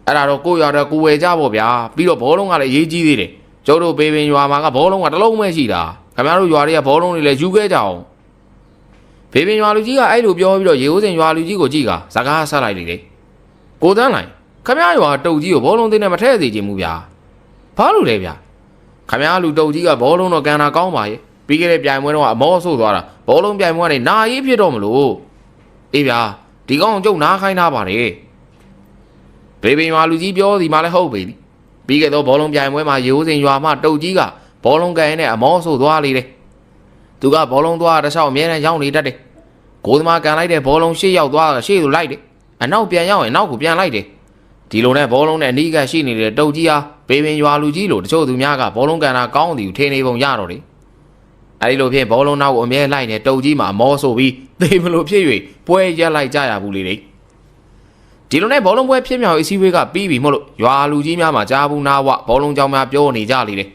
အဲ့ဒါတော့ကိုရွာတော့ကိုဝယ်ကြပေါ့ဗျာပြီးတော့ဘောလုံးကလည်းအရေးကြီးသေးတယ်ကျုပ်တို့ပေပင်ရွာမှာကဘောလုံးကတစ်လုံးပဲရှိတာခင်ဗျားတို့ရွာတွေကဘောလုံးတွေလည်းယူခဲ့ကြအောင်ပေပင်ရွာလူကြီးကအဲ့လိုပြောပြီးတော့ရေဦးစင်ရွာလူကြီးကိုကြည့်ကစကားဆက်လိုက်လေကိုတန်းလိုက်ခင်ဗျားရွာတုတ်ကြီးကိုဘောလုံးသင်းနဲ့မထည့်စေချင်ဘူးဗျာဘာလို့လဲဗျာခင်ဗျားလူတုတ်ကြီးကဘောလုံးတော့ကန်တာကောင်းပါရဲ့ပြီးခဲ့တဲ့ပြိုင်ပွဲတော့အမောဆို့သွားတာဘောလုံးပြိုင်ပွဲကနေနာရေးဖြစ်တော့မလို့အေးဗျာဒီကောင်ကျုပ်နားခိုင်းထားပါတယ်ပေပင်ရွာလူကြီးပြောစီမှလည်းဟုတ်ပေသည်ပြီးခဲ့တော့ဘောလုံးပြိုင်ပွဲမှာရေဦးစင်ရွာမှတုတ်ကြီးကဘောလုံးကန်နဲ့အမောဆို့သွားလေတယ်သူကဘောလုံးသွားတစ်ချောင်းအမြဲတမ်းရောက်နေတတ်တယ်ကိုသမားကန်လိုက်တဲ့ဘောလုံးရှေ့ရောက်သွားတာရှေ့သို့လိုက်တယ်အနောက်ပြန်ရောက်ရင်နောက်ကိုပြန်လိုက်တယ်ဒီလိုနဲ့ဘောလုံးနဲ့အနီးကပ်ရှိနေတဲ့တုတ်ကြီးဟာပေပင်ရွာလူကြီးလိုတချို့သူများကဘောလုံးကန်တာကောင်းသည်ကိုထင်နေပုံရတော့တယ်အဲဒီလိုဖြင့်ဘောလုံးနောက်ကိုအမြဲလိုက်နေတုတ်ကြီးမှာအမောဆိုပြီးသေမလို့ဖြစ်၍ပွဲရက်လိုက်ကြရဘူးလေဒီလိုနဲ့ဘောလုံးပွဲဖြစ်မြောက်အစည်းအဝေးကပြီးပြီမို့လို့ရွာလူကြီးများမှာကြားဘူးနာဝဘောလုံးကြောင်များပြောနေကြလေတယ်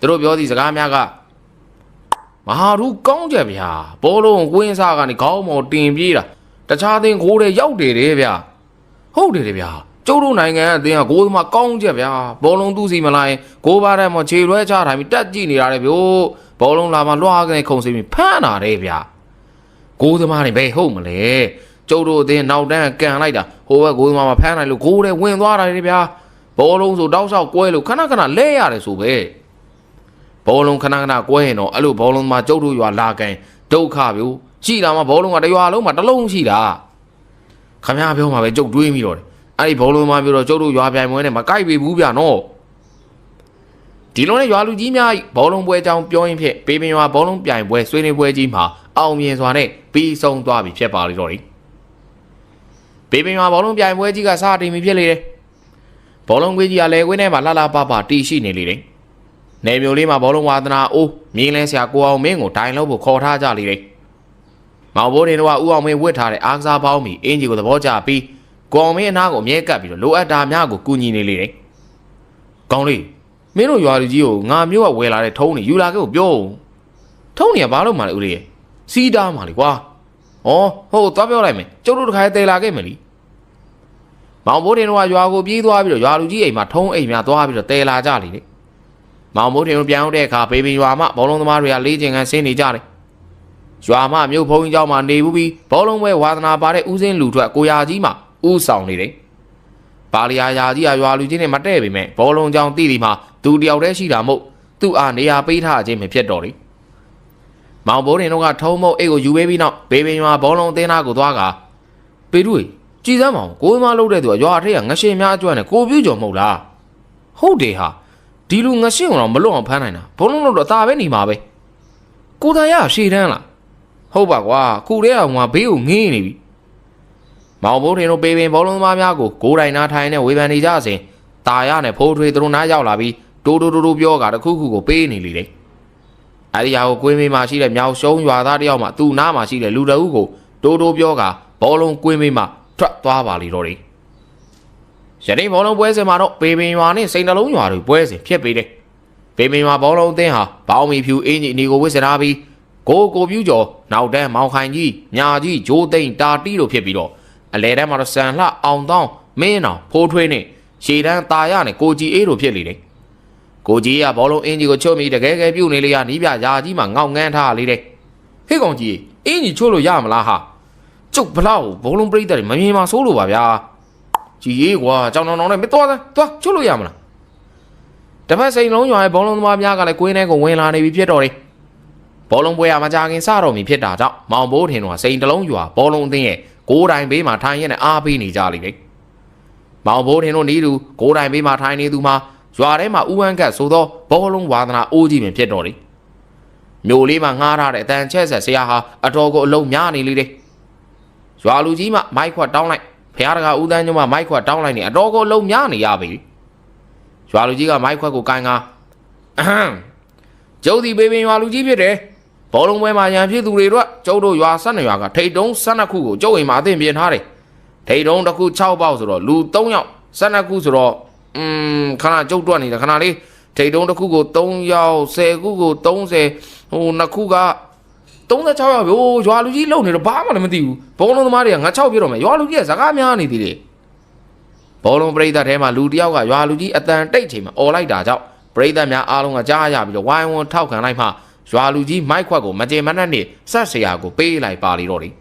သူတို့ပြောသည့်စကားများကမဟာရူကောင်းကြဗျာဘောလုံးကွင်းစားကနေခေါင်းမော်တင်ပြေးတာတခြားသင်းကိုယ်တွေရောက်တယ်တဲ့ဗျာဟုတ်တယ်ဗျာကျုပ်တို့နိုင်ငံအသင်းကကိုယ်သမားကောင်းကြဗျာဘောလုံးသူ့စီမလာရင်ကိုပါတဲ့မော်ခြေလွဲချထိုင်ပြီးတက်ကြည့်နေတာလေဗျို့ဘောလုံးလာမှလွှားကနေခုံစီပြီးဖမ်းတာတဲ့ဗျာကိုယ်သမားတွေဘယ်ဟုတ်မလဲကျုပ်တို့အသင်းနောက်တန်းကန်လိုက်တာဟိုဘက်ကိုယ်သမားမဖမ်းနိုင်လို့ကိုယ်တွေဝင်သွားတာလေဗျာဘောလုံးဆိုတောက်လျှောက်ကွဲလို့ခဏခဏလဲရတယ်ဆိုပဲဘောလုံးခဏခဏကွဲရင်တော့အဲ့လိုဘောလုံးမှာကျုပ်တို့ရွာလာကန်ဒုက္ခဗျို့ရှိတာမှဘောလုံးကတရွာလုံးမှာတစ်လုံးရှိတာခမရပြောမှာပဲကျုပ်တွေးမိတော့တယ်အဲ့ဒီဘောလုံးမှာပြောတော့ကျုပ်တို့ရွာပြိုင်ပွဲနဲ့မကိုက်ပေဘူးဗျာနော်ဒီလိုနဲ့ရွာလူကြီးများဘောလုံးပွဲအကြောင်းပြောရင်းဖြင့်ပေပင်ရွာဘောလုံးပြိုင်ပွဲဆွေးနွေးပွဲကြီးမှာအောင်မြင်စွာနဲ့ပြီးဆုံးသွားပြီဖြစ်ပါလိမ့်တော့တယ်ပေပင်ရွာဘောလုံးပြိုင်ပွဲကြီးကစတင်ပြီဖြစ်လေတယ်ဘောလုံးကွင်းကြီးကလည်းကွင်းထဲမှာလှလှပပတီရှိနေလေတယ်နေမျိုးလေးမှာဘောလုံးဝါသနာအိုးမြင်းလဲဆရာကိုအောင်မင်းကိုတိုင်လို့ဖို့ခေါ်ထားကြလေတယ်မောင်ဘိုးတင်တို့ကဦးအောင်မင်းဝတ်ထားတဲ့အားကစားပေါင်းမီအင်ဂျီကိုသဘောကျပြီးကိုအောင်မင်းအနားကိုအမြဲကပ်ပြီးတော့လိုအပ်တာများကိုကူညီနေလေတယ်ကောင်းလေးမင်းတို့ရွာလူကြီးကိုငါမျိုးကဝယ်လာတဲ့ထုံးနေယူလာခဲ့ကိုပြောထုံးနေကဘာလို့မှလဲဦးလေးစီးတားမှလေကွာဩဟုတ်သွားပြောလိုက်မယ်ကျုပ်တို့တခါတည်းလာခဲ့မယ်လीမောင်ဘိုးတင်တို့ကရွာကိုပြေးသွားပြီးတော့ရွာလူကြီးအိမ်မှာထုံးအိမ်များသွားပြီးတော့တဲလာကြလေတယ်မောင်ဘိုးတင်တို့ပြန်ရောက်တဲ့အခါပေပင်ရွာမှာဘောလုံးသမားတွေကလေးကျင်ကန်ဆင်းနေကြတယ်ရွာမှာမြို့ဖုံးကြီးเจ้าမှာနေဘူးပြီးဘောလုံးပွဲဝါသနာပါတဲ့ဦးစင်းလူထွက်ကိုရာကြီးမှာဦးဆောင်နေတယ်ပါလီယာယာကြီးကရွာလူကြီးနဲ့မတည့်ပေမဲ့ဘောလုံးကြောင်တိတိမှာသူတယောက်တည်းရှိတာမို့သူ့အားနေရာပေးထားခြင်းမဖြစ်တော့လေမောင်ဘိုးတင်တို့ကထုံးမုတ်အိတ်ကိုယူပေးပြီးနောက်ပေပင်ရွာဘောလုံးအသင်းသားကိုသွားကပေတို့ကြည်စမ်းမောင်ကိုသမားလုပ်တဲ့သူကရွာထက်ကငရှင်းများအကျွမ်းနဲ့ကိုပြူကျော်မဟုတ်လားဟုတ်တယ်ဟာဒီလူငရှင်းအောင်မလွတ်အောင်ဖမ်းနိုင်တာဘောလုံးလို့တော့အသာပဲနေမှာပဲကိုသားရရှေ့တန်းလားဟုတ်ပါကွာခုတည်းကငါဘေးကိုငင်းနေပြီမောင်ဘိုးတင်တို့ပေပင်ဘောလုံးသမားများကိုကိုယ်တိုင်နာထိုင်နဲ့ဝေဖန်နေကြစဉ်တာရနဲ့ဖိုးထွေးသူတို့နားရောက်လာပြီးတိုးပြောကတခုခုကိုပေးနေလေတယ်အဲဒီဟာကိုကွင်းမေးမှရှိတဲ့မြောက်ရှုံးရွာသားတယောက်မှသူ့နားမှာရှိတဲ့လူတအုပ်ကိုတိုးပြောကဘောလုံးကွင်းမေးမှထွက်သွားပါလေတော့တယ်ယနေ့ဘောလုံးပွဲစဉ်မှာတော့ပေပင်ရွာနဲ့စိန်နှလုံးရွာတွေပွဲစဉ်ဖြစ်ပေတယ်ပေပင်ရွာဘောလုံးအသင်းဟာဘောင်းမီဖြူအင်းကြီးအနီကိုဝစ်စထားပြီးကိုပြူကျော်နောက်တန်းမောင်ခိုင်ကြီးညာကြီးဂျိုးသိန်းတာတီတို့ဖြစ်ပြီးတော့အလဲတန်းမှာတော့ဆန်လှအောင်တောင်းမင်းအောင်ဖိုးထွေးနဲ့ရှေတန်းတာရနဲ့ကိုကြီးအေးတို့ဖြစ်လေတယ်ကိုကြီးကဘောလုံးအင်းကြီးကိုချုပ်ပြီးတကယ်ပြုတ်နေလေရနီးပြယာကြီးမှာငေါက်ငန်းထားလေတယ်ဟေ့ကောင်ကြီးအင်းကြီးချိုးလို့ရမလားဟာကျုပ်ဘလောက်ဘောလုံးပရိသတ်တွေမမြင်ပါဆိုးလို့ပါဗျာကြီးရေးကွာကြောင်တောင်နဲ့မသွားချိုးလို့ရမလားတပတ်စိန်လုံးရွာရဲ့ဘောလုံးသမားများကလည်းကွင်းထဲကိုဝင်လာနေပြီဖြစ်တော့တယ်ဘောလုံးပွဲကမကြခင်စတော့မီဖြစ်တာကြောင့်မောင်ဘိုးထင်တော့စိန်တလုံးရွာဘောလုံးအသင်းရဲ့ကိုးတိုင်ဘေးမှာထိုင်ရတဲ့အားပေးနေကြလိမ့်မယ်မောင်ဘိုးထင်တို့နီးသူကိုးတိုင်ဘေးမှာထိုင်နေသူမှာရွာထဲမှာဥဝမ်းကတ်ဆိုသောဘောလုံးဝါသနာအိုးကြီးပင်ဖြစ်တော့တယ်မြို့လေးမှာငှားထားတဲ့အတန်ချက်ဆက်ဆရာဟာအတော်ကိုအလုံးများနေလေတယ်ရွာလူကြီးမှမိုက်ခွက်တောင်းလိုက်ဖះတကာဦးတန်းညမမိုက်ခွက်တောင်းလိုက်နေအတော်ကိုအလုံးများနေရပြီရွာလူကြီးကမိုက်ခွက်ကိုကိုင်းကားကျုပ်ဒီပေပင်ရွာလူကြီးဖြစ်တယ် ဘောလုံးပွဲမှာရန်ဖြစ်သူတွေအတွက်ကျုပ်တို့ရွာ12ရွာကထိတ်တုံး12ခုကိုကျုပ်အိမ်မှာအသင့်ပြင်ထားတယ်ထိတ်တုံးတစ်ခု6ပေါက်ဆိုတော့လူ3ယောက်12ခုဆိုတော့ခဏကျုပ်တွက်နေတာခဏလေးထိတ်တုံးတစ်ခုကို3ယောက်10ခုကို30ဟိုနှစ်ခုက36ယောက်ဗျိုးရွာလူကြီးလုံနေတော့ဘာမှလည်းမသိဘူးဘောလုံးသမားတွေကငါ6ပြတော့မယ်ရွာလူကြီးကစကားများနေသေးတယ်ဘောလုံးပရိသတ်ထဲမှာလူတယောက်ကရွာလူကြီးအတန်တိတ်ချိန်မှာអော်လိုက်တာကြောင့်ပရိသတ်များအားလုံးကကြားရပြီးတော့ဝိုင်းဝန်းထောက်ခံလိုက်မှရွာလူကြီးမိုက်ခွက်ကိုမကြေမနက်နဲ့ဆက်ဆရာကိုပေးလိုက်ပါလေတော့တယ်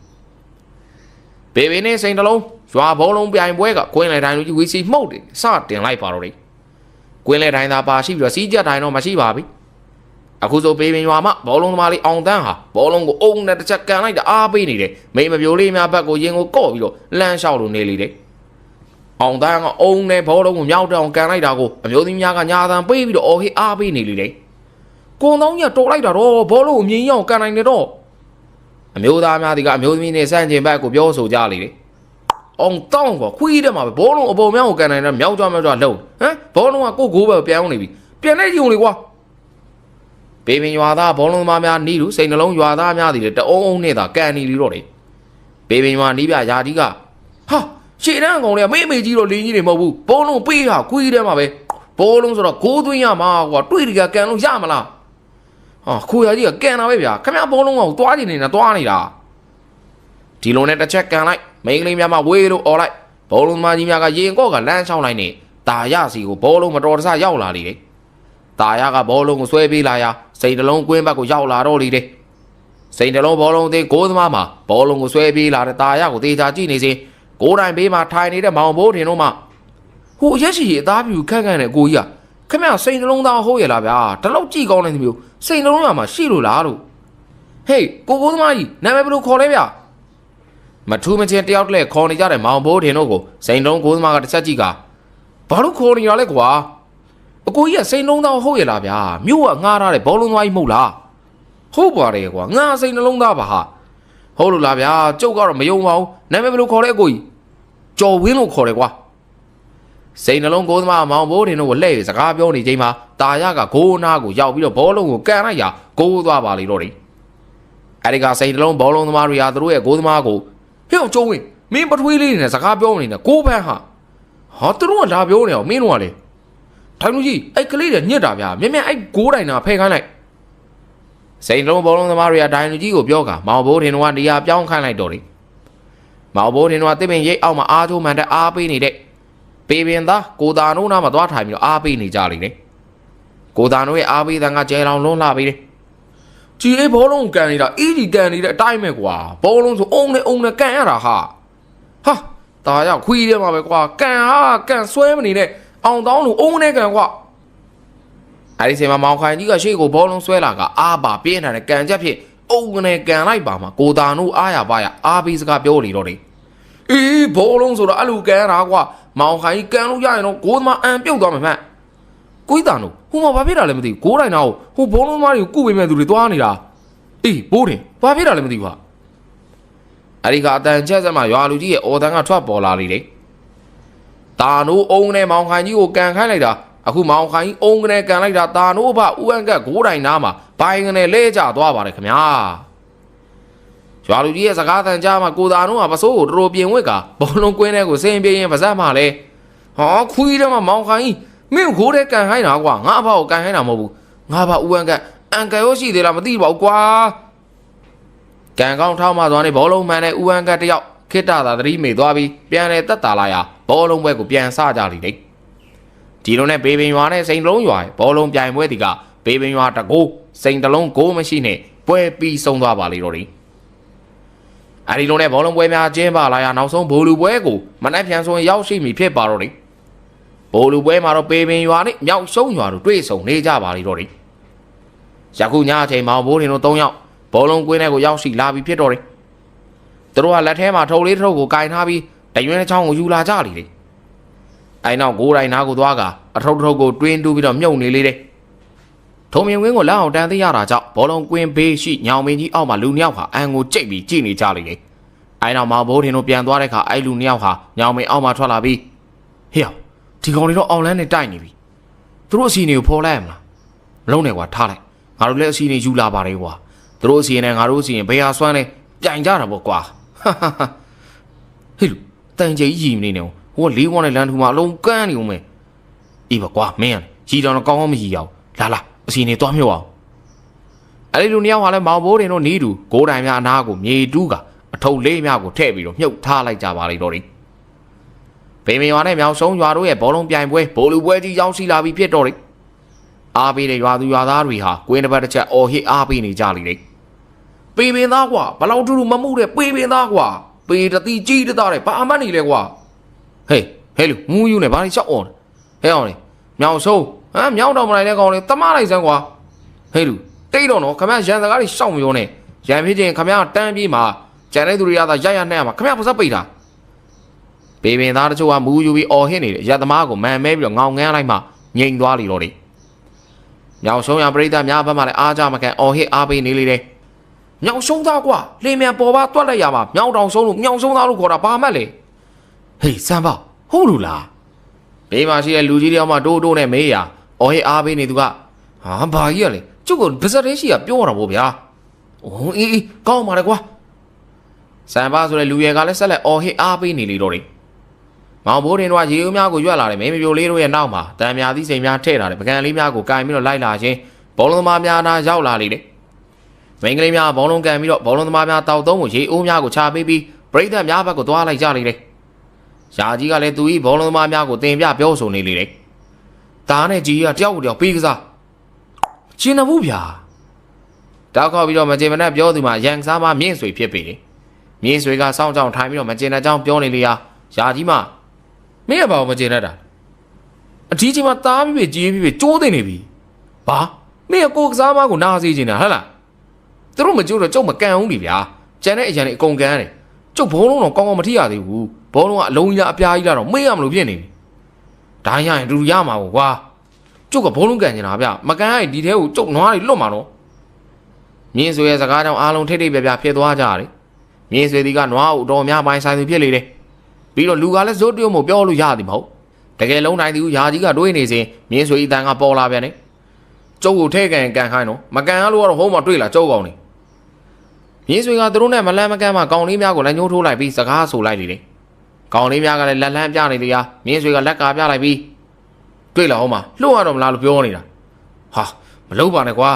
ဘေဘေနဲ့စိန်တလုံးရွာဘောလုံးပြိုင်ပွဲကကွင်းလေတိုင်းလူကြီးဝီစီမှုတ်တယ်စတင်လိုက်ပါတော့တယ်ကွင်းလေတိုင်းသာပါရှိပြီးတော့စီးကြက်တိုင်းတော့မရှိပါဘူးအခုဆိုဘေဘင်ရွာမှာဘောလုံးသမားလေးအောင်တန်းဟာဘောလုံးကိုအုံနဲ့တစ်ချက်ကန်လိုက်တာအားပေးနေတယ်မိမပြိုလေးများဘက်ကိုရင်ကိုကော့ပြီးတော့လမ်းလျှောက်လို့နေလေတယ်အောင်တန်းကအုံနဲ့ဘောလုံးကိုမြောက်တောင်ကန်လိုက်တာကိုအမျိုးသမီးများကညာတန်ပေးပြီးတော့အော်ဟေးအားပေးနေလေတယ်ကိုတောင်းကြီးတော်လိုက်တာတော့ဘောလုံးကိုမြင်ရောက်ကန်နိုင်တယ်တော့အမျိုးသားများဒီကအမျိုးသမီးနဲ့စန့်ကျင်ဘက်ကိုပြောဆိုကြလေတယ်အောင်တောင်းကခွေးတယ်မှာပဲဘောလုံးအပေါ်မြောက်ကိုကန်နိုင်တယ်မြောက်ကြမြောက်ကြလှုပ်ဟမ်ဘောလုံးကကိုကိုပဲပြန်အောင်နေပြီပြန်နေကြုံလေကွာဘေဘင်ရွာသားဘောလုံးသမားများနီးလူစိန်နှလုံးရွာသားများသည်လည်းတအုံးအုံးနဲ့သာကန်နေလီတော့တယ်ဘေဘင်ရွာနီးပြယာကြီးကဟာရှေ့တန်းကောင်တွေကမေးမေးကြီးတော့လင်းကြီးတွေမဟုတ်ဘူးဘောလုံးပေးဟာခွေးထဲမှာပဲဘောလုံးဆိုတော့ဂိုးသွင်းရမှာကွာတွေ့ကြကန်လို့ရမလားဟာခွေးယာကြီးကကန်တာပဲဗျာခမဘောလုံးကိုသွားနေနေတာသွားနေတာဒီလိုနဲ့တစ်ချက်ကန်လိုက်မိန်းကလေးများမှဝေးလို့អော်လိုက်ဘောလုံးသမားကြီးများကရင်ကော့ကလမ်းချောင်းလိုက်နေတာရစီကိုဘောလုံးမတော်တဆရောက်လာလေတယ်တာရကဘောလုံးကိုဆွဲပေးလာရာစိန်တလုံးကွင်းဘက်ကိုရောက်လာတော့လေတယ်စိန်တလုံးဘောလုံးသေးဂိုးသမားမှာဘောလုံးကိုဆွဲပေးလာတဲ့တာရကိုတေချာကြည့်နေစဉ်ကိုယ်တိုင်ဘေးမှာထိုင်နေတဲ့မောင်ဘိုးထင်တို့မှဟိုရက်ရှိအသားပြူခက်ခန့်တဲ့ကိုကြီးကခမရစိန်တလုံးသားဟုတ်ရလားဗျာတလောက်ကြည့်ကောင်းနေသမျိုးစိန်တလုံးရမှာရှိလို့လားလို့ဟေးကိုဘိုးသမားကြီးနာမည်ဘယ်လိုခေါ်လဲဗျာမထူးမချင်းတယောက်တည်းခေါ်နေကြတဲ့မောင်ဘိုးထင်တို့ကိုစိန်တလုံးဂိုးသမားကတစ်ချက်ကြည့်ကဘာလို့ခေါ်နေရလဲကွာအကိုကြီးကစိန်လုံးသားဟုတ်ရလားဗျာမြို့ကငှားထားတဲ့ဘောလုံးသမားကြီးမဟုတ်လားဟုတ်ပါတယ်ကွာငါစိန်နှလုံးသားပါဟာဟုတ်လို့လားဗျာကျုပ်ကတော့မယုံပါဘူးနာမည်ဘယ်လိုခေါ်လဲအကိုကြီးကျော်ဝင်းလို့ခေါ်တယ်ကွာစိန်နှလုံးကိုသမားမောင်ဘိုးတင်တို့ကိုလှည့်စကားပြောနေချိန်မှာတာရကဂိုးနာကိုရောက်ပြီးတော့ဘောလုံးကိုကန်လိုက်ရာဂိုးသွားပါလေတော့တယ်အဲဒီကစိန်နှလုံးဘောလုံးသမားတွေဟာသူတို့ရဲ့ဂိုးသမားကိုဟဲ့ကျော်ဝင်းမင်းပထွေးလေးနဲ့စကားပြောနေတယ်ကိုပန်းဟာသူတို့ကလာပြောနေအောင်မင်းတို့ကလေထိုင်လူကြီးအဲ့ကလေးတွေညစ်တာဗျာမြင်မြင်အဲ့ဂိုးတိုင်တာဖဲခိုင်းလိုက်စိန်လုံးဘောလုံးသမားတွေကဒိုင်လူကြီးကိုပြောကမောင်ဘိုးထင်တို့ကနေရာပြောင်းခိုင်းလိုက်တော့တယ်မောင်ဘိုးထင်တို့ကတစ်ပင်ရိတ်အောက်မှာအားချိုးမှန်တဲ့အားပေးနေတဲ့ပေပင်သားကိုတာနိုးနားမှာသွားထိုင်ပြီးတော့အားပေးနေကြလိမ့်တယ်ကိုတာနိုးရဲ့အားပေးတဲ့ကကျဲလောင်လွန်းလာပြီတယ်ကြည်လေးဘောလုံးကန်နေတာအီးကြီးကန်နေတဲ့အတိုင်းပဲကွာဘောလုံးဆိုအုံနဲ့ကန်ရတာဟာတာရခွေးထဲမှာပဲကွာကန်ဆွဲမနေနဲ့အောင်တောင်းလို့အုံနဲ့ကန်ကွာအဲ့ဒီချိန်မှာမောင်ခိုင်ကြီးကရှေ့ကိုဘောလုံးဆွဲလာကအားပါပြင်းထန်တဲ့ကန်ချက်ဖြစ်အုံနဲ့ကန်လိုက်ပါမှာကိုတာနိုးအားရပါရအားပေးစကားပြောလေတော့တယ်အေးဘောလုံးဆိုတော့အဲ့လိုကန်တာကွာမောင်ခိုင်ကြီးကန်လို့ရရင်တော့ဂိုးသမားအန်ပြုတ်သွားမှာမှန်ကိုကြီးတာနိုးဟိုမှာဘာဖြစ်တာလဲမသိဘူးဂိုးတိုင်တော့ဟိုဘောလုံးသမားတွေကိုကုပေးမဲ့သူတွေသွားနေတာအေးဘိုးတင်ဘာဖြစ်တာလဲမသိဘူးဟာအဲ့ဒီကအတန်ချက်ဆက်မှာရွာလူကြီးရဲ့အော်တန်ကထွက်ပေါ်လာလေတယ်တာနိုးအုံနဲ့မောင်ခိုင်ကြီးကိုကန်ခိုင်းလိုက်တာအခုမောင်ခိုင်ကြီးအုံကနေကန်လိုက်တာတာနိုးဘဦးအန်ကဂိုးတိုင်နားမှာဘိုင်းကနေလဲကျသွားပါတယ်ခင်ဗျာရွာလူကြီးရဲ့စကားတန်ကြားမှာကိုတာနိုးကပစိုးကိုတော်ပြင်ဝစ်ကဘောလုံးကွင်းထဲကိုစင်ပြေးရင်ပါဇက်မှလဲခွီးထဲမှာမောင်ခိုင်ကြီးမင်းဂိုးထဲကန်ခိုင်းတာကွာငါအဖေကိုကန်ခိုင်းတာမဟုတ်ဘူးငါဘဦးအန်ကအန်ကယ်ရောရှိသေးလားမသိပါဘူးကွာကန်ကောင်းထောက်မှသွားနေဘောလုံးမှန်တဲ့ဦးအန်ကတယောက်ခိတ္တသာသတိမေ့သွားပြီးပြန်လဲတက်တာလာရဘောလုံးပွဲကိုပြန်ဆကြလိမ့်တယ်ဒီလိုနဲ့ဘေဘင်ရွာနဲ့စိန်တလုံးရွာဘောလုံးပြိုင်ပွဲဒီကဘေဘင်ရွာတကိုးစိန်တလုံးဂိုးမရှိနဲ့ပွဲပြီးဆုံးသွားပါလေတော့တယ်အဲဒီလိုနဲ့ဘောလုံးပွဲများကျင်းပလာရနောက်ဆုံးဘိုလူပွဲကိုမနက်ဖြန်ဆိုရင်ရောက်ရှိပြီဖြစ်ပါတော့တယ်ဘိုလူပွဲမှာတော့ဘေဘင်ရွာနဲ့မြောက်ရှုံးရွာတို့တွေ့ဆုံနေကြပါလေတော့တယ်ယခုညအချိန်မှာဘိုးတင်တို့၃ယောက်ဘောလုံးကွင်းထဲကိုရောက်ရှိလာပြီဖြစ်တော့တယ်သူတို့ကလက်ထဲမှာထုပ်လေးထုပ်ကိုကင်ထားပြီးတရွင်းတစ်ချောင်းကိုယူလာကြလေတယ်အဲနောက်ဂိုးတိုင်းနားကိုသွားကအထုပ်ထုပ်ကိုတွင်းတူးပြီးတော့မြုပ်နေလေတယ်ထုံမြင်ဝင်းကိုလက်အောင်တန်းသိရတာကြောင့်ဘောလုံးကွင်းဘေးရှိညောင်မင်းကြီးအောက်မှာလူနှစ်ယောက်ဟာအန်ကိုကြိတ်ပြီးကြည့်နေကြလေတယ်အဲနောက်မောင်ဘိုးတင်တို့ပြန်သွားတဲ့အခါအဲလူနှစ်ယောက်ဟာညောင်မင်းအောက်မှာထွက်လာပြီးဟေ့ဒီကောင်တွေတော့အောင်လန်းနဲ့တိုက်နေပြီသူတို့အစီအနေကိုဖော်လိုက်ရမလားမလုံးနဲ့ကွာထားလိုက်ငါတို့လည်းအစီအနေယူလာပါတယ်ကွာ သူတို့စီရင်ငါတို့စီရင်ဘယ်ဟာစွမ်းလဲပြိုင်ကြတာပေါ့ကွာဟေးလူတန်ကြီးရီမနေနဲ့ဟိုကလေးဝန်းနဲ့လမ်းထူမှာအလုံးကန်းနေဦးမယ်အေးပါကွာမင်းရီတောင်တော့ကောင်းကောင်းမရီအောင်လာအစီနေသွားမြုပ်အောင်အဲ့ဒီလူနှစ်ယောက်ဟာလည်းမောင်ဘိုးတင်တို့နီးတူဂိုးတိုင်များအနာကိုမြေတူးကအထုပ်လေးများကိုထည့်ပြီးတော့မြုပ်ထားလိုက်ကြပါလိမ့်တော့တယ်ပေမရွာနဲ့မြောင်ဆုံးရွာတို့ရဲ့ဘောလုံးပြိုင်ပွဲဘိုလ်လူပွဲကြီးရောက်ရှိလာပြီးဖြစ်တော့တယ်အားပေးတဲ့ရွာသူရွာသားတွေဟာကွင်းတစ်ပတ်တစ်ချက်အော်ဟစ်အားပေးနေကြလိမ့်တယ်ပေပင်သားကွာဘလောက်ထူးထူးမမှုတဲ့ပေပင်သားကွာပေတတိကြီးတသားတဲ့ဘာအမှတ်နေလဲကွာဟေးလူမူးယူနေဘာလို့ရှောက်အောင်ဟဲ့အောင်လေမြောင်ဆုံးမြောင်တော်မလိုက်တဲ့ကောင်လေတမလိုက်စမ်းကွာဟေးလူတိတ်တော့နော်ခမရရန်စကားတွေရှောက်မပြောနဲ့ရန်ဖြစ်ချင်းခမရတန်းပြေးမှာကျန်တဲ့သူတွေကသာရနှဲ့မှာခမရပါစပ်ပိတ်တာပေပင်သားတချို့ကမူးယူပြီးအော်ဟစ်နေတယ်ရက်သမားကိုမန်မဲပြီးတော့ငောင်ငန်းလိုက်မှငိန်သွားလိတော့တယ်မြောင်ဆုံးရပရိသတ်များဘက်မှလည်းအားကြမကန်အော်ဟစ်အားပေးနေလေတယ်မြောင်ဆုံးသားကွာလင်းမြန်ပေါ်ပါတွက်လိုက်ရပါမြောင်တောင်ဆုံးလို့မြောင်ဆုံးသားလို့ခေါ်တာဘာမှလဲဟေးစမ်းပါဟုတ်လို့လားဘေးမှာရှိတဲ့လူကြီးတယောက်မှတိုးနဲ့မေးရအော်ဟစ်အားပေးနေသူကဟာဘာကြီးရလဲကျုပ်ကဗဇက်လေးရှိကပြောတာဗောဗျာအိုးအေးကောင်းပါလေကွာစံပါဆိုတဲ့လူရဲကလည်းဆက်လက်အော်ဟစ်အားပေးနေလေတော့တယ်မောင်ဘိုးတင်တို့ကရေဦးများကိုရွက်လာတယ်မင်းမပြိုလေးတို့ရဲ့နောက်မှာတန်မြာသီးစိန်များထည့်ထားတယ်ပကံလေးများကိုကင်ပြီးတော့လိုက်လာခြင်းဘောလုံးသမားများနာရောက်လာလေတယ်မိန်းကလေးများဘောလုံးကန်ပြီးတော့ဘောလုံးသမားများတောက်သုံးကိုရေဦးများကိုချပေးပြီးပရိသတ်များဘက်ကိုသွားလိုက်ကြလေတယ်ရာကြီးကလည်းသူဤဘောလုံးသမားများကိုတင်ပြပြောဆိုနေလေတယ်ဒါနဲ့ကြီးကတယောက်ကိုတယောက်ပေးကစားရှင်းနေဘူးဗျာတောက်ခေါက်ပြီးတော့မကျေမနက်ပြောသူမှရန်စားမမြင့်ဆွေဖြစ်ပေတယ်မြင့်ဆွေကစောင့်ကြောင်ထိုင်ပြီးတော့မကျေနပ်ကြောင်ပြောနေလေရာကြီးမမင်းကဘာမကျေနပ်တာအကြီးကြီးမှတားပြီးကြီးပြီးကျိုးသိနေပြီဘာမင်းကကိုကစားမကိုနားစေးနေတာဟဲ့လားသူတို့မကျိုးတော့ကျုပ်မကန်အောင်လေဗျာကျန်တဲ့အရန်တွေအကုန်ကန်တယ်ကျုပ်ဘောလုံးတော့ကောင်းကောင်းမထိရသေးဘူးဘောလုံးကအလုံးကြီးအပြားကြီးလာတော့မေ့ရမလို့ဖြစ်နေပြီဒါရရင်တူရမှာပေါ့ကွာကျုပ်ကဘောလုံးကန်နေတာဗျမကန်ရင်ဒီထဲကိုကျုပ်နွားတွေလွတ်မှာတော့မြင်းဆွေရဲ့စကားကြောင့်အားလုံးထိတ်ထိတ်ပြပြဖြစ်သွားကြတယ်မြင်းဆွေဒီကနွားကိုတော်များပိုင်းဆိုင်သူဖြစ်လေတယ်ပြီးတော့လူကလည်းဇိုးတရုံမို့ပြောလို့ရသည်မဟုတ်တကယ်လုံးနိုင်သူယာကြီးကတွေးနေစဉ်မြင်းဆွေဤတန်ကပေါ်လာပြန်တယ်ကျုပ်ကိုထဲကန်ခိုင်းတော့မကန်ရလို့ကတော့ဟိုးမှာတွေးလာကျုပ်ကောင်နေမြင်းဆွေကသူတို့နဲ့မလန့်မကန့်မှကောင်လေးများကိုလည်းညှိုးထိုးလိုက်ပြီးစကားဆိုလိုက်လေတယ်ကောင်လေးများကလည်းလက်လန်းပြနေလေရာမြင်းဆွေကလက်ကာပြလိုက်ပြီးတွေးလာဟောမှာလှုပ်ရတော့မလားလို့ပြောနေတာဟာမလုပ်ပါနဲ့ကွာ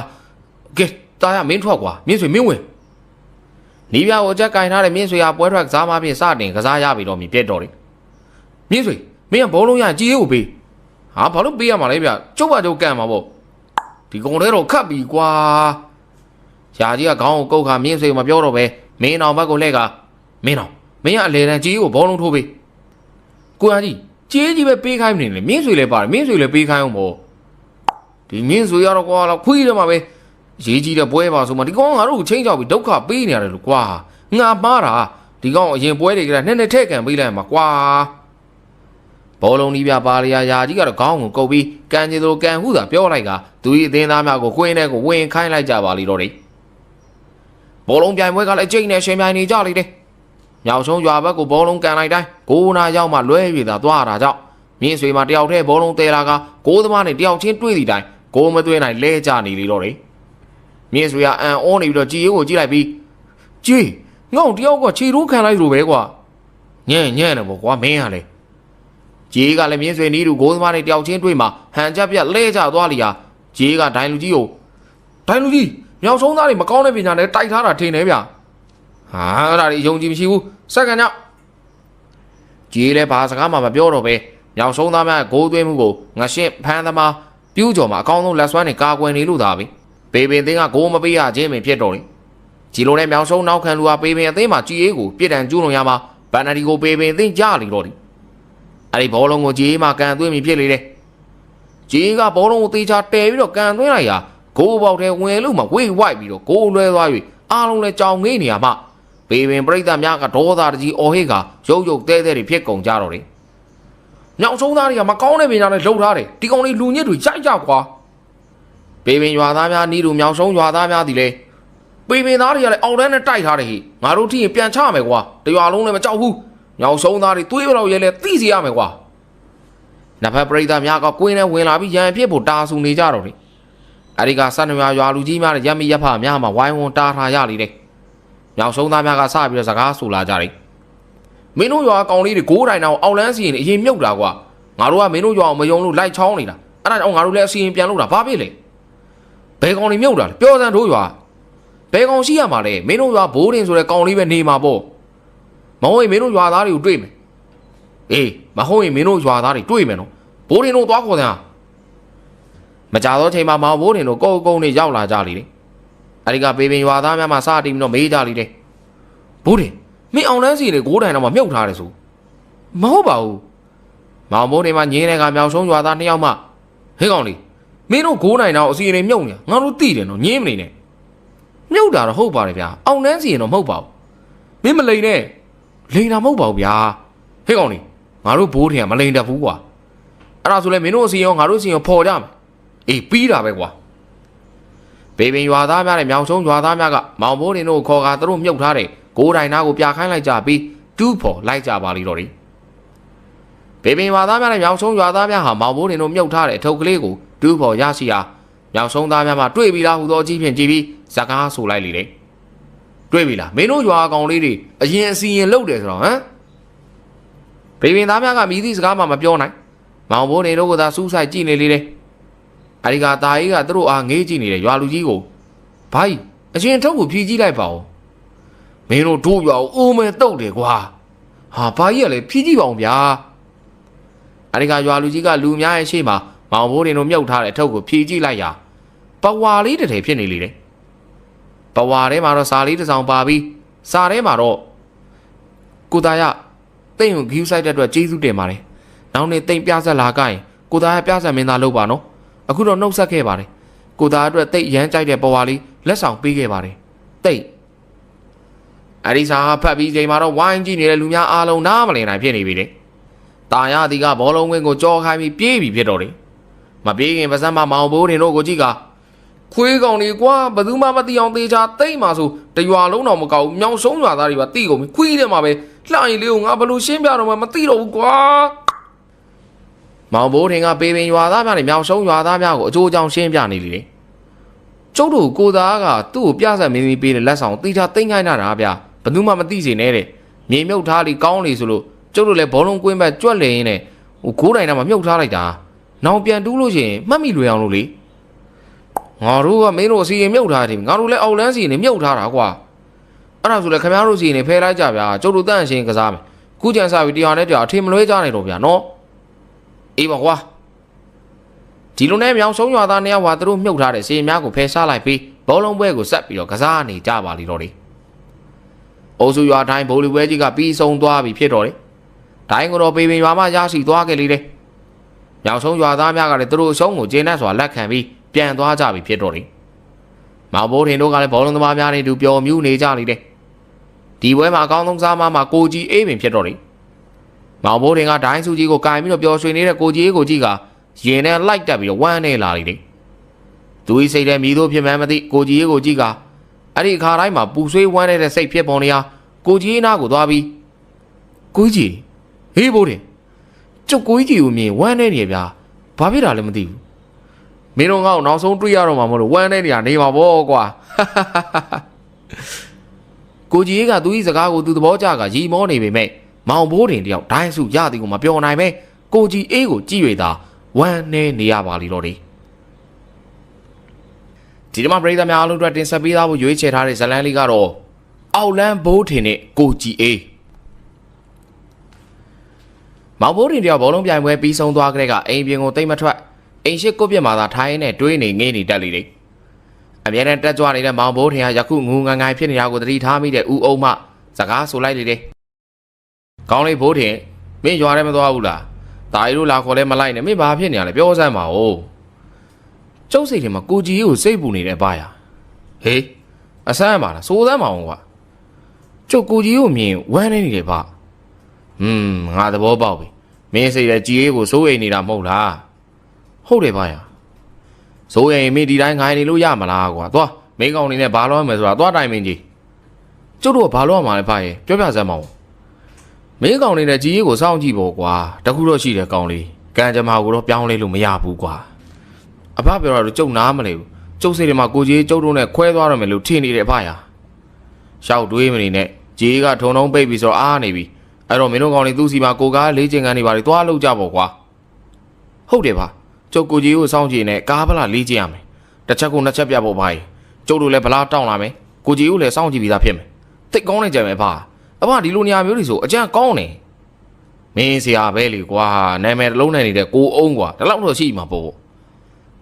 ကဲတာရမင်းထွက်ကွာမြင်းဆွေမင်းဝင်နီးပြကိုအကြက်ကင်ထားတဲ့မြင်းဆွေကပွဲထွက်ကစားမဖြင့်စတင်ကစားရပြီတော့မြည်ပြက်တော့တယ်မြင်းဆွေမင်းကဘောလုံးရကြီးရေးကိုပေးဟာဘာလို့ပေးရမှာလဲဗျကျုပ်ကကျုပ်ကန်မှာပေါ့ဒီကောင်လေးတော့ခတ်ပြီကွာရာကြီးကခေါင်းကိုကုတ်ခါမြင်းဆွေမပြောတော့ပဲမင်းအောင်ဘက်ကိုလှည့်ကမင်းကအလေတန်းကြီးကိုဘောလုံးထိုးပေးကိုရာကြီးကြီးပဲပေးခိုင်းနေတယ်မြင်းဆွေလည်းပါတယ်မြင်းဆွေလည်းပေးခိုင်းအောင်ပေါ့ဒီမြင်းဆွေရတော့ကွာတော့ခွေးတယ်မှာပဲရေးကြီးတဲ့ပွဲပါဆိုမှဒီကောင်ငါတို့ကိုချင်းချောက်ပြီးဒုက္ခပေးနေရတယ်လို့ကွာငါမှားတာဒီကောင်အရင်ပွဲတွေကနဲ့ထည့်ကန်ပေးလိုက်မှာကွာဘောလုံးကြီးပြပါလျာယာကြီးကတော့ခေါင်းကိုကုတ်ပြီးကန်ချင်သူကန်ဟုသာပြောလိုက်ကသူ၏အသင်းသားများကိုကွင်းထဲကိုဝင်ခိုင်းလိုက်ကြပါလိမ့်တော့တယ်ဘောလုံးပြိုင်ပွဲကလည်းအကျိတ်နဲ့ရှင်ပြိုင်နေကြလိမ့်တယ်မြောက်ဆုံးရွာဘက်ကိုဘောလုံးကန်လိုက်တိုင်းကိုနာရောက်မှလွဲ၍သာသွားတာကြောင့်မြင်းဆွေမှာတယောက်တည်းဘောလုံးတဲလာကကိုသမားနဲ့တယောက်ချင်းတွေ့သည့်တိုင်ကိုမသွင်းနိုင်လဲကြနေလေတော့တယ်မြင်းဆွေကအန်အောနေပြီးတော့ကြည်ရိုးကိုကြည့်လိုက်ပြီးကြည်ငေါ့တယောက်ကခြေထိုးခံလိုက်လို့ပဲကွာညံ့နေပေါ့ကွာမင်းဟာလေကြည်ကလည်းမြင်းဆွေနီးသူကိုသမားနဲ့တယောက်ချင်းတွေ့မှဟန်ချက်ပြက်လဲကြသွားလီဟာကြည်ကဒိုင်လူကြီးမြောက်ဆုံးသားတွေမကောင်းတဲ့ပညာနဲ့တိုက်ထားတာထင်တယ်ဗျဟာအဲ့ဒါတွေယုံကြည်မရှိဘူးစက္ကန့်ကြောင့်ကြည်လည်းဘာစကားမှမပြောတော့ပဲမြောက်ဆုံးသားများဂိုးသွင်းမှုကိုငရှင်းဖမ်းသမားပြူးကျော်မှာအကောင်းဆုံးလက်စွမ်းနဲ့ကာကွယ်နေလို့သာပဲပေပင်သိန်းကဂိုးမပေးရခြင်းပင်ဖြစ်တော်တယ်ဂျီလိုနဲ့မြောင်ဆုံးနောက်ခံလူဟာပေပင်အသင်းမှာကြည်ရေးကိုပြစ်ဒဏ်ကျူးလွန်ရမှာဘန်နာဒီကိုပေပင်သိန်းကြလေတော့တယ်အဲ့ဒီဘောလုံးကိုဂျီမှကန်သွင်းမိဖြစ်လေတယ်ဂျီကဘောလုံးကိုတေချာတဲပြီးတော့ကန်သွင်းလိုက်ရာဂိုးပေါက်ထဲဝင်လို့မှဝိတ်ဝိုက်ပြီးတော့ဂိုးလွဲသွား၍အားလုံးလည်းကြောင်ငေးနေရမှပေပင်ပရိသတ်များကဒေါသတကြီးအော်ဟစ်ကရုပ်တဲတွေဖြစ်ကုန်ကြတော့တယ်မြောင်ဆုံးသားတွေကမကောင်းတဲ့ပညာနဲ့လှုပ်ထားတယ်ဒီကောင်လေးလူညစ်တွေကြိုက်ကြကွာပေပင်ရွာသားများနီးသူမြောင်ဆုံးရွာသားများသည်လေပေပင်သားတွေကလည်းအောက်တန်းနဲ့တိုက်ထားတယ်ဟိငါတို့ထိရင်ပြန်ချမယ်ကွာတရွာလုံးလည်းမကြောက်ဘူးမြောင်ဆုံးသားတွေသွေးပြောက်ရဲလဲသိစီရမယ်ကွာနဖက်ပရိသတ်များကကွင်းနဲ့ဝင်လာပြီးရန်ဖြစ်ဖို့တာဆူနေကြတော့တယ် အဲဒီကစနွာရွာလူကြီးများနဲ့ရမ်းမီရဖများမှာဝိုင်းဝန်းတားထားရလေတယ်မြောက်ဆုံးသားများကစပြီးတော့စကားဆိုလာကြတယ်မင်းတို့ရွာကောင်လေးတွေကိုးတိုင်တော့အောက်လန်းစီရင်အရင်မြုပ်တာကွာငါတို့ကမင်းတို့ရွာအောင်မယုံလို့လိုက်ချောင်းနေတာအဲ့ဒါကြောင့်ငါတို့လည်းအစီရင်ပြန်လို့တာဘာဖြစ်လဲဘယ်ကောင်လေးမြုပ်တာလဲပြောစမ်းတို့ရွာဘယ်ကောင်ရှိရမှာလဲမင်းတို့ရွာဘိုးတင်ဆိုတဲ့ကောင်လေးပဲနေမှာပေါ့မဟုတ်ရင်မင်းတို့ရွာသားတွေကိုတွေ့မယ်အေးမဟုတ်ရင်မင်းတို့ရွာသားတွေတွေ့မယ်နော်ဘိုးတင်တို့သွားခေါ်စမ်းမကြတော့ချိန်မှာမောင်ဘိုးတင်တို့ကုန်းနေရောက်လာကြလေတယ်အဲ့ဒီကပေပင်ရွာသားများမှစတီးပြီးတော့မေးကြလေတယ်ဘိုးတင်မင်းအောင်လန်းစီတွေကိုးတိုင်တော့မှမြုပ်ထားတယ်ဆိုမဟုတ်ပါဘူးမောင်ဘိုးတင်မှညင်းတဲ့ကမြောက်ဆုံးရွာသား2ယောက်မှဟေးကောင်လေးမင်းတို့ကိုးတိုင်တော့အစီအရင်မြုပ်နေငါတို့သိတယ်နော်ညင်းမနေနဲ့မြုပ်တာတော့ဟုတ်ပါတယ်ဗျာအောင်လန်းစီရင်တော့မဟုတ်ပါဘူးမင်းမလိန်နဲ့လိန်တာမဟုတ်ပါဘူးဗျာဟေးကောင်လေးငါတို့ဘိုးတင်ကမလိန်တတ်ဘူးကွာအဲ့ဒါဆိုလဲမင်းတို့အစီရောငါတို့အစီရောဖော်ကြမယ်အေးပြီးတာပဲကွာပေပင်ရွာသားများနဲ့မြောင်ဆုံးရွာသားများကမောင်ဘိုးတင်တို့ခေါ်ကသူတို့မြုပ်ထားတဲ့ကိုးတိုင်နာကိုပြခိုင်းလိုက်ကြပြီးတူးဖော်လိုက်ကြပါလိမ့်တော့တယ်ပေပင်ရွာသားများနဲ့မြောင်ဆုံးရွာသားများဟာမောင်ဘိုးတင်တို့မြုပ်ထားတဲ့အထုပ်ကလေးကိုတူးဖော်ရရှိရာမြောင်ဆုံးသားများမှတွေ့ပြီလားဟူသောအကြီးဖြင့်ကြည့်ပြီးဇကားဆိုလိုက်လေတယ်တွေ့ပြီလားမင်းတို့ရွာကောင်လေးတွေအရင်အစီရင်လုပ်တယ်ဆိုတော့ဟမ်ပေပင်သားများကမိသည့်စကားမှမပြောနိုင်မောင်ဘိုးတင်တို့ကသာစူးစိုက်ကြည့်နေလေတယ်အရိကတာကြီးကသူတို့အားငေးကြည့်နေတဲ့ရွာလူကြီးကိုဘာကြီးအရှင်ထုတ်ကိုဖြီးကြည့်လိုက်ပါဦးမင်းတို့တို့ရွာကိုအိုးမဲတုတ်တယ်ကွာဟာဘာကြီးကလည်းဖြီးကြည့်ပါအောင်ဗျာအရိကရွာလူကြီးကလူများရဲ့ရှေ့မှာမောင်ဘိုးတင်တို့မြုပ်ထားတဲ့အထုပ်ကိုဖြီးကြည့်လိုက်ရာပဝါလေးတစ်ထည်ဖြစ်နေလေတယ်ပဝါထဲမှာတော့စာလေးတစ်စောင်ပါပြီးစာထဲမှာတော့ကိုသားရတိတ်ကိုဂီးဆိုင်တဲ့အတွက်ကျေးဇူးတင်ပါတယ်နောက်နေ့တိတ်ပြဆက်လာကြရင်ကိုသားရပြဆက်မင်းသားလုပ်ပါနော်အခုတော့နှုတ်ဆက်ခဲ့ပါတယ်ကိုသားအတွက်တိတ်ရမ်းကြိုက်တဲ့ပဝါလေးလက်ဆောင်ပေးခဲ့ပါတယ်တိတ်အရိစာဖတ်ပြီးချိန်မှာတော့ဝိုင်းကြည့်နေတဲ့လူများအားလုံးနားမလည်နိုင်ဖြစ်နေပြီလေတာရသည်ကဘောလုံးဝင်းကိုကြောခိုင်းပြီးပြေးပြီးဖြစ်တော့တယ်မပြေးခင်ပါစမ်းမမောင်ဘိုးတင်တို့ကိုကြည့်ကခွေးကောင်တွေကွာဘယ်သူမှမသိအောင်သေးချာတိတ်မှဆိုတရွာလုံးတော့မကောက်မြောင်ဆုံးရွာသားတွေပါတိကုန်ပြီခွေးထဲမှာပဲလှရင်လေးကိုငါဘလို့ရှင်းပြတော့မှမသိတော့ဘူးကွာမောင်ဘိုးတင်ကပေပင်ရွာသားများနဲ့မြောင်ဆုံးရွာသားများကိုအကျိုးအကြောင်းရှင်းပြနေလေကျုပ်တို့ကိုသားကသူ့ကိုပြဆက်မင်းပေးတဲ့လက်ဆောင်တိချာသိမ့်ခိုင်းတာဗျာဘယ်သူမှမသိစေနဲ့တဲ့မြေမြုပ်ထားလီကောင်းလေဆိုလို့ကျုပ်တို့လည်းဘောလုံးကွင်းဘက်ကြွက်လေရင်းနဲ့ဟိုကိုးတိုင်တော့မှမြုပ်ထားလိုက်တာနောင်ပြန်တူးလို့ရှိရင်မှတ်မိလွယ်အောင်လို့လေငါတို့ကမင်းတို့အစီရင်မြုပ်ထားတယ်ငါတို့လည်းအောက်လန်းစီရင်မြုပ်ထားတာကွာအဲ့ဒါဆိုလည်းခင်ဗျားတို့စီရင်ဖယ်လိုက်ကြဗျာကျုပ်တို့တန့်ရှင်ကစားမယ်ခုကျန်စားပြီးတရားနဲ့တရားအထင်မလွဲကြနိုင်တော့ဗျာနော်အေးပါကွာဒီလိုနဲ့မြောင်ဆုံးရွာသား2ယောက်ဟာသူတို့မြုပ်ထားတဲ့စီရင်များကိုဖယ်ရှားလိုက်ပြီးဘောလုံးပွဲကိုဆက်ပြီးတော့ကစားနေကြပါလိမ့်တော့တယ်အိုးစုရွာတိုင်းဗိုလ်လူပွဲကြီးကပြီးဆုံးသွားပြီဖြစ်တော့တယ်ဒိုင်းကိုတော့ပေပင်ရွာမှရရှိသွားခဲ့လေတယ်မြောင်ဆုံးရွာသားများကလည်းသူတို့အရှုံးကိုကျေနပ်စွာလက်ခံပြီးပြန်သွားကြပြီဖြစ်တော့တယ်မောင်ဘိုးထင်တို့ကလည်းဘောလုံးသမားများနဲ့တူပျော်မြူးနေကြလေတယ်ဒီပွဲမှာအကောင်းဆုံးစားမှာကိုကြီးအေးပင်ဖြစ်တော့တယ်မောင်ဘိုးထင်ကဒိုင်းစုကြီးကိုကင်ပြီးတော့ပျော်ရွှင်နေတဲ့ကိုကြီးအေးကိုကြည့်ကရင်နဲ့လိုက်တက်ပြီးတော့ဝမ်းနေလာလေတယ်သူဤစိတ်ထဲမိတို့ဖြစ်မှန်းမသိကိုကြီးအေးကိုကြည့်ကအဲ့ဒီအခါတိုင်းမှာပူဆွေးဝမ်းနေတဲ့စိတ်ဖြစ်ပေါ်နေရာကိုကြီးအေးနားကိုသွားပြီးကိုကြီးဟေးဘိုးထင်ကျုပ်ကိုကြီးကိုမြင်ဝမ်းနေနေဗျာဘာဖြစ်တာလဲမသိဘူးမင်းတို့ငါ့ကိုနောက်ဆုံးတွေ့ရတော့မှာမလို့ဝမ်းနေနေရနေပါဘောကွာကိုကြီးကသူ့ဤစကားကိုသူသဘောကျကရီမောနေပေမဲ့မောင်ဘိုးတင်တယောက်ဒိုင်းစုရသည်ကိုမပြောနိုင်ပဲကိုကြီးအေးကိုကြည့်ရတာဝမ်းနေနေရပါလိမ့်တော့တယ်ဒီမှာပရိသတ်များအားလုံးအတွက်တင်ဆက်ပေးသားဖို့ရွေးချယ်ထားတဲ့ဇလန်းလေးကတော့အောက်လန်းဘိုးတင်နဲ့ကိုကြီးအေးမောင်ဘိုးတင်တယောက်ဘောလုံးပြိုင်ပွဲပြီးဆုံးသွားကြတဲ့ကအိမ်ပြင်ကိုတိတ်မထွက်အိမ်ရှိကိုပြစ်မှာသာထိုင်းနေတွေးနေငေးနေတက်လေတယ်အမြဲတမ်းတက်ကြွနေတဲ့မောင်ဘိုးထင်ကယခုငူငန်ငိုင်ဖြစ်နေတာကိုသတိထားမိတဲ့ဦးအုံမှစကားဆိုလိုက်လေတယ်။ကောင်းလေးဘိုးထင်မင်းရွာထဲမသွားဘူးလား။တာရီတို့လာခေါ်လဲမလိုက်နဲ့မင်းဘာဖြစ်နေရလဲပြောစမ်းပါဦး။ကျုပ်စိတ်ထဲမှာကိုကြီးကိုစိတ်ပူနေတဲ့အပါရ။ဟေးအဆန်းပါလားစိုးစမ်းပါအောင်ကွာ။ကျုပ်ကိုကြီးကိုမြင်ဝမ်းနေနေတယ်ဗျ။ငါသဘောပေါက်ပြီ။မင်းစိတ်ရဲ့ကြီးကိုစိုးရိမ်နေတာမဟုတ်လား။ဟုတ်တယ်ဗျာ။ဆိုရင်မိဒီတိုင်းငိုင်းနေလို့ရမလားကွာသွားမင်းကောင်နေနဲ့ဘာလို့ရမယ်ဆိုတာသွားတိုင်မင်းကြီးကျုပ်တို့ကဘာလို့ရမှာလဲဖားရဲ့ပြောပြစမ်းမအောင်မင်းကောင်နေတဲ့ကြီးကိုစောင့်ကြည့်ဖို့ကွာတခုတော့ရှိတယ်ကောင်လေးကံကြမ္မာကိုတော့ပြောင်းလဲလို့မရဘူးကွာအဖပြောတော့ကျုပ်နားမလဲဘူး ကျုပ်စိတ်ထဲမှာကိုကြီးကျုပ်တို့နဲ့ခွဲသွားရမယ်လို့ထင်နေတယ်အဖရာရှောက်တွေးမနေနဲ့ကြီးကထုံထုံပိတ်ပြီးဆိုတော့အားနေပြီအဲ့တော့မင်းတို့ကောင်တွေသူ့စီမှာကိုကားလေးကျင်ကန်နေပါလေသွားလို့ကြပေါ့ကွာဟုတ်တယ်ပါကျုပ်ကိုကြီးကိုစောင့်ကြည့်နေကားဗလာလေးကျင်ရမယ်တစ်ချက်ကိုနှစ်ချက်ပြဖို့ပါကျုပ်တို့လည်းဗလာတောင်းလာမယ်ကိုကြီးကိုလည်းစောင့်ကြည့်ပြီးသားဖြစ်မယ်တိတ်ကောင်းနေကြမယ်အဖဒီလိုနေရာမျိုးတွေဆိုအကျန်ကောင်းနေမင်းဆရာပဲလေကွာနာမည်တစ်လုံးနဲ့နေတဲ့ကိုအုံးကွာဒါလောက်တော့ရှိမှာပေါ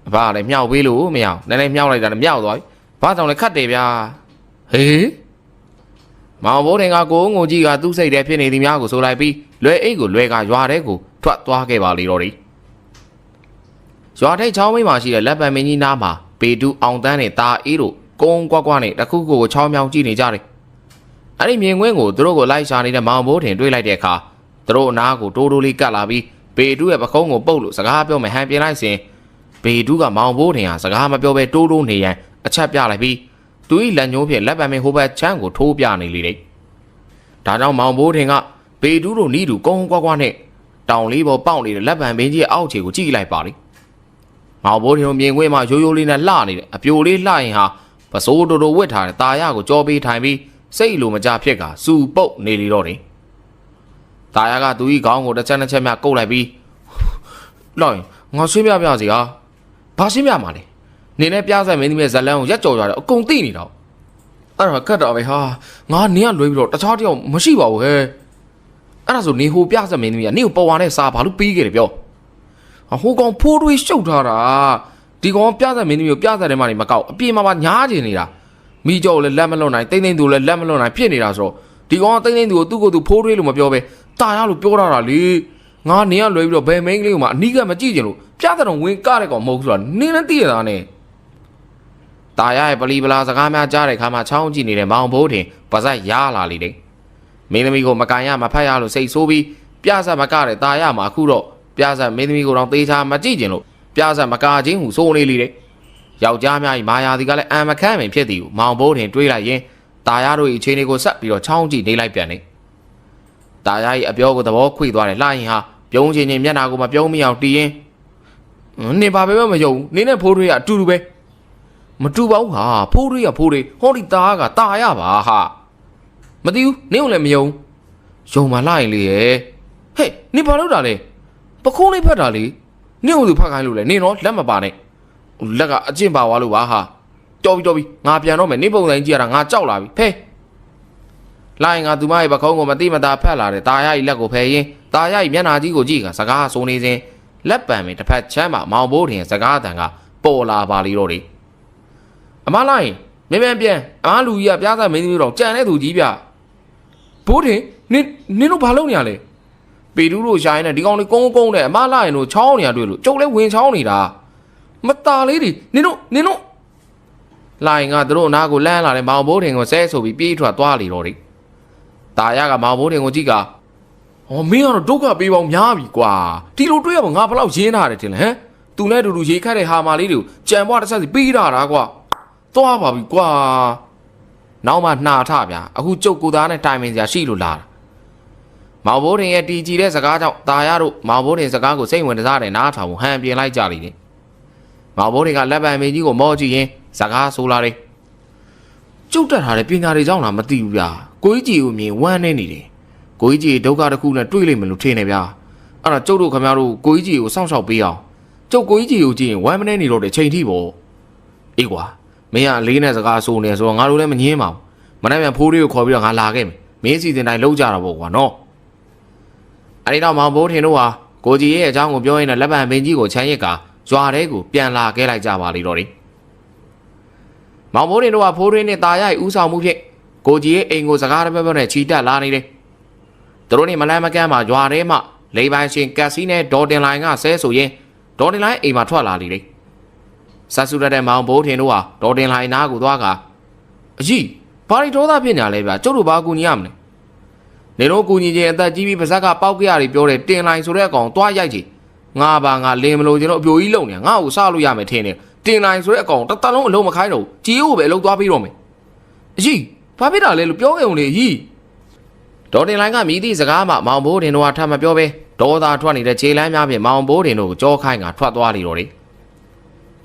့အဖလည်းမြောက်ပေးလို့မရအောင်နည်းနည်းမြောက်လိုက်တာလည်းမြောက်သွားပြီဘာကြောင့်လဲခတ်တယ်ဗျာဟေးမောင်ဘိုးတင်ကကိုငုံကြီးကသူ့စိတ်ထဲဖြစ်နေသည်များကိုဆိုလိုက်ပြီးလွယ်အိတ်ကိုလွယ်ကရွာထဲကိုထွက်သွားခဲ့ပါလေတော့တယ်ရွာထိပ်ချောင်းမိမှာရှိတဲ့လက်ပံမင်းကြီးနားမှာပေတူအောင်တန်းနဲ့တာအေးတို့ကုန်းကွက်ကွက်နဲ့တခုခုကိုချောင်းမြောင်းကြည့်နေကြတယ်အဲ့ဒီမြင်ကွင်းကိုသူတို့ကိုလိုက်ရှာနေတဲ့မောင်ဘိုးတင်တွေးလိုက်တဲ့အခါသူတို့အနားကိုတိုးတိုးလေးကတ်လာပြီးပေတူရဲ့ပခုံးကိုပုတ်လို့စကားပြောမယ်ဟန်ပြလိုက်စဉ်ပေတူကမောင်ဘိုးတင်ဟာစကားမပြောဘဲတိုးတိုးနေရန်အချက်ပြလိုက်ပြီးသူ၏လက်ညှိုးဖြင့်လက်ပံမင်းဟိုဘက်ချမ်းကိုထိုးပြနေလေတယ်ဒါကြောင့်မောင်ဘိုးတင်ကပေတူတို့နီးတူကုန်းကွက်ကွက်နဲ့တောင်လေးပေါ်ပေါက်နေတဲ့လက်ပံမင်းကြီးရဲ့အောက်ခြေကိုကြည့်လိုက်ပါလိမောင်ဘိုးတင်မြင်ကွင်းမှာရိုးရိုးလေးနဲ့လှနေတယ်အပြိုလေးလှရင်ဟာပစိုးတိုးတိုးဝစ်ထားတဲ့တာရကိုကြောပေးထိုင်ပြီးစိတ်လိုမကြဖြစ်ကစူပုတ်နေလေတော့တယ်တာရကသူ၏ခေါင်းကိုတစ်ချက်နှစ်ချက်မြကုတ်လိုက်ပြီးလိုက်ငါဆွေးပြပြစီဟာဘာရှင်းပြမှာလဲနေနဲ့ပြဆက်မင်းသမီးရဲ့ဇလန်းကိုရက်ကြော်ကြတယ်အကုန်သိနေတော့အဲ့ဒါကတ်တော့ပဲဟာငါနင်းကလွဲပြီးတော့တခြားတယောက်မရှိပါဘူးဟဲ့အဲ့ဒါဆိုနေဟိုပြဆက်မင်းသမီးကနေကိုပေါ်ဝါနဲ့စာဘာလို့ပြီးခဲ့တယ်ပြောဟိုကောင်ဖိုးတွေးရှုပ်ထားတာဒီကောင်ပြဆက်မင်းသမီးကိုပြဆက်တယ်မှနေမကောက်အပြေမှာညားကျင်နေတာမိကြော်လည်းလက်မလွတ်နိုင်တိမ့်တိမ့်သူလည်းလက်မလွတ်နိုင်ဖြစ်နေတာဆိုတော့ဒီကောင်တိမ့်တိမ့်သူကိုသူ့ကိုယ်သူဖိုးတွေးလို့မပြောပဲတာရလို့ပြောတာလေငါနေကလွဲပြီးတော့ဘယ်မိန်းကလေးကိုမှအနီးကမကြည့်ချင်လို့ပြတဲ့တော့ဝင်ကတဲ့ကောင်မဟုတ်ဘူးဆိုတာနင်းလည်းသိရတာနဲ့တာရရဲ့ပလီပလာစကားများကြားတဲ့ခါမှာချောင်းကြည့်နေတဲ့မောင်ဘိုးတင်ပါဇက်ရလာလေတယ်မင်းသမီးကိုမကန်ရမဖတ်ရလို့စိတ်ဆိုးပြီးပြဆက်မကတဲ့တာရမှာအခုတော့ပြဆက်မင်းသမီးကိုတော့သေချာမကြည့်ချင်လို့ပြဆက်မကာချင်းဟုစိုးနေလေတယ်ယောက်ျားများဤမာယာဒီကလည်းအံမခန့်ပင်ဖြစ်သည်ကိုမောင်ဘိုးတင်တွေးလိုက်ရင်တာရတို့၏အခြေအနေကိုဆက်ပြီးတော့ချောင်းကြည့်နေလိုက်ပြန်တယ်တာရ၏အပြောကိုသဘောခွေသွားတယ်လှရင်ဟာပြုံးချင်းချင်းမျက်နှာကိုမပြုံးမအောင်တီးရင်နေပါပဲမယုံနေနဲ့ဖိုးတွေကအတူတူပဲမတူပါဘူးဟာဖိုးတွေကဖိုးတွေဟောဒီသားကတာရပါဟာမသိဘူးနင်းကိုလည်းမယုံယုံမလှရင်လေရဲ့ဟဲ့နေဘာလုပ်တာလဲပခုံးလေးဖတ်တာလေနင်းကိုသူဖတ်ခိုင်းလို့လေနင်းတော့လက်မပါနဲ့လက်ကအကျင့်ပါသွားလို့ပါဟာတော်ပြီငါပြန်တော့မယ်နင်းပုံစံကြည့်ရတာငါကြောက်လာပြီဖဲလာရင်ငါသူမရဲ့ပခုံးကိုမတိမတာဖတ်လာတယ်တာရ၏လက်ကိုဖယ်ရင်တာရ၏မျက်နှာကြီးကိုကြည့်ကစကားဆိုနေစဉ်လက်ပံပင်တစ်ဖက်ချမ်းမှာမောင်ဘိုးတင်စကားတန်ကပေါ်လာပါလေတော့တယ်အမလိုက်မြန်ပြန်အမလူကြီးကပြားစားမင်းသမီးတော့ကြံတဲ့သူကြီးဗျဘိုးတင်နင်းတို့ဘာလုပ်နေရလဲပေတူးတို့ရှာရင်ဒီကောင်လေးကုန်းကုန်းနဲ့အမလိုက်ရင်တို့ချောင်းနေရတွေ့လို့ကျုပ်လည်းဝင်ချောင်းနေတာမตาလေးတွေနင်တို့လိုင်ကတို့နားကိုလမ်းလာတဲ့မောင်ဘိုးတင်ကိုဆဲဆိုပြီးပြေးထွက်သွားလေတော့တယ်တာရကမောင်ဘိုးတင်ကိုကြည့်ကမင်းကတော့ဒုက္ခပေးပေါင်းများပြီကွာဒီလိုတွေ့ရမှာငါဘလောက်ရင်းထားတယ်တင်လဲဟမ်သူနဲ့တူတူရေခတ်တဲ့ဟာမာလေးတွေကိုကြံပွားတစ်ဆက်စီပေးတာကွာသွားပါပြီကွာနောက်မှနှာထဗျာအခုကျုပ်ကိုသားနဲ့တိုင်ပင်စရာရှိလို့လာတာမောင်ဘိုးတင်ရဲ့တီကြီးတဲ့စကားကြောင့်တာရတို့မောင်ဘိုးတင်စကားကိုစိတ်ဝင်စားတယ်နားထောင်ဟန်ပြင်လိုက်ကြလိမ့်တယ်မောင်ဘိုးတင်ကလက်ပံမေကြီးကိုမောကြည့်ရင်စကားဆိုလာတယ်ကျုပ်တက်ထားတဲ့ပညာတွေကြောင့်လားမသိဘူးဗျာကိုကြီးကြီးကိုမြင်ဝမ်းနေနေတယ်ကိုကြီးကြီးဒုက္ခတစ်ခုနဲ့တွေ့လိမ့်မယ်လို့ထင်နေဗျာအဲ့ဒါကျုပ်တို့ခင်ဗျားတို့ကိုကြီးကြီးကိုစောင့်ရှောက်ပေးအောင်ကျုပ်ကိုကြီးကြီးကိုကြည့်ရင်ဝမ်းမနေနေတော့တဲ့ချိန်ထိပေါ့အေးကွာမင်းကလေးနဲ့စကားဆိုနေဆိုတော့ငါတို့လည်းမငင်းပါဘူးမနေ့ပြန်ဖိုးလေးကိုခေါ်ပြီးတော့ငါလာခဲ့မယ်မင်းစီစဉ်တိုင်းလုံးကြတာပေါ့ကွာနော်အဲ့ဒီတော့မောင်ဘိုးထင်တို့ဟာကိုကြီးရဲ့အကြောင်းကိုပြောရင်းနဲ့လက်ပံမင်းကြီးကိုချမ်းရစ်ကရွာထဲကိုပြန်လာခဲ့လိုက်ကြပါလိမ့်တော့တယ်မောင်ဘိုးထင်တို့ကဖိုးရင်းနဲ့ตาရိုက်ဦးဆောင်မှုဖြင့်ကိုကြီးရဲ့အိမ်ကိုစကားတပတ်နဲ့ချီတက်လာနေတယ်သူတို့နေမလန်းမကန်းမှာရွာထဲမှာလေပိုင်းရှင်ကက်စီနဲ့ဒေါ်တင်လိုင်းကဆဲဆိုရင်ဒေါ်တင်လိုင်းအိမ်မှာထွက်လာလေတယ်ဆတ်ဆူတဲ့မောင်ဘိုးထင်တို့ဟာဒေါ်တင်လိုင်းနားကိုသွားကအကြီးဘာရီဒေါသဖြစ်နေလဲဗျာကျုပ်တို့ဘာကူညီရမလဲနေတော့ကူညီခြင်းအသက်ကြီးပြီးပါဇက်ကပေါက်ကြရတယ်ပြောတယ်တင်လိုင်းဆိုတဲ့အကောင်သွားရိုက်ချင်ငါပါငါလင်းမလို့ကျွန်တော်အပြိုကြီးလုံနေငါ့ကိုစားလို့ရမယ်ထင်တယ်တင်လိုင်းဆိုတဲ့အကောင်တစ်တလုံးအလုံးမခိုင်းတော့ကြီးကိုပဲအလုံးသွားပြီးတော့မယ်အကြီးဘာဖြစ်တာလဲလို့ပြောခဲ့ုံလေအကြီးဒေါ်တင်လိုင်းကမြည်သည့်စကားမှမောင်ဘိုးတင်တို့ကထပ်မပြောပဲဒေါသထွက်နေတဲ့ခြေလမ်းများဖြင့်မောင်ဘိုးတင်တို့ကိုကြောခိုင်းကထွက်သွားလေတော့တယ်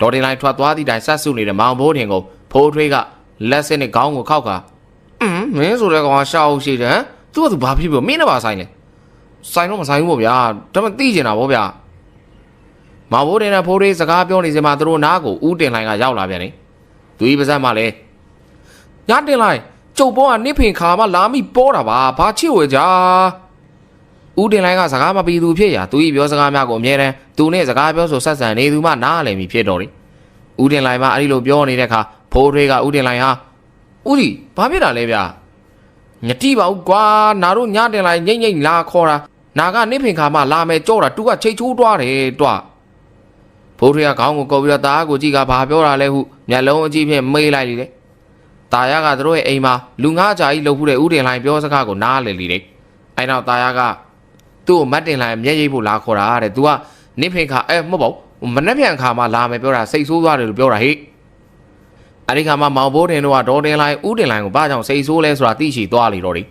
ဒ ဒေါ်တင်လိုက်ထွက်သွားသည့်တိုင်ဆက်စုနေတဲ့မောင်ဘိုးတင်ကိုဖိုးထွေးကလက်စစ်နဲ့ခေါင်းကိုခောက်ကမင်းဆိုတဲ့ကောင်ကရှောက်ရှိတယ်သူကသူဘာဖြစ်ပြီးမင်းနဲ့ပါဆိုင်လဲဆိုင်တော့မဆိုင်ဘူးပေါ့ဗျာဒါမှသိကျင်တာပေါ့ဗျာမောင်ဘိုးတင်နဲ့ဖိုးထွေးစကားပြောနေစမှာသူတို့နားကိုဦးတင်လိုက်ကရောက်လာပြန်တယ်သူဤပါဇက်မှလည်းညတင်လိုက်ကျုပ်ဘောကနစ်ဖင်ခါမှလာမိပေါ်တာပါဘာချစ်ဝဲကြဦးတင်လိုင်းကစကားမပြီးသူဖြစ်ရာသူဤပြောစကားများကိုအမြဲတမ်းသူနဲ့စကားပြောဆိုဆက်ဆံနေသူမှနားလည်မိဖြစ်တော်တယ်ဦးတင်လိုင်းမှအဲ့ဒီလိုပြောနေတဲ့အခါဖိုးထွေးကဦးတင်လိုင်းဟာဦးဒီဘာဖြစ်တာလဲဗျညတိပါဦးကွာနာတို့ညတင်လိုင်းငိမ့်ငိမ့်လာခေါ်တာနာကနစ်ဖင်ခါမှလာမယ်ကြော့တာသူကချိတ်ချိုးတွားတယ်တွားဖိုးထွေးကခေါင်းကိုကုပ်ပြီးတော့တားကိုကြည့်ကဘာပြောတာလဲဟုမျက်လုံးအကြည့်ဖြင့်မေးလိုက်တယ်တာယာကသူတို့ရဲ့အိမ်မှာလူငါးကြာကြီးလှုပ်ဖူးတဲ့ဦးတင်လိုင်းပြောစကားကိုနားလည်လေတယ်အဲ့နောက်တာယာကသူ့ကိုမတ်တင်လိုင်းမျက်ရည်ဖို့လာခေါ်တာတဲ့သူကနစ်ဖင်ခါမဟုတ်ပါဘူးမနှက်ပြန်ခါမှလာမယ်ပြောတာစိတ်ဆိုးသွားတယ်လို့ပြောတာဟိအဲ့ဒီခါမှမောင်ဘိုးတင်တို့ကဒေါ်တင်လိုင်းဦးတင်လိုင်းကိုဘာကြောင့်စိတ်ဆိုးလဲဆိုတာသိရှိသွားလေတော့တယ်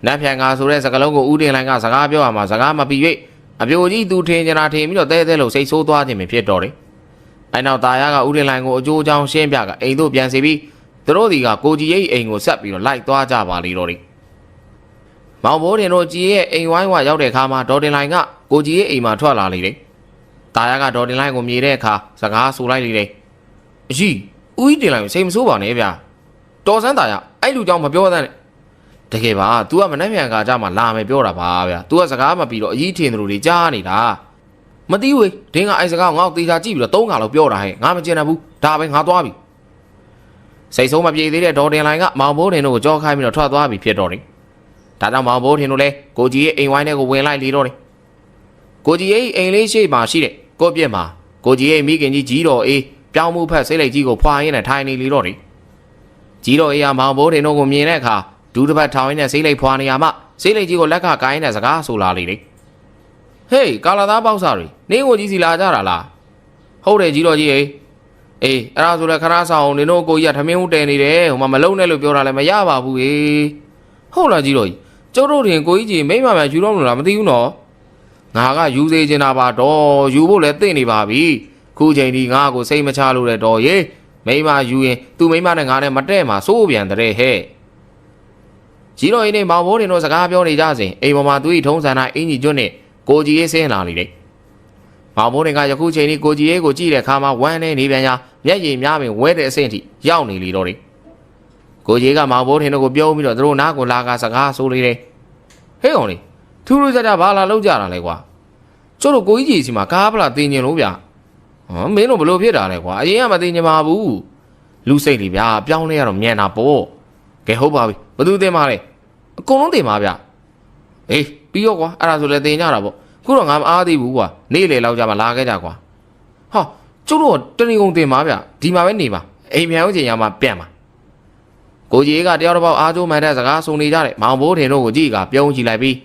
နတ်ပြန်ခါဆိုတဲ့စကားလုံးကိုဦးတင်လိုင်းကစကားပြောရမှာစကားမပြီး၍အပြိုကြီးသူထင်ကြတာထင်ပြီးတော့တဲတဲလို့စိတ်ဆိုးသွားခြင်းဖြစ်တော့တယ်အဲ့နောက်တာယာကဦးတင်လိုင်းကိုအကျိုးအကြောင်းရှင်းပြကအိမ်သို့ပြန်စီပြီးသူတို့ဒီကကိုကြီးရဲ့အိမ်ကိုဆက်ပြီးတော့လိုက်သွားကြပါလေတော့တယ်မောင်ဘိုးတင်တို့ကြီးရဲ့အိမ်ဝိုင်းဝရောက်တဲ့အခါမှာဒေါ်တင်လိုင်းကကိုကြီးရဲ့အိမ်မှာထွက်လာလေတယ်တာယာကဒေါ်တင်လိုင်းကိုမြေတဲ့အခါစကားဆိုလိုက်လေတယ်အကြီးဦးကြီးတင်လိုင်းကိုစိတ်မဆိုးပါနဲ့ဗျာတော်စမ်းတာယာအဲ့လူကြောင့်မပြောသမ်းနဲ့တကယ်ပါ तू ကမနှက်မြန်ခါကြမှာလာမယ်ပြောတာပါဗျာ तू ကစကားမပြီးတော့အကြီးထင်သူတွေကြားနေတာမသိဘူးဒင်းကအဲ့စကားကိုငါ့ကိုသေချာကြည့်ပြီးတော့၃ခါလောက်ပြောတာဟဲ့ငါမကျင်တယ်ဘူးဒါပဲငါသွားပြီစိတ်ဆိုးမပြေသေးတဲ့ဒေါ်တင်လိုင်းကမောင်ဘိုးတင်တို့ကိုကြောက်ခိုင်းပြီးတော့ထွက်သွားပြီဖြစ်တော့တယ်ဒါကြောင့်မောင်ဘိုးတင်တို့လည်းကိုကြီးရဲ့အိမ်ဝိုင်းထဲကိုဝင်လိုက်လေတော့တယ်ကိုကြီးရဲ့အိမ်လေးရှိမှရှိတဲ့ကိုပြက်မှာကိုကြီးရဲ့မိခင်ကြီးကြီးတော်အေးပြောင်းမှုဖက်စိတ်လိုက်ကြီးကိုဖွာရင်းနဲ့ထိုင်နေလေတော့တယ်ကြီးတော်အေးကမောင်ဘိုးတင်တို့ကိုမြင်တဲ့အခါဒူးတစ်ပတ်ထောင်ရင်းနဲ့စိတ်လိုက်ဖွာနေရမှစိတ်လိုက်ကြီးကိုလက်ကကိုင်းနဲ့စကားဆိုလာလေတယ်ဟေးကာလာသားပေါက်စားတွေနင်းကိုကြီးစီလာကြတာလားဟုတ်တယ်ကြီးတော်ကြီးအေးအေးအဲ့ဒါဆိုလည်းခဏဆောင်နင်တို့ကိုကြီးကထမင်းဦးတဲနေတယ်ဟိုမှာမလုံနဲ့လို့ပြောတာလည်းမရပါဘူးဟေးဟုတ်လားကြီးတော်ကြီးကျုပ်တို့တင်ကိုကြီးကြီးမိမမှယူတော့မလို့လားမသိဘူးနော်ငါကယူစေချင်တာပါတော့ယူဖို့လည်းသိနေပါပြီခုချိန်ဒီငါကိုစိတ်မချလို့တဲ့တော်ရေမိမယူရင်သူ့မိမနဲ့ငါနဲ့မတဲ့မှာစိုးပြန်တဲ့ဟဲ့ကြီးတော်ကြီးနဲ့မောင်ဘိုးတင်တို့စကားပြောနေကြစဉ်အိမ်ပေါ်မှာသူ့ဤထုံးစံတိုင်းအင်ကြီးကျွတ်နဲ့ကိုကြီးရေးဆင်းလာလေတယ်မောင်ဘိုးတင်ကယခုချိန်ဒီကိုကြီးရေးကိုကြည့်တဲ့အခါမှာဝမ်းနဲ့နေပြန်ရာမျက်ရည်များပင်ဝဲတဲ့အဆင့်ထိရောက်နေလေတော့တယ်ကိုကြီးကမောင်ဘိုးတင်တို့ကိုပြုံးပြီးတော့သူတို့နားကိုလာကစကားဆိုလေတယ်ဟေးအောင်လေထူးထူးခြားခြားဘာလာလောက်ကြတာလဲကွာကျတို့ကိုကြီးကြီးစီမှာကားပလာတင်ကျင်လို့ဗျမင်းတို့ဘလို့ဖြစ်တာလဲကွာအရင်ကမတင်ကျင်ပါဘူးလူစိတ်တွေဗျာပြောင်းလဲရတော့မြန်တာပေါ့ကဲဟုတ်ပါပြီဘသူတင်ပါလဲအကုန်လုံးတင်ပါဗျအေးပြီးရောကွာအဲ့ဒါဆိုလည်းတင်ကြတာပေါ့ခုတော့ငါမအားသေးဘူးကွာနေ့လေလောက်ကြမှာလာခဲ့ကြကွာဟာကျတို့တဏီကုံတင်ပါဗျဒီမှာပဲနေပါအိမ်ပြန်ရောက်ချိန်ရမှာပြန်ပါကိုကြီးကတယောက်တစ်ပေါက်အားကျိုးမှန်တဲ့စကားဆိုနေကြတယ်မောင်ဘိုးတင်တို့ကိုကြည့်ကပြုံးကြည့်လိုက်ပြီ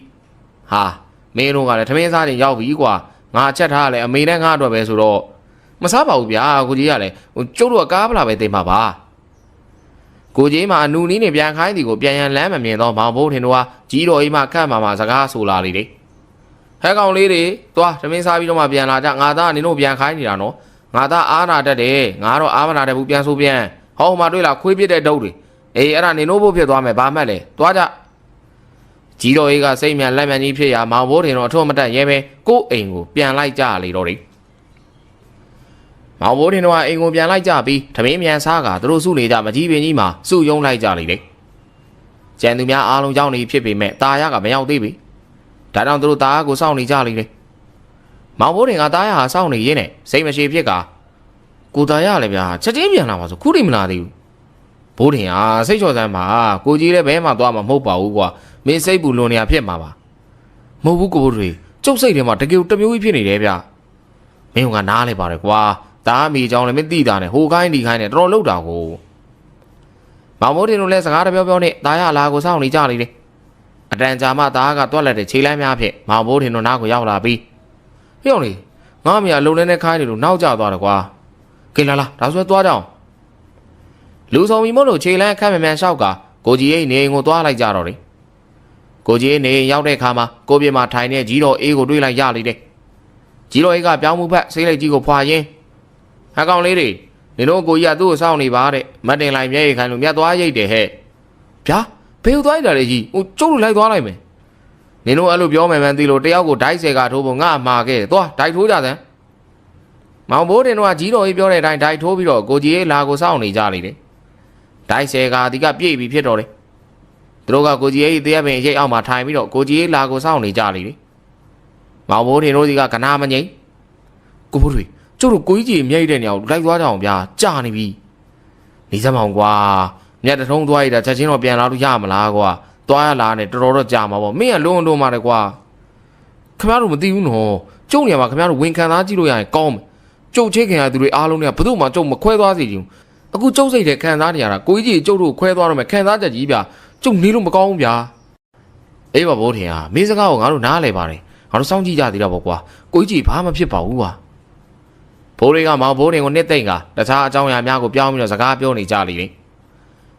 းဟာမင်းတို့ကလည်းထမင်းစားချိန်ရောက်ပြီကွာငါချက်ထားလဲအမေနဲ့ငါအတွက်ပဲဆိုတော့မစားပါဘူးဗျာကိုကြီးကလည်းကျုပ်တို့ကကားပလာပဲတင်ပါပါကိုကြီးမှအနူနီးနဲ့ပြန်ခိုင်းသည်ကိုပြန်ရန်လမ်းမမြင်တော့မောင်ဘိုးတင်တို့ကကြီးတော်အိမ်မှာခတ်မှာစကားဆိုလာလေတယ်ဟဲကောင်လေးတွေသွားထမင်းစားပြီးတော့မှပြန်လာကြငါသားနင်တို့ပြန်ခိုင်းနေတာနော်ငါသားအားနာတတ်တယ်ငါတော့အားမနာတတ်ဘူးပြန်ဆိုပြန်ဟောမှတွေ့လားခွေးပြစ်တဲ့ဒုတ်တွေအေးအဲ့ဒါနင်တို့ဖို့ဖြစ်သွားမယ်ဘာမှတ်လဲသွားကြကြီးတော်ကြီးကစိတ်မြန်လက်မြန်ကြီးဖြစ်ရာမောင်ဘိုးတင်တော့အထွတ်မတက်ရဲပဲကို့အိမ်ကိုပြန်လိုက်ကြလေတော့တယ်မောင်ဘိုးတင်တို့ကအိမ်ကိုပြန်လိုက်ကြပြီးထမင်းမြန်စားကသူတို့စုနေကြမကြီးပင်ကြီးမှာစုယုံလိုက်ကြလေတယ်ကျန်သူများအားလုံးရောက်နေဖြစ်ပေမဲ့တာရကမရောက်သေးပြီဒါကြောင့်သူတို့တာကိုစောင့်နေကြလေတယ်မောင်ဘိုးတင်ကတာရဟာစောင့်နေရင်းနဲ့စိတ်မရှိဖြစ်ကကိုတာရလည်းဗျာချက်ချင်းပြန်လာပါဆိုခုထိမလာသေးဘူးဘိုးတင်ဟာစိတ်ချော်စမ်းပါကိုကြီးလည်းဘဲမှသွားမှာမဟုတ်ပါဘူးကွာမင်းစိတ်ပူလွန်နေရဖြစ်မှာပါမဟုတ်ဘူးကိုဘိုးတွေကျုပ်စိတ်ထဲမှာတကယ်တမျိုးကြီးဖြစ်နေတယ်ဗျမင်းကနားလဲပါတယ်ကွာတားမိကြောင်းလည်းမသိတာနဲ့ဟိုခိုင်းဒီခိုင်းနဲ့တော်တော်လောက်တာကိုမောင်မိုးတင်တို့လည်းစကားတပြောပြောနဲ့တာရလာကိုစောင့်နေကြလေတယ်အတန်ကြာမှတာကတွက်လက်တဲ့ခြေလမ်းများဖြင့်မောင်မိုးတင်တို့နားကိုရောက်လာပြီးဟေ့အောင်လေငါ့အမေအလုံးနဲ့ခိုင်းနေလို့နောက်ကျသွားတယ်ကွာကဲလာဒါဆိုသွားကြအောင်လူဆောင်မီမို့လို့ခြေလမ်းအခက်မြန်လျှောက်ကကိုကြီးအိမ်နေအိမ်ကိုသွားလိုက်ကြတော့တယ်ကိုကြီးနေအိမ်ရောက်တဲ့အခါမှာကိုပြမထိုင်နေကြီးတော်အေးကိုတွေးလိုက်ရလေတယ်ကြီးတော်အေးကပြောင်းမှုဖက်ဆေးလိုက်ကြီးကိုဖွာရင်းဟ ဟာကောင်လေးတွေနင်တို့ကိုကြီးကသူ့ကိုစောင့်နေပါတဲ့မတ်တင်လိုက်မျက်ရည်ခိုင်းလို့မြတ်သွားရိတ်တယ်ဟဲ့ဗျာဘယ်လိုသွားရတာလဲကြီးဟိုကျုပ်တို့လိုက်သွားလိုက်မယ်နင်တို့အဲ့လိုပြောမယ်မှန်းသိလို့တယောက်ကိုဒိုက်ဆယ်ကထိုးဖို့ငါအမှားခဲ့တယ်သွားဒိုက်ထိုးကြစမ်းမောင်ဘိုးတင်တို့ကကြီးတော်ကြီးပြောတဲ့အတိုင်းဒိုက်ထိုးပြီးတော့ကိုကြီးရေးလာကိုစောင့်နေကြလေတယ်ဒိုက်ဆယ်ကဒီကပြည့်ပြီးဖြစ်တော့တယ်သူတို့ကကိုကြီးရေးတရားပင်ရိတ်အောက်မှာထိုင်ပြီးတော့ကိုကြီးရေးလာကိုစောင့်နေကြလေတယ်မောင်ဘိုးတင်တို့ဒီကကနာမငိမ့်ကိုဘိုးတွေကျုပ်တို့ကိုကြီးကြီးမြိတ်တဲ့နေရာကိုလိုက်သွားကြအောင်ဗျာကြာနေပြီနေစမ်းအောင်ကွာမြတ်တထုံးသွားရတာချက်ချင်းတော့ပြန်လာလို့ရမလားကွာသွားရလာနဲ့တော်တော်တော့ကြာမှာပေါ့မင်းကလုံးလုံးมาတယ်ကွာခင်ဗျားတို့မသိဘူးနော်ကျုပ်နေရာမှာခင်ဗျားတို့ဝင်ခံသားကြည့်လို့ရရင်ကောင်းမယ်ကျုပ်ချေခင်ရသူတွေအားလုံးတွေကဘယ်သူမှကျုပ်မခွဲသွားစေချင်ဘူးအခုကျုပ်စိတ်ထဲခံစားနေရတာကိုကြီးကြီးကျုပ်တို့ခွဲသွားတော့မယ်ခံစားချက်ကြီးဗျာကျုပ်နေလို့မကောင်းဘူးဗျာအေးပါဘိုးထင်ဟာမင်းစကားကိုငါတို့နားလဲပါတယ်ငါတို့စောင့်ကြည့်ကြသေးတာပေါ့ကွာကိုကြီးကြီးဘာမှဖြစ်ပါဘူးကွာဘိုးတွေကမောင်ဘိုးတွေကိုနှစ်သိမ့်ကတခြားအကြောင်းအရာများကိုပြောင်းပြီးတော့စကားပြောနေကြလေတယ်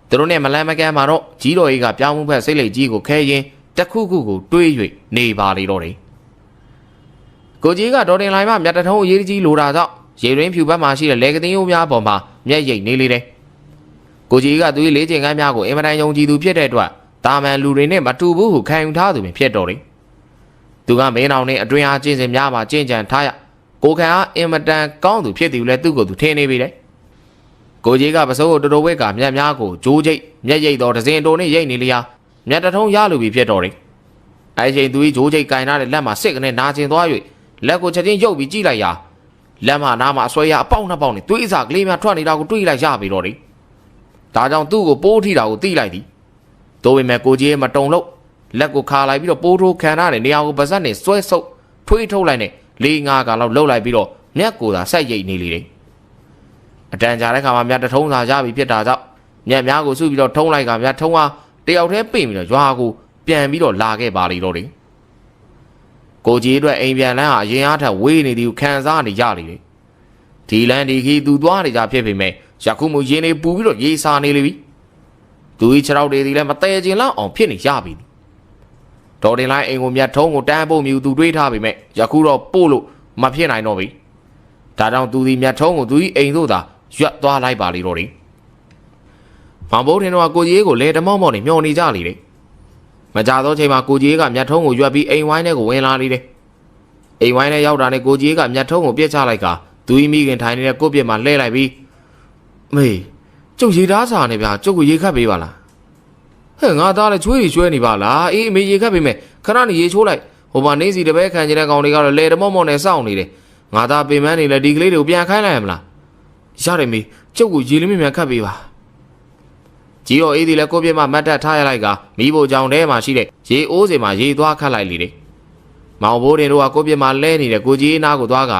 သူတို့နဲ့မလန်းမကမ်းမှာတော့ကြီးတော်ကြီးကပြောင်းမှုဖက်စိတ်လိတ်ကြီးကိုခဲရင်တခုခုကိုတွေး၍နေပါလေတော့တယ်ကိုကြီးကဒေါ်တင်လိုင်းမှမြတ်တထုံးအရေးကြီးလိုတာကြောင့်ရေရင်းဖြူဘက်မှာရှိတဲ့လေကသိန်းရိုးများပေါ်မှာမျက်ရည်နေလေတယ်ကိုကြီးကသူ့လေးကျင်ကမ်းများကိုအင်မတန်ယုံကြည်သူဖြစ်တဲ့အတွက်တာမန်လူတွေနဲ့မတူဘူးဟုခံယူထားသူပဲဖြစ်တော်တယ်သူကမင်းအောင်နဲ့အတွင်းအားကျင့်စဉ်များမှာကျင့်ကြံထားရကိုခံအားအင်မတန်ကောင်းသူဖြစ်သူလည်းသူ့ကိုသူထင်နေပြီလေကိုကြီးကပစိုးကိုတော်တော်ဝက်ကမြတ်များကိုဂျိုးကျိတ်မျက်ရိတ်တော်ဒဇင်တော်နဲ့ရိတ်နေလျာမြတ်တထုံးရလူပြီဖြစ်တော်တယ်အဲချိန်သူကြီးဂျိုးကျိတ်ကင်ထားတဲ့လက်မှာစစ်ကနေနာကျင်သွား၍လက်ကိုချက်ချင်းရုပ်ပြီးကြည့်လိုက်ရာလက်မနာမှာအဆွဲရအပေါက်နှစ်ပေါက်နဲ့သွေးစားကလေးများထွက်နေတာကိုတွေးလိုက်ရပြီတော့တယ်ဒါကြောင့်သူ့ကိုပိုးထိတာကိုသိလိုက်သည်သို့ပေမဲ့ကိုကြီးမတုံလို့လက်ကိုခါလိုက်ပြီးတော့ပိုးထိုးခံထားတဲ့နေရာကိုပါဇက်နဲ့ဆွဲဆုပ်ထွေးထုတ်လိုက်နဲ့လေးငါးကလောက်လှုပ်လိုက်ပြီးတော့မြက်ကိုသာဆက်ရိတ်နေလေတယ်အတန်ကြာတဲ့ခါမှာမြတ်တထုံးသာရပြီဖြစ်တာကြောင့်မြက်များကိုစုပြီးတော့ထုံးလိုက်ကမြတ်ထုံးအားတယောက်တည်းပြင်ပြီးတော့ရွာကိုပြန်ပြီးတော့လာခဲ့ပါလေတော့တယ်ကိုကြီးအတွက်အိမ်ပြန်လန်းဟာအရင်အားထက်ဝေးနေသည်ကိုခံစားနေရလေတယ်ဒီလန်းဒီခီသူသွားနေကြဖြစ်ပေမဲ့ယခုမှရင်းနေပူပြီးတော့ရေးစားနေလေပြီသူဤခြေထောက်တွေဒီလည်းမတဲကျင်လောက်အောင်ဖြစ်နေရပြီဒေါ်တင်လိုင်းအိမ်ကိုမြတ်ထုံးကိုတန်းဖို့မြူသူတွေးထားပေမဲ့ယခုတော့ပို့လို့မဖြစ်နိုင်တော့ပြီဒါကြောင့်သူဒီမြတ်ထုံးကိုသူဤအိမ်သို့သာရွတ်သွားလိုက်ပါလေတော့တယ်မောင်ဘိုးထင်တော့ကိုကြီးကိုလေတမောက်မောက်နေမျောနေကြလေတယ်မကြသောချိန်မှာကိုကြီးကမြတ်ထုံးကိုရွတ်ပြီးအိမ်ဝိုင်းထဲကိုဝင်လာလေတယ်အိမ်ဝိုင်းထဲရောက်တာနဲ့ကိုကြီးကမြတ်ထုံးကိုပြစ်ချလိုက်ကသူဤမိခင်ထိုင်နေတဲ့ကိုပြစ်မှာလှဲလိုက်ပြီးမေကျုပ်ရေသားစာနေဗျာကျုပ်ကိုရေခတ်ပေးပါလားဟဲ့ငါသားလည်းချွေးရွှဲနေပါလားအေးအမေရေခတ်ပေးမယ်ခဏနေရေချိုးလိုက်ဟိုမှာနေစီတပည့်ခံကျတဲ့ကောင်တွေကတော့လေတမောက်မောက်နဲ့စောင့်နေတယ်ငါသားပင်မနေလဲဒီကလေးတွေကိုပြန်ခိုင်းလိုက်ရမလားရတယ်မေကျုပ်ကိုရေလေးမြန်ခတ်ပေးပါကြီးတော်အေးဒီလည်းကိုပြစ်မှမတ်တက်ထားရလိုက်ကမိဖို့ကြောင်ထဲမှာရှိတဲ့ရေအိုးစင်မှာရေသွားခတ်လိုက်လေတယ်မောင်ဘိုးတင်တို့ကကိုပြစ်မှလဲနေတဲ့ကိုကြီးနားကိုသွားက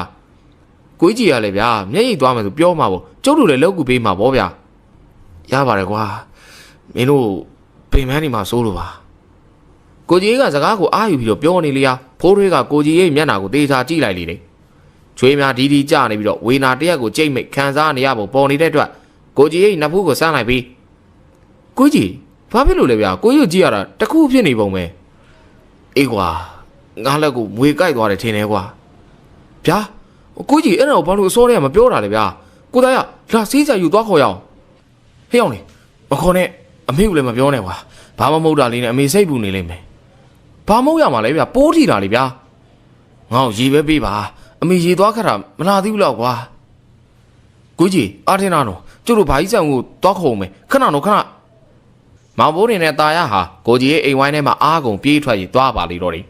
ကိုကြီးရလေဗျာမျက်ရည်သွားမယ်ဆိုပြောမှာပေါ့ကျုပ်တို့လည်းလောက်ကူပေးမှာပေါ့ဗျာရပါတယ်ကွာမင်းတို့ပင်မနေမှာစိုးလို့ပါကိုကြီးကစကားကိုအားယူပြီးတော့ပြောနေလေရဖိုးထွေးကကိုကြီးရဲ့မျက်နှာကိုတေချာကြည့်လိုက်လေတယ်ချွေးများဒီဒီကြနေပြီးတော့ဝေနာတရက်ကိုကြိတ်မိတ်ခံစားနေရပုံပေါ်နေတဲ့အတွက်ကိုကြီးရဲ့နဖူးကိုစမ်းလိုက်ပြီးကိုကြီးဘာဖြစ်လို့လဲဗျာကိုကြီးကြည့်ရတာတခုဖြစ်နေပုံပဲအေးကွာငါလက်ကိုမွေကြိုက်သွားတယ်ထင်တယ်ကွာဗျာကိုကြီးအဲ့ဒါကိုဘာလို့အစောတည်းကမပြောတာလဲဗျာကိုသားရလာစေးစာယူသွားခေါ်ရအောင်ဟေးအောင်လေမခေါ်နဲ့အမေကလည်းမပြောနဲ့ကွာဘာမှမဟုတ်တာလေးနဲ့အမေစိတ်ပူနေလိမ့်မယ်ဘာမဟုတ်ရမှာလဲဗျာပိုးထီတာလေဗျာငါ့ကိုရေပဲပေးပါအမေရေသွားခတ်တာမလာသေးဘူးလောက်ကွာကိုကြီးအားထင်တာနော်ကျုပ်တို့ဘာကြီးဆောင်ကိုသွားခေါ်မယ်ခဏတော့ခဏမောင်ဘိုးနေနဲ့ตาရဟာကိုကြီးရဲ့အိမ်ဝိုင်းထဲမှာအားကုန်ပြေးထွက်ပြီးသွားပါလေတော့တယ်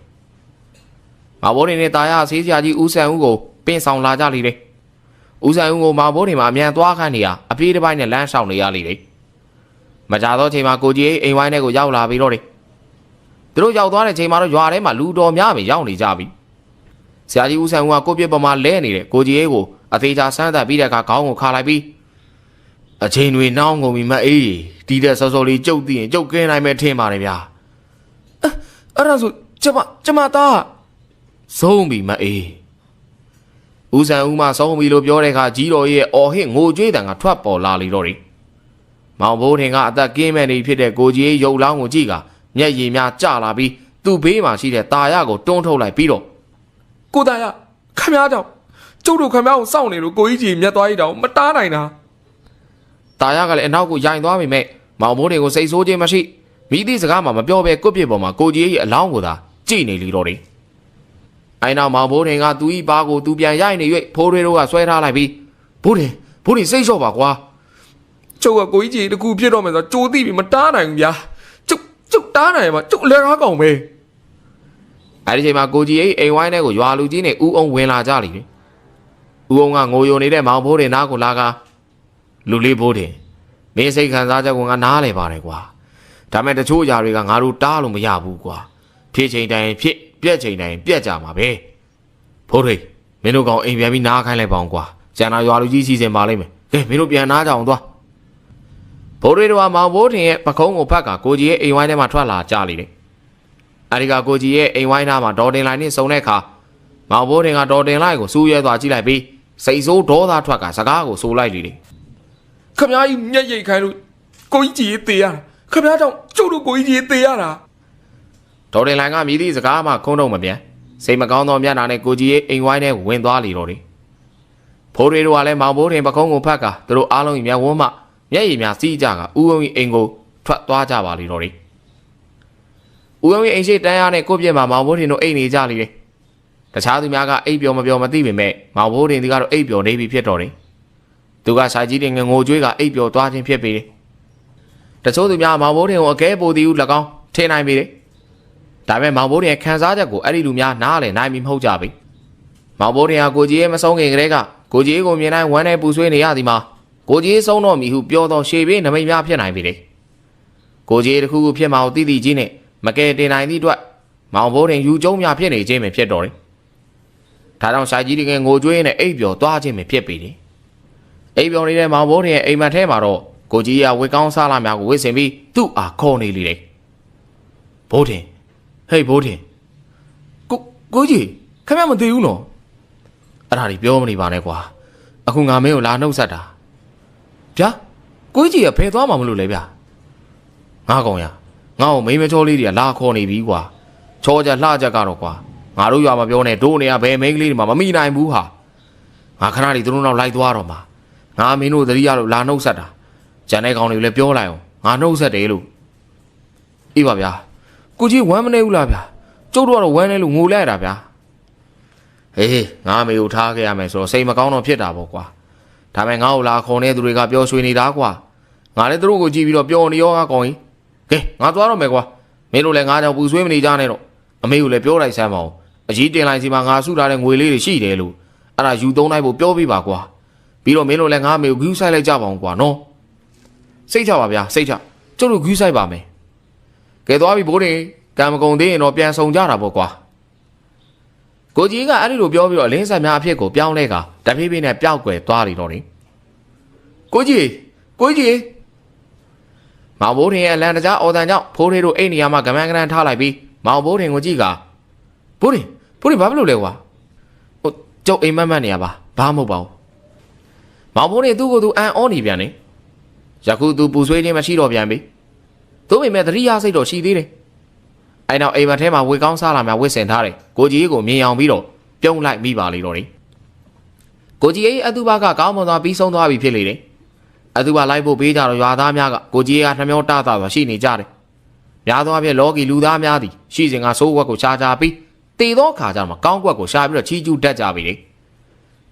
မောင်ဘိုးနေနဲ့ตาရဆေးစရာကြီးဦးဆန်ဦးကိုပင့်ဆောင်လာကြလေတယ်ဦးဆန်ဦးကိုမောင်ဘိုးနေမှာအမြန်သွားခိုင်းနေရအပြေးတစ်ပိုင်းနဲ့လမ်းလျှောက်နေရလေတယ်မကြတော့ချိန်မှာကိုကြီးရဲ့အိမ်ဝိုင်းထဲကိုရောက်လာပြီးတော့တယ်သူတို့ရောက်သွားတဲ့ချိန်မှာတော့ရွာထဲမှာလူတော်များပြီရောက်နေကြပြီဆရာကြီးဦးဆန်ဦးကကိုပြစ်ပေါ်မှာလဲနေတယ်ကိုကြီးရဲ့ကိုအသေးချာဆန်းသက်ပြီးတဲ့အခါခေါင်းကိုခါလိုက်ပြီးအချိန်တွေနှောင်းကုန်ပြီမအေးတီးတဲ့စောစောလေးကြုတ်သိရင်ကြုတ်ကင်းနိုင်မယ်ထင်ပါတယ်ဗျာအဲ့ဒါဆိုကျမသားဆုံးပြီမအေးဦးဆန်ဦးမဆုံးပြီလို့ပြောတဲ့အခါကြီးတော်ရဲ့အော်ဟစ်ငိုကြွေးတန်ကထွက်ပေါ်လာလေတော့တယ်မောင်ဘိုးထင်ကအသက်ကင်းမဲ့နေဖြစ်တဲ့ကိုကြီးရဲ့ရုပ်လောင်းကိုကြည့်ကမျက်ရည်များကျလာပြီးသူ့ဘေးမှာရှိတဲ့ตาရကိုတွန်းထုတ်လိုက်ပြီးတော့ကိုသားရခမည်းကြောင့် ကျုပ်တို့ခင်ဗျားကိုစောင့်နေလို့ကိုကြီးကြီးမြတ်သွားရတော့မတားနိုင်တာ တာရကလည်းအနောက်ကိုရိုင်သွားပေမဲ့မောင်ဘိုးတွေကိုစိတ်ဆိုးခြင်းမရှိမိသည့်စကားမှမပြောဘဲကွပ်ပြစ်ပေါ်မှာကိုကြီးရဲ့အလောင်းကိုသာကြည့်နေလီတော့တယ်။အဲနောက်မောင်ဘိုးတွေကသူ့ဤပါကိုသူပြန်ရိုက်နေ၍ဖိုးတွေတို့ကဆွဲထားလိုက်ပြီးဘိုးတွေစိတ်လျှော့ပါကွာ ကျုပ်ကကိုကြီးကြီးတကူဖြစ်တော့မယ်ဆိုတော့ကြိုးသိပြီးမတားနိုင်ဘူးဗျာကျုပ်တားနိုင်မှာကျုပ်လည်းကားကောင်ပဲ အဲဒီချိန်မှာကိုကြီးအိမ်ဝိုင်းထဲကိုရွာလူကြီးနဲ့ဦးအောင်ဝင်လာကြလိမ့်မယ်။ဦးအောင်ကငိုယိုနေတဲ့မောင်ဘိုးတွေနားကိုလာကလူလေးဘိုးတွေမင်းစိတ်ခံစားချက်ကိုငါနားလဲပါတယ်ကွာဒါမဲ့တချို့ຢာတွေကငါတို့တားလို့မရဘူးကွာဖြစ်ချိန်တိုင်းဖြစ်ပြက်ချိန်တိုင်းပြက်ကြမှာပဲဘိုးတွေမင်းတို့ကောင်အိမ်ပြန်ပြီးနားခိုင်းလိုက်ပါအောင်ကွာကျန်တာရွာလူကြီးစီစဉ်ပါလိမ့်မယ်ကဲမင်းတို့ပြန်နားကြအောင်သွားဘိုးတွေတို့ကမောင်ဘိုးထင်ရဲ့ပခုံးကိုဖက်ကကိုကြီးရဲ့အိမ်ဝိုင်းထဲမှာထွက်လာကြလိမ့်တယ်အဲဒီကကိုကြီးရဲ့အိမ်ဝိုင်းသားမှာဒေါ်တင်လိုက်နဲ့စုံတဲ့အခါမောင်ဘိုးတင်ကဒေါ်တင်လိုက်ကိုစူးရဲသွားကြည့်လိုက်ပြီးစိတ်ဆိုးဒေါသထွက်ကစကားကိုဆိုလိုက်လေတယ် ခမ ्या ကြီးမျက်ရိပ်ခိုင်းလို့ကိုကြီးကြီးသေးရတာခမ ्या ကြောင့်ကျုပ်တို့ကိုကြီးကြီးသေးရတာ ဒေါ်တင်လိုက်ကမြည်သည့်စကားမှခုံးတော့မပြန်စိတ်မကောင်းသောမျက်နှာနဲ့ကိုကြီးရဲ့အိမ်ဝိုင်းထဲဝင်သွားလေတော့တယ်ဖိုးတွေတို့ကလည်းမောင်ဘိုးတင်ပခုံးကိုဖက်ကသူတို့အားလုံးမျက်ဝန်းမှမျက်ရည်များစီးကြကဦးဝင်းအိမ်ကိုထွက်သွားကြပါလေတော့တယ်ဦးဝင်းအိမ်ရှိတန်းရတဲ့ကိုပြစ်မှာမောင်ဘိုးတင်တို့အိမ်နေကြလေတယ်တခြားသူများကအိပ်ပျော်မပျော်မသိပေမဲ့မောင်ဘိုးတင်ဒီကတော့အိပ်ပျော်နေပြီဖြစ်တော့တယ်သူကဆိုင်ကြီးတင်ငငိုကြွေးကအိပ်ပျော်သွားခြင်းဖြစ်ပေတယ်တချို့သူများမောင်ဘိုးတင်ကိုအကဲပိုသည်ဟု၎င်းထင်နိုင်ပေတယ်ဒါပေမဲ့မောင်ဘိုးတင်ရဲ့ခံစားချက်ကိုအဲ့ဒီလူများနားလည်နိုင်ပြီမဟုတ်ကြပြီမောင်ဘိုးတင်ဟာကိုကြီးရဲ့မဆုံးခင်ကလေးကကိုကြီးကိုမြင်တိုင်းဝမ်းနဲ့ပူဆွေးနေရသည်မှာကိုကြီးဆုံးတော့မီဟုပြောတော့ရှေ့ပြေးနမိတ်များဖြစ်နိုင်ပေတယ်ကိုကြီးတခုခုဖြစ်မှအောင်တိတိကြီးနဲ့မကယ်တင်နိုင်သည့်အတွက်မောင်ဘိုးတင်ယူကျုံများဖြစ်နေခြင်းပဲဖြစ်တော့တယ်ဒါကြောင့်ဆိုင်ကြီးတင်ငငိုကြွေးနဲ့အိပ်ပျော်သွားခြင်းပဲဖြစ်ပေတယ်အိပ်ပျော်နေတဲ့မောင်ဘိုးတင်ရဲ့အိမ်မက်ထဲမှာတော့ကိုကြီးကဝက်ကောင်းစားလာများကိုဝစ်ဆင်ပြီးသူ့အားခေါ်နေလေတယ်ဘိုးတင်ဟေးဘိုးတင်ကိုကြီးခမ ्या မသေးဘူးနော် အဲ့ဒါကြီးပြောမနေပါနဲ့ကွာအခုငါမင်းကိုလာနှုတ်ဆက်တာ ဗျာကိုကြီးကဖယ်သွားမှာမလို့လေဗျာ ငါကောင်ရငါ့ကိုမိမချောလေးတွေကလာခေါ်နေပြီကွာချောကြလှကြကတော့ကွာငါတို့ရွာမပြောနဲ့တို့နေရဘယ်မိန်းကလေးတွေမှမမိနိုင်ဘူးဟာငါခဏလေးသူတို့နောက်လိုက်သွားတော့မှာငါမင်းတို့သတိရလို့လာနှုတ်ဆက်တာဂျန်တဲ့ကောင်တွေကိုလည်းပြောလိုက်အောင်ငါနှုတ်ဆက်တယ်လို့အေးပါဗျာ ကိုကြီးဝမ်းမနေဘူးလားဗျာကျုပ်တို့ကတော့ဝမ်းနေလို့ငိုလိုက်ရတာဗျာ ဟေးငါမေကိုထားခဲ့ရမယ်ဆိုတော့စိတ်မကောင်းတော့ဖြစ်တာပေါ့ကွာဒါပေမဲ့ငါ့ကိုလာခေါ်နေသူတွေကပြောရွှေနေတာကွာငါလည်းသူတို့ကိုကြည့်ပြီးတော့ပျော်နေရောကောင်ကြီးကဲငါသွားတော့မယ်ကွာမင်းတို့လည်းငါကြောင့်ပူဆွေးမနေကြနဲ့တော့အမေကိုလည်းပြောလိုက်စမ်းပါဦးအကြီးတင်လိုက်စီမှာငါစုထားတဲ့ငွေလေးတွေရှိတယ်လို့အဲ့ဒါယူသုံးလိုက်ဖို့ပြောပြပါကွာပြီးတော့မင်းတို့လည်းငါမေကိုဂူးဆိုင်လိုက်ကြပါအောင်ကွာနော်စိတ်ချပါဗျာစိတ်ချကျုပ်တို့ဂူးဆိုင်ပါမယ်ကဲသွားပြီဘိုးတင်ကံမကုံသေးရင်တော့ပြန်ဆောင်ကြတာပေါ့ကွာကိုကြီးကအဲ့ဒီလိုပြောပြီးတော့လင်းဆက်များအဖြစ်ကိုပြောင်းလဲကတဖြည်းဖြည်းနဲ့ပျောက်ကွယ်သွားလိမ့်တော့တယ်ကိုကြီးမောင်ဘိုးတင်ရဲ့အလံတကြားအော်တန်ကြောင့်ဖိုးထေးတို့အိမ်နေရာမှာကမန်းကနန်းထားလိုက်ပြီးမောင်ဘိုးတင်ကိုကြည့်ကဘိုးတင်ဘာဖြစ်လို့လဲကွာဟိုကျုပ်အိမ်မက်နေရပါဘာမဟုတ်ပါဘူးမောင်ဘိုးတင်သူ့ကိုယ်သူအန်အောနေပြန်နေယခုသူပူဆွေးခြင်းမရှိတော့ပြန်ပြီသို့ပေမဲ့သတိရစိတ်တော့ရှိသေးတယ်အဲ့နောက်အိမ်မက်ထဲမှာဝေကောင်းစားလာများဝစ်ဆင်ထားတယ်ကိုကြီးကိုမြင်အောင်ပြီးတော့ပြုံးလိုက်မိပါလေတော့တယ်ကိုကြီးရဲ့အတူပါကကောင်းမွန်သွားပြီးဆုံးသွားပြီဖြစ်လေတယ်အတူပါလိုက်ဖို့ပေးကြတော့ရွာသားများကကိုကြီးကနှမျောတတာဆိုရှိနေကြတယ်များသောအားဖြင့်လောကီလူသားများသည်ရှိစဉ်ကစိုးကွက်ကိုရှားကြပြီးတေသောခါကျတော့ကောင်းကွက်ကိုရှားပြီးတော့ချီကျူးတတ်ကြပြီလေ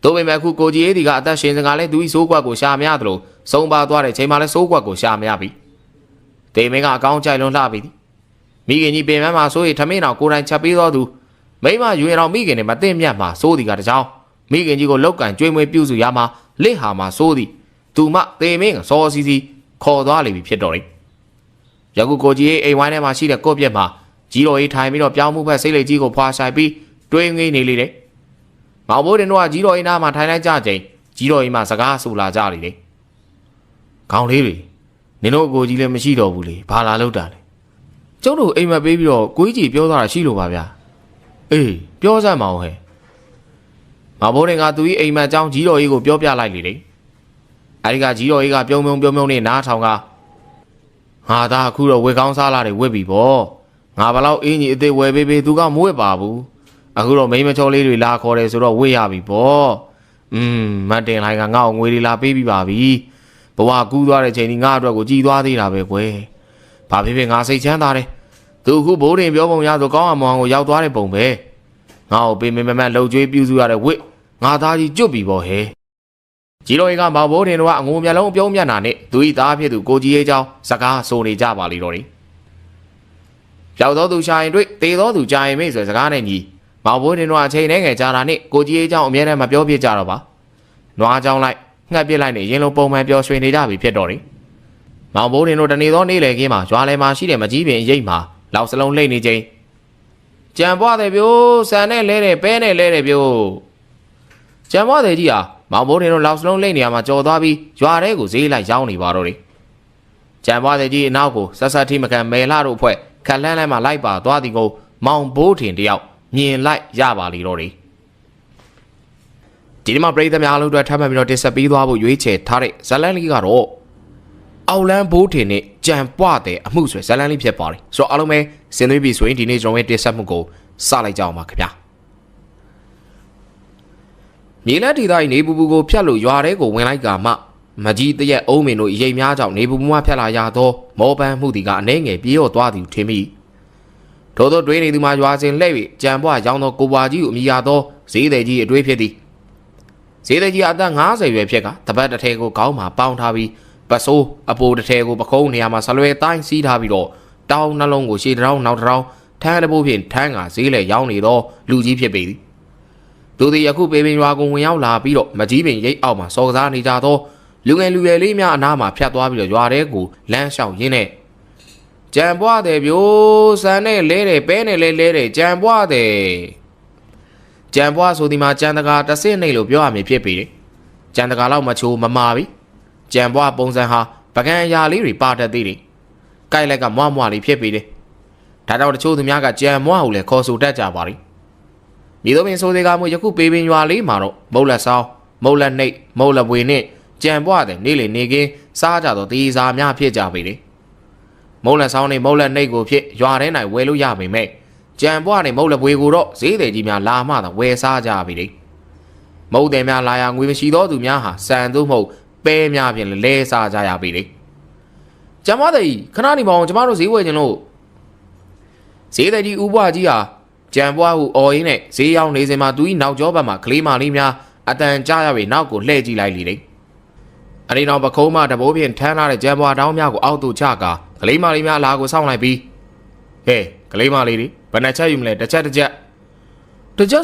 သို့ပေမဲ့အခုကိုကြီးဒီကအသက်ရှင်စင်ကလည်းသူ့စိုးကွက်ကိုရှားများသလိုဆုံးပါသွားတဲ့ချိန်မှာလည်းစိုးကွက်ကိုရှားများပြီတေမင်းကအကောင်းကြိုက်လွန်လှပြီမိခင်ကြီးပင်မမှာဆိုရင်ထမင်းတော်ကိုယ်တိုင်ချက်ပေးတော်သူမိမယူရင်တော့မိခင်နဲ့မသိမြတ်မှာစိုးသည်ကတကြောင်မိခင်ကြီးကိုလောက်ကန်ကြွေးမွေးပြုစုရမှာလက်ဟာမှာစိုးသည်သူမတေမင်းကစောစီစီခေါ်သွားလိမ့်ပြီဖြစ်တော်တယ်ယခုကိုကြီးအိမ်ဝိုင်းထဲမှာရှိတဲ့ကို့ပြက်မှာကြီးတော်ကြီးထိုင်ပြီးတော့ပြောင်းမှုဖက်စိတ်လေးကြီးကိုဖွာဆိုင်ပြီးတွေးငေးနေလေတယ်မောင်ဘိုးတင်တို့ကကြီးတော်ကြီးနားမှာထိုင်လိုက်ကြချိန်ကြီးတော်ကြီးမှစကားဆူလာကြလေတယ်ခေါင်းလေးတွေနင်တို့ကိုကြီးလည်းမရှိတော့ဘူးလေဘာလာလောက်တာလဲကျုပ်တို့အိမ်မက်ပေးပြီးတော့ကိုကြီးပြောသွားတာရှိလို့ပါဗျာအေးပြောစမ်းမအောင်ဟဲ့မောင်ဘိုးတင်ကသူကြီးအိမ်မက်အကြောင်းကြီးတော်ကြီးကိုပြောပြလိုက်လေတယ်အဲဒီကကြီးတော်ကြီးကပြုံးနဲ့နားထောင်ကငါသားအခုတော့ဝေကောင်းစားလာတယ်ဝစ်ပြီပေါ့ငါဘလောက်အင်းကြီးအသေးဝယ်ပေးသူကမဝစ်ပါဘူးအခုတော့မိမချောလေးတွေလာခေါ်တယ်ဆိုတော့ဝစ်ရပြီပေါ့ မတ်တင်လိုက်ကငါ့ကိုငွေတွေလာပေးပြီးပါပြီဘဝကူးသွားတဲ့ချိန်ဒီငါ့အတွက်ကိုကြည်သွားသေးတာပဲကွယ်ဘာဖြစ်ဖြစ်ငါစိတ်ချမ်းသာတယ်သူအခုဘိုးတင်ပြောပုံရဆိုကောင်းအောင်မောင်ကိုရောက်သွားတဲ့ပုံပဲငါ့ကိုပေးမမတ်လှုပ်ကြွေးပြူစုရတဲ့ဝစ်ငါသားကြီးကျွတ်ပြီပေါ့ဟဲ့ကြီးတော်ကြီးကမောင်ဘိုးတင်တို့ကအငိုမျက်လုံးပြုံးမျက်နှာနဲ့သူဤသားဖြစ်သူကိုကြီးရဲ့เจ้าစကားဆိုနေကြပါလိမ့်တော်တယ်ပျောက်သောသူရှာရင်တွေ့တေသောသူကြာရင်မိတ်ဆိုစကားနဲ့ညီမောင်ဘိုးတင်တို့အချိန်နဲ့ငယ်ကြာတာနဲ့ကိုကြီးရဲ့เจ้าအမြဲတမ်းမပြောပြကြတော့ပါနွားเจ้าလိုက်ငှက်ပစ်လိုက်နေရင်လုံးပုံမှန်ပြောရွှင်နေကြပြီဖြစ်တော်တယ်မောင်ဘိုးတင်တို့တနေ့သောနေ့လည်ခင်းမှာရွာလယ်မှာရှိတဲ့မကြီးပင်ရိပ်မှာလောက်စလုံးလှိမ့်နေချိန်ကြံပွားတယ်ပြိုးဆန်နဲ့လဲတယ်ပဲနဲ့လဲတယ်ပြိုးကြံပွားတယ်ကြီးဟာမောင်ဘိုးတင်တို့လောက်စလုံးလှိမ့်နေရမှာကြော်သွားပြီးရွာထဲကိုဈေးလိုက်ရောင်းနေပါတော့တယ်ကြံပွားတယ်ကြီးအနောက်ကိုဆက်ဆက်ထိမကန်မဲလာတို့အဖွဲ့ခက်လန်းလန်းမှာလိုက်ပါသွားသည်ကိုမောင်ဘိုးတင်တယောက်မြင်လိုက်ရပါလိမ့်တော့တယ်ဒီမှာပရိသတ်များအားလုံးအတွက်ထပ်မံပြီးတော့တင်ဆက်ပေးသွားဖို့ရွေးချယ်ထားတဲ့ဇလန်လေးကတော့အောက်လန်းဘိုးထင်နဲ့ကြံပွားတဲ့အမှုဆိုဇလန်လေးဖြစ်ပါတယ်ဆိုတော့အားလုံးပဲဆင်သွေးပြီဆိုရင်ဒီနေ့ကျွန်တော်ရဲ့တင်ဆက်မှုကိုစလိုက်ကြအောင်ပါခင်ဗျာမြေလက်ဒေသကြီးနေပူပူကိုဖြတ်လို့ရွာထဲကိုဝင်လိုက်ကမှမကြီးတရက်အုံးမင်တို့ရိပ်များကြောင့်နေပူပူမှဖြတ်လာရသောမောပန်းမှုတီကအနှဲငယ်ပြေးော့သွားသည်ထင်မိထို့သောတွင်းနေသူမှာရွာစဉ်လှည့်၍ကြံပွားရောင်းသောကိုပွားကြီးကိုအမိရသောဈေးသည်ကြီးအတွေ့ဖြစ်သည်ဈေးသည်ကြီးအသက်50ရွယ်ဖြစ်ကတပတ်တစ်ထည်ကိုခေါင်းမှာပေါင်းထားပြီးပစိုးအပိုတစ်ထည်ကိုပခုံးနေရာမှာဆလွယ်တိုင်းစီးထားပြီးတော့တောင်းနှလုံးကိုရှေ့တောင်းနောက်တောင်းထမ်းတပိုးဖြင့်ထမ်းကဈေးလေရောင်းနေသောလူကြီးဖြစ်ပေသည်သူသည်ယခုပေပင်ရွာကိုဝင်ရောက်လာပြီးတော့မကြီးပင်ရိပ်အောက်မှာစော်ကစားနေကြသောလူငယ်လူရွယ်လေးများအနားမှာဖြတ်သွားပြီးတော့ရွာထဲကိုလမ်းလျှောက်ရင်းနဲ့ကြံပွားတယ်ပြိုးဆန်နဲ့လဲတယ်ပဲနဲ့လဲတယ်ကြံပွားတယ်ကြံပွားဆိုဒီမှာကြံတကာတစ်စင်းနေလို့ပြောရမည်ဖြစ်ပေတယ်ကြံတကာလောက်မချိုးမမာပြီကြံပွားပုံစံဟာပကံအရာလေးတွေပါတတ်သေးတယ်ကိုက်လက်ကမွားမွားလေးဖြစ်ပေတယ်ဒါကြောင့်တချို့သူများကကြံမွားကိုလည်းခေါ်ဆိုတတ်ကြပါလိမ့်မြေတော်ပင်ဆိုသေးကမှယခုပေပင်ရွာလေးမှာတော့မုတ်လက်ဆောင်မုတ်လက်နှိပ်မုတ်လက်ပွေနဲ့ကြံပွားတဲ့နေ့လေနေကင်းစားကြတော့တီးစားများဖြစ်ကြပေတယ်မုတ်လက်ဆောင်နဲ့မုတ်လက်နှိပ်ကိုဖြစ်ရွာထဲ၌ဝယ်လို့ရပေမဲ့ကြံပွားနဲ့မုတ်လက်ပွေကိုတော့ဈေးသည်ကြီးများလာမှသာဝယ်စားကြပေတယ်မုတ်တယ်များလာရငွေမရှိသောသူများဟာစံသို့မဟုတ်ပဲများဖြင့်လဲစားကြရပေတယ်ကျမတို့ခဏနေပါအောင်ကျမတို့ဈေးဝယ်ခြင်းလို့ဈေးသည်ကြီးဦးဘွားကြီးဟာကြံပွားဟုအော်ရင်းနဲ့ဈေးရောက်နေစဉ်မှာသူ၏နောက်ကျောဘက်မှာကလေးမလေးများအတန်ကြားရပြီးနောက်ကိုလှည့်ကြည့်လိုက်လေတယ်အရင်တော့ပခုံးမတဘိုးဖြင့်ထမ်းလာတဲ့ကြံပွားတောင်းများကိုအောက်သို့ချကာကလေးမလေးများအလားကိုစောင့်လိုက်ပြီးဟဲ့ကလေးမလေးတွေဘယ်နှချက်ယူမလဲတစ်ချက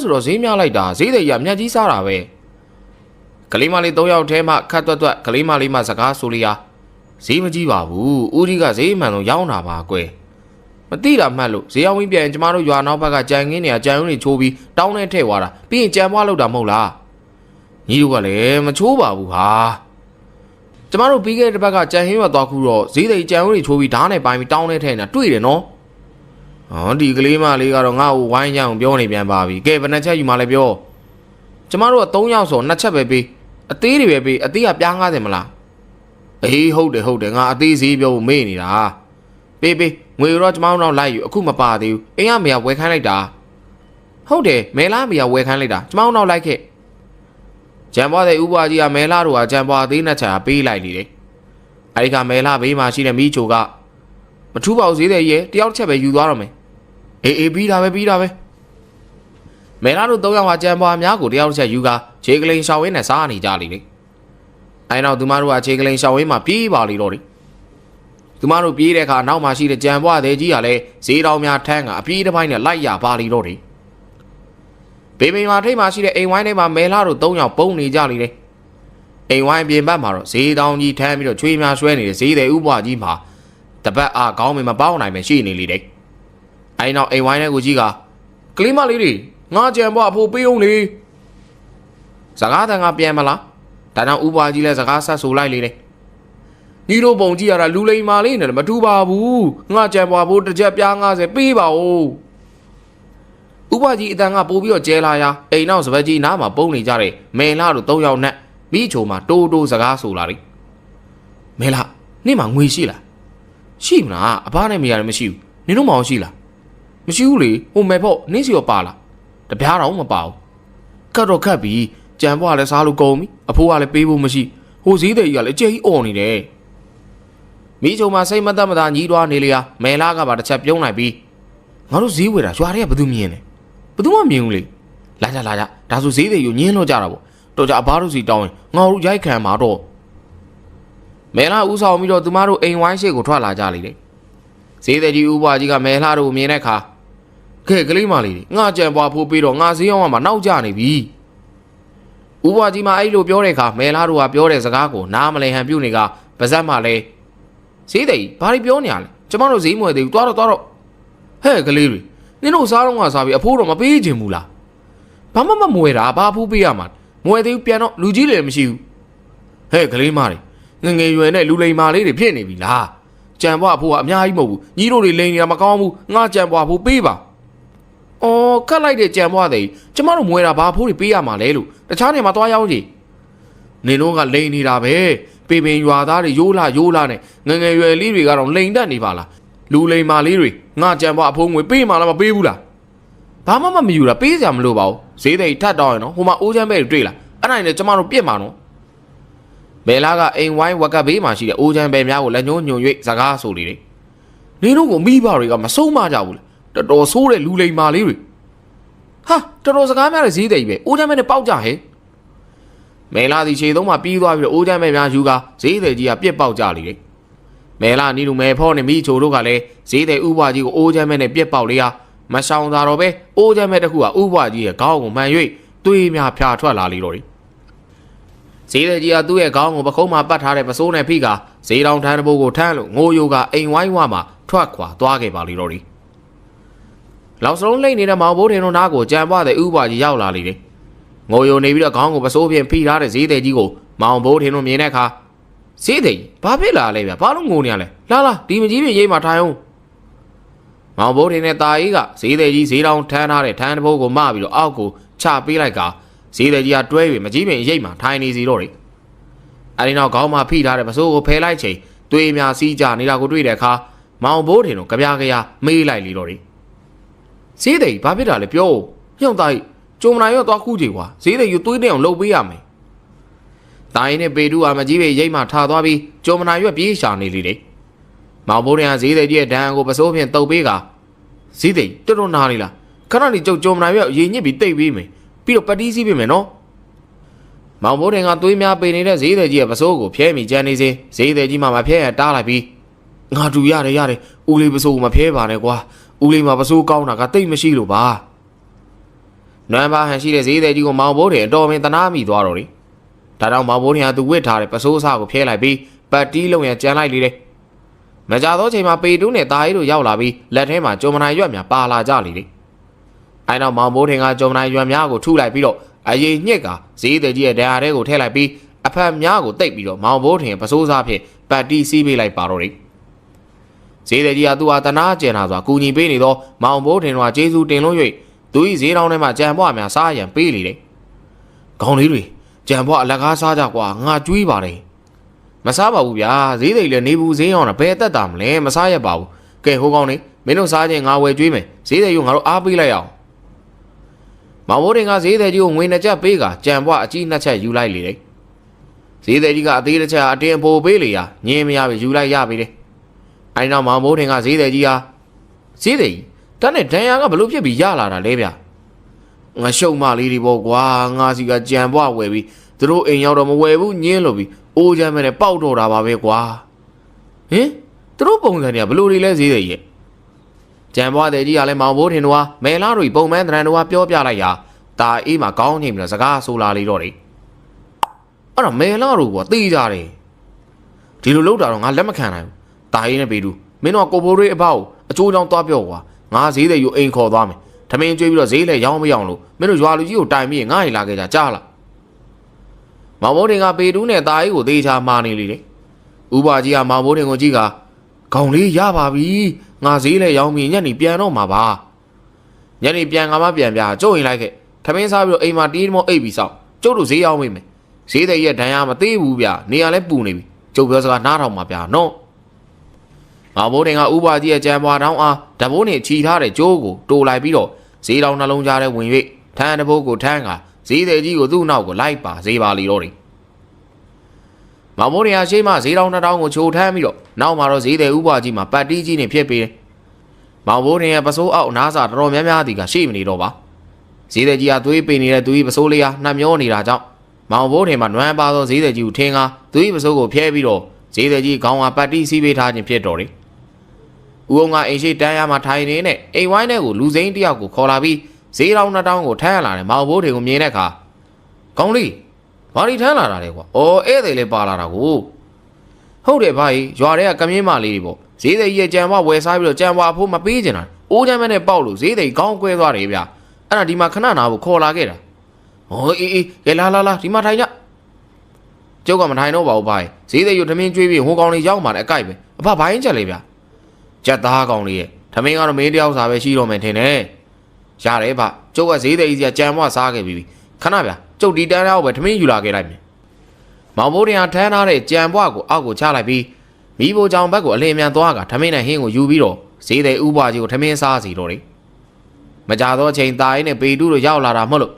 ်ဆိုတော့ဈေးများလိုက်တာဈေးသည်ကြီးကမြတ်ကြီးစားတာပဲကလေးမလေး၃ယောက်ထဲမှခတ်တွတ်ကလေးမလေးမှစကားဆိုလျာဈေးမကြီးပါဘူးဦးကြီးကဈေးမှန်လို့ရောင်းတာပါကွယ်မသိတာမှတ်လို့ဈေးအောင်ဝင်ပြန်ကျမတို့ရွာနောက်ဘက်ကကြံငင်းနေကြံုံတွေချိုးပြီးတောင်းနဲ့ထည့်သွားတာပြီးရင်ကြံပွားလောက်တာမဟုတ်လားညီတို့ကလည်းမချိုးပါဘူးဟာကျမတို့ပြီးခဲ့တဲ့ဘက်ကကြံဟင်းရွာသွားခုတော့ဈေးသိကြံုံတွေချိုးပြီးဓာတ်နဲ့ပိုင်းပြီးတောင်းနဲ့ထည့်နေတာတွေ့တယ်နော်ဟောဒီကလေးမလေးကတော့ငါ့ကိုဝိုင်းရအောင်ပြောနေပြန်ပါပြီကဲဘယ်နှချက်ယူမှလဲပြောကျမတို့က3ယောက်ဆို2ချက်ပဲပေးအသေးတွေပဲပေးအသေးကပြား90မလားအေးဟုတ်တယ်ငါအသေးဈေးပြောဖို့မေ့နေတာပေးငွေတော့ကျမတို့တော့လိုက်ယူအခုမပါသေးဘူးအိမ်ကမေကဝယ်ခိုင်းလိုက်တာဟုတ်တယ်မဲလားမေကဝယ်ခိုင်းလိုက်တာကျမတို့တော့လိုက်ခဲ့ကြံပွားတဲ့ဥပွားကြီးကမဲလားတို့ကကြံပွားသေးနှစ်ချာပေးလိုက်လေတယ်အဲဒီကမဲလားဘေးမှာရှိတဲ့မိချိုကမထူးပါဘူးဈေးတဲ့ရဲ့တယောက်တစ်ချက်ပဲယူသွားတော့မယ်အေးပြီးတာပဲမဲလားတို့3ယောက်ဟာကြံပွားများကိုတယောက်တစ်ချက်ယူကခြေကလိန်ရှောင်းဝင်းနဲ့စားနေကြလေတယ်အဲနောက်သူမတို့ကခြေကလိန်ရှောင်းဝင်းမှာပြေးပါလေတော့တယ်သူမတို့ပြေးတဲ့အခါနောက်မှာရှိတဲ့ကြံပွားတဲ့ကြီးကလည်းဈေးတောင်များထမ်းကအပြေးတစ်ပိုင်းနဲ့လိုက်ရပါလေတော့တယ်ဘေဘင်ရွာထိပ်မှာရှိတဲ့အိမ်ဝိုင်းထဲမှာမဲလာတို့3ယောက်ပုံနေကြလေတယ်အိမ်ဝိုင်းပြင်ဘက်မှာတော့ဈေးတောင်ကြီးထမ်းပြီးတော့ချွေးများဆွဲနေတဲ့ဈေးတဲ့ဥပွားကြီးမှာတပတ်အားကောင်းမင်းမပေါင်းနိုင်ပဲရှိနေလေတယ်အဲနောက်အိမ်ဝိုင်းထဲကိုကြီးကကလေးမလေးတွေငါကြံပွားဖို့ပေးအောင်လေစကားတန်ကပြန်မလားဒါကြောင့်ဥပွားကြီးလည်းစကားဆက်ဆိုလိုက်လေတယ်ညီတို့ပုံကြည့်ရတာလူလိမ်မာလေးနဲ့မတူပါဘူးငါကြံပွားဖို့တစ်ချက်ပြား90ပေးပါဦးဥပကြီးအတန်ကပိုးပြီးတော့ကျဲလာရာအိမ်နောက်စပတ်ကြီးနားမှာပုံနေကြတဲ့မဲလာတို့3ယောက်နဲ့ပြီးချိုမှာတိုးစကားဆိုလာတယ်မဲလာနေ့မှာငွေရှိလားရှိမလားအဘနဲ့မရတယ်မရှိဘူးနင်တို့မအောင်ရှိလားမရှိဘူးလေဟိုမဲဖို့နင်းစီရောပါလားတပြားတော့မပါဘူးကတ်တော့ခတ်ပြီး ကြံပွားလည်းစားလို့ကုန်ပြီအဖိုးကလည်းပေးဖို့မရှိဟိုဈေးသည်ကြီးကလည်းအကျကြီးអော်နေတယ်မိချုံမှာစိတ်မသက်မသာညီးတွားနေလေရမဲလာကပါတစ်ချက်ပြုံးလိုက်ပြီးငါတို့ဈေးဝယ်တာရွာတွေကဘယ်သူမြင်လဲဘယ်သူမှမြင်ဘူးလေလာကြဒါဆိုဈေးသည်ကြီးညင်းလို့ကြတာပေါ့တော်ကြအဘတို့စီတောင်းရင်ငါတို့ရိုက်ခံမှာတော့မဲလာဦးဆောင်ပြီးတော့သူမတို့အိမ်ဝိုင်းရှိကိုထွက်လာကြလေတယ်ဈေးသည်ကြီးဦးဘွားကြီးကမဲလာတို့မြင်တဲ့အခါကဲကလေးမလေးငါကြံပွားဖိုးပြီးတော့ငါဈေးအောင်မှနောက်ကျနေပြီဦးဘွားကြီးမအဲ့လိုပြောတဲ့အခါမဲလာတို့ကပြောတဲ့စကားကိုနားမလည်ဟန်ပြုတ်နေကပါဇက်မှလည်းဈေးသည်ဘာတွေပြောနေရလဲကျမတို့ဈေးမွေသေးဘူးသွားတော့ဟဲ့ကလေးတွေနင်တို့စားတော့ကစားပြီးအဖိုးတော့မပေးချင်ဘူးလားဘာမှမမွေတာဘာဖူးပေးရမှာမွေသေးဘူးပြန်တော့လူကြီးလည်းမရှိဘူးဟဲ့ကလေးမတွေငငယ်ရွယ်နဲ့လူလိမ်မာလေးတွေဖြစ်နေပြီလားကြံပွားအဖိုးကအများကြီးမဟုတ်ဘူးညီတို့တွေလိမ်နေတာမကောင်းဘူးငါကြံပွားဖို့ပေးပါအော်ကတ်လိုက်တဲ့ကြံပွားတဲ့ကျမတို့မွေတာဘာဖိုးတွေပေးရမှာလဲလို့တခြားနေမှာသွားရောက်ကြည့်နေတော့ကလိန်နေတာပဲပေပင်ရွာသားတွေရိုးလာနဲ့ငငယ်ရွယ်လေးတွေကတော့လိန်တက်နေပါလားလူလိန်မာလေးတွေငါကြံပွားအဖိုးငွေပေးမှလားမပေးဘူးလားဘာမှမယူတာပေးစရာမလိုပါဘူးဈေးတွေထတ်တော့ရင်နော်ဟိုမှာအိုးချမ်းပဲတွေ့လားအဲ့ဒါနဲ့ကျမတို့ပြစ်မှာနော်ဘယ်လာကအိမ်ဝိုင်းဝက်ကဘေးမှာရှိတဲ့အိုးချမ်းပဲများကိုလက်ညှိုးညွန်၍စကားဆိုလေတယ်နင်တို့ကိုမိဘတွေကမဆုံးမကြဘူးလားတော်ဆိုးတဲ့လူလိန်မာလေးတွေဟာတော်စကားများတဲ့ဈေးတွေပဲအိုးချမ်းပဲနဲ့ပေါက်ကြဟဲ့မဲလာဒီခြေသုံးမှာပြီးသွားပြီးတော့အိုးချမ်းပဲများယူကဈေးတွေကြီးကပြစ်ပေါက်ကြလေတယ်မဲလာနီလူမဲဖောနဲ့မိချိုတို့ကလည်းဈေးတွေဥပွားကြီးကိုအိုးချမ်းပဲနဲ့ပြစ်ပေါက်လေရမဆောင်သာတော့ပဲအိုးချမ်းပဲတစ်ခုကဥပွားကြီးရဲ့ခေါင်းကိုမှန်၍သွေးများဖြာထွက်လာလေတော့တယ်ဈေးတွေကြီးကသူ့ရဲ့ခေါင်းကိုပခုံးမှာပတ်ထားတဲ့ပစိုးနဲ့ဖိကဈေးတောင်ထန်းတဘိုးကိုထမ်းလို့ငိုယိုကအိမ်ဝိုင်းဝမှာထွက်ခွာသွားခဲ့ပါလေတော့တယ်လောက်စလုံးလိမ့်နေတဲ့မောင်ဘိုးထင်တို့နားကိုကြံပွားတဲ့ဥပွားကြီးရောက်လာလေတယ်ငိုယိုနေပြီးတော့ခေါင်းကိုပစိုးဖြင့်ဖိထားတဲ့ဈေးတွေကြီးကိုမောင်ဘိုးထင်တို့မြင်တဲ့အခါဈေးတွေဘာဖြစ်လာလဲဗျဘာလို့ငိုနေရလဲလာဒီမကြီးပြင်ရိပ်မှာထိုင်အောင်မောင်ဘိုးထင်တဲ့ตาကြီးကဈေးတွေကြီးဈေးတောင်ထမ်းထားတဲ့ထန်းတဘိုးကိုမပြီးတော့အောက်ကိုချပေးလိုက်ကဈေးတွေကြီးကတွဲပြီးမကြီးပြင်ရိပ်မှာထိုင်နေစီတော့တယ်အဲဒီနောက်ခေါင်းမှာဖိထားတဲ့ပစိုးကိုဖယ်လိုက်ချိန်သွေးများစီးကြနေတာကိုတွေ့တဲ့အခါမောင်ဘိုးထင်တို့ကြပြမေးလိုက်လေတော့တယ်ဈေးတွေဘာဖြစ်တာလဲပြောညှော့သားကြုံမနိုင်ရောသွားခုကြည့်ကွာဈေးတွေယူသွေးတဲ့အောင်လုပ်ပေးရမယ်တာရင်နဲ့ပေတူးအားမကြီးပဲရိတ်မှထားသွားပြီးကြုံမနိုင်ရွက်ပြေးရှာနေလေတယ်မောင်ဘိုးရန်ဈေးတွေကြီးရဲ့ဒဏ်ကိုပစိုးဖြင့်တုပ်ပေးကဈေးတွေတော်နာနေလားခဏနေကြုံမနိုင်ရွက်ရေညစ်ပြီးတိတ်ပေးမယ်ပြီးတော့ပတီးစီးပေးမယ်နော်မောင်ဘိုးရန်ကသွေးများပေနေတဲ့ဈေးတွေကြီးရဲ့ပစိုးကိုဖျဲမိကြမ်းနေစဉ်ဈေးတွေကြီးမှမဖျဲရတားလိုက်ပြီးငါတူရတယ်ဦးလေးပစိုးကိုမဖျဲပါနဲ့ကွာဦးလေးမှာပစိုးကောင်းတာကတိတ်မရှိလို့ပါနွမ်းပါဟန်ရှိတဲ့ဈေးတွေကြီးကိုမောင်ဘိုးရန်အတော်မင်းတနာမိသွားတော့တယ်ဒါတော့မောင်ဘိုးရန်ကသူဝစ်ထားတဲ့ပစိုးစားကိုဖျဲလိုက်ပြီးပတ်တီးလုံးရန်ကြမ်းလိုက်လေတယ်မကြသောချိန်မှာပေတူးနဲ့တာရီတို့ရောက်လာပြီးလက်ထဲမှာကြုံမနိုင်ရွက်များပါလာကြလေတယ်အဲနောက်မောင်ဘိုးထင်ကကြုံမနိုင်ရွက်များကိုထုလိုက်ပြီးတော့အရင်ညစ်ကဈေးတွေကြီးရဲ့ဒဏ်ရာတွေကိုထည့်လိုက်ပြီးအဖက်များကိုတိတ်ပြီးတော့မောင်ဘိုးထင်ပစိုးစားဖြင့်ပတ်တီးစီးပေးလိုက်ပါတော့တယ်ဈေးတွေကြီးကသူ့ဟာတနာကျင်လာစွာကူညီပေးနေတော့မောင်ဘိုးထင်ကကျေးဇူးတင်လို့၍သူ၏ဈေးတောင်းထဲမှာကြံပွားများစားရန်ပေးလေတယ်ခေါင်းလေးတွေကြံပွားအလကားစားကြကွာငါကြွေးပါတယ်မစားပါဘူးဗျာဈေးတွေလည်းနေဘူးဈေးအောင်တာဘယ်တက်တာမလဲမစားရပါဘူးကဲဟိုကောင်နေမင်းတို့စားခြင်းငါဝယ်ကြွေးမယ်ဈေးတွေကိုငါတို့အားပေးလိုက်အောင်မောင်ဘိုးတင်ကဈေးတွေကြီးကိုငွေနှစ်ချက်ပေးကကြံပွားအကြီးနှစ်ချက်ယူလိုက်လေတယ်ဈေးတွေကြီးကအသေးတစ်ချက်အတင်းပိုပေးလေရညင်းမရပြီယူလိုက်ရပြီလေအဲဒီနောက်မောင်ဘိုးတင်ကဈေးတွေကြီးဟာဈေးတွေတန်းနဲ့ဒဏ်ရာကဘလို့ဖြစ်ပြီးရလာတာလဲဗျငါရှုံမလေးတွေပေါ့ကွာငါစီကကြံပွားဝယ်ပြီးသူတို့အိမ်ရောက်တော့မဝယ်ဘူးညင်းလို့ပြီးအိုးချမ်းမဲနဲ့ပေါက်တော့တာပါပဲကွာဟင်သူတို့ပုံစံတွေကဘလို့တွေလဲဈေးတွေရဲ့ကြံပွားတဲ့ကြီးကလည်းမောင်ဘိုးထင်တို့ဟာမဲလားတွေပုံမှန်တရံတို့ဟာပြောပြလိုက်ရာတာအေးမှာကောင်းချိန်ပြီးတော့စကားဆိုလာလေတော့တယ်အဲ့တော့မဲလားတို့ကသိကြတယ်ဒီလိုလုပ်တာတော့ငါလက်မခံနိုင်ဘူးတာအေးနဲ့ပေတူမင်းတို့ကကိုဘိုးတွေအပေါ့အချိုးချောင်းသွားပြောကွာငါဈေးတွေယူအိမ်ခေါ်သွားမယ်ထမင်းကျွေးပြီးတော့ဈေးလေရောင်းမရောင်းလို့မင်းတို့ရွာလူကြီးကိုတိုင်ပြီးငါ့ဟိလာခဲ့ကြကြားလားမောင်ဘိုးတင်ကပေတူးနဲ့တာကြီးကိုသေချာမာနေလေတယ်ဥပါကြီးကမောင်ဘိုးတင်ကိုကြည့်ကခေါင်းလေးရပါပြီငါဈေးလေရောင်းပြီးညနေပြန်တော့မှာပါညနေပြန်ငါမပြန်ပြကျုပ်ရင်လိုက်ခဲ့ထမင်းစားပြီးတော့အိမ်မှာတီးမောအိပ်ပြီးစောင့်ကျုပ်တို့ဈေးရောင်းမိမယ်ဈေးတဲ့ရဲ့ဒဏ်ရာမသေးဘူးဗျနေရာလဲပူနေပြီကျုပ်ပြောစကားနားထောင်မှာဗျနော်မောင်ဘိုးတင်ကဥပါကြီးရဲ့ကြံပွားတောင်းအားဓဘိုးနဲ့ချီထားတဲ့ကျိုးကိုတိုးလိုက်ပြီးတော့ဈေးတောင်နှလုံးကြားထဲဝင်၍ထန်းတဘိုးကိုထန်းကဈ ည်းသည်ကြီးကိုသူ့နောက်ကိုလိုက်ပါစေပါလီတော့တယ်မောင်မိုးတင်ဟာရှေ့မှဈေးတောင်း2000ကိုချိုထမ်းပြီးတော့နောက်မှာတော့ဈေးသည်ဥပွားကြီးမှာပတ်တီးကြီးနေဖြစ်ပြီးမောင်မိုးတင်ရဲ့ပစိုးအောက်နားစာတော်တော်များများသည်ကရှိမနေတော့ပါဈေးသည်ကြီးကသွေးပိန်နေတဲ့သူ၏ပစိုးလေးဟာနှံ့မျောနေတာကြောင့်မောင်မိုးတင်မှာနွမ်းပါသောဈေးသည်ကြီးကိုထင်းကားသူ၏ပစိုးကိုဖျဲပြီးတော့ဈေးသည်ကြီးခေါင်းကပတ်တီးစီးပေးထားခြင်းဖြစ်တော်တယ်ဦးအောင်ကအိမ်ရှိတန်းရမှာထိုင်နေနဲ့အိမ်ဝိုင်းထဲကိုလူစိမ်းတယောက်ကိုခေါ်လာပြီးဈေးတောင်း2000ကိုထမ်းရလာတယ်မောင်မိုးတင်ကိုမြင်တဲ့အခါကောင်းလေးဘာလို့ထမ်းလာတာလဲကွာ။အော်ဧည့်သည်လေးပါလာတာကိုဟုတ်တယ်ဗျာရွာထဲကကမြင်းမလေးတွေပေါ့ဈေးသည်ကြီးရဲ့ကြံဘွားဝယ်စားပြီးတော့ကြံဘွားအဖိုးမပေးချင်တာအိုးချမ်းမဲနဲ့ပေါက်လို့ဈေးသည်ကောင်းကွဲသွားတယ်ဗျာအဲ့ဒါဒီမှာခဏနာဖို့ခေါ်လာခဲ့တာဟောအေးကဲလာဒီမှာထိုင်ကြကျုပ်ကမထိုင်တော့ပါဘူးဗျာဈေးသည်ယူထမင်းကျွေးပြီးဟိုကောင်လေးရောက်มาတဲ့အကြိုက်ပဲအဖဘိုင်းချက်လေးဗျာကြက်သားကောင်လေးရဲ့ထမင်းကတော့မေးတယောက်စာပဲရှိတော့မယ်ထင်တယ်ရတယ်ဗျကျုပ်ကဈေးသည်ကြီးကကြံဘွားစားခဲ့ပြီးခဏဗျာကျုပ်ဒီတန်းရောက်ပဲထမင်းယူလာခဲ့လိုက်မယ်မောင်မိုးတင်ဟာထမ်းထားတဲ့ကြံဘွားကိုအောက်ကိုချလိုက်ပြီးမိဘကြောင်ဘက်ကိုအလင်းမြန်သွားကထမင်းနဲ့ဟင်းကိုယူပြီးတော့ဈေးသည်ဥပွားကြီးကိုထမင်းစားစီတော့တယ်မကြတော့အချိန်သားရင်းနဲ့ပေတူးတို့ရောက်လာတာမဟုတ်လို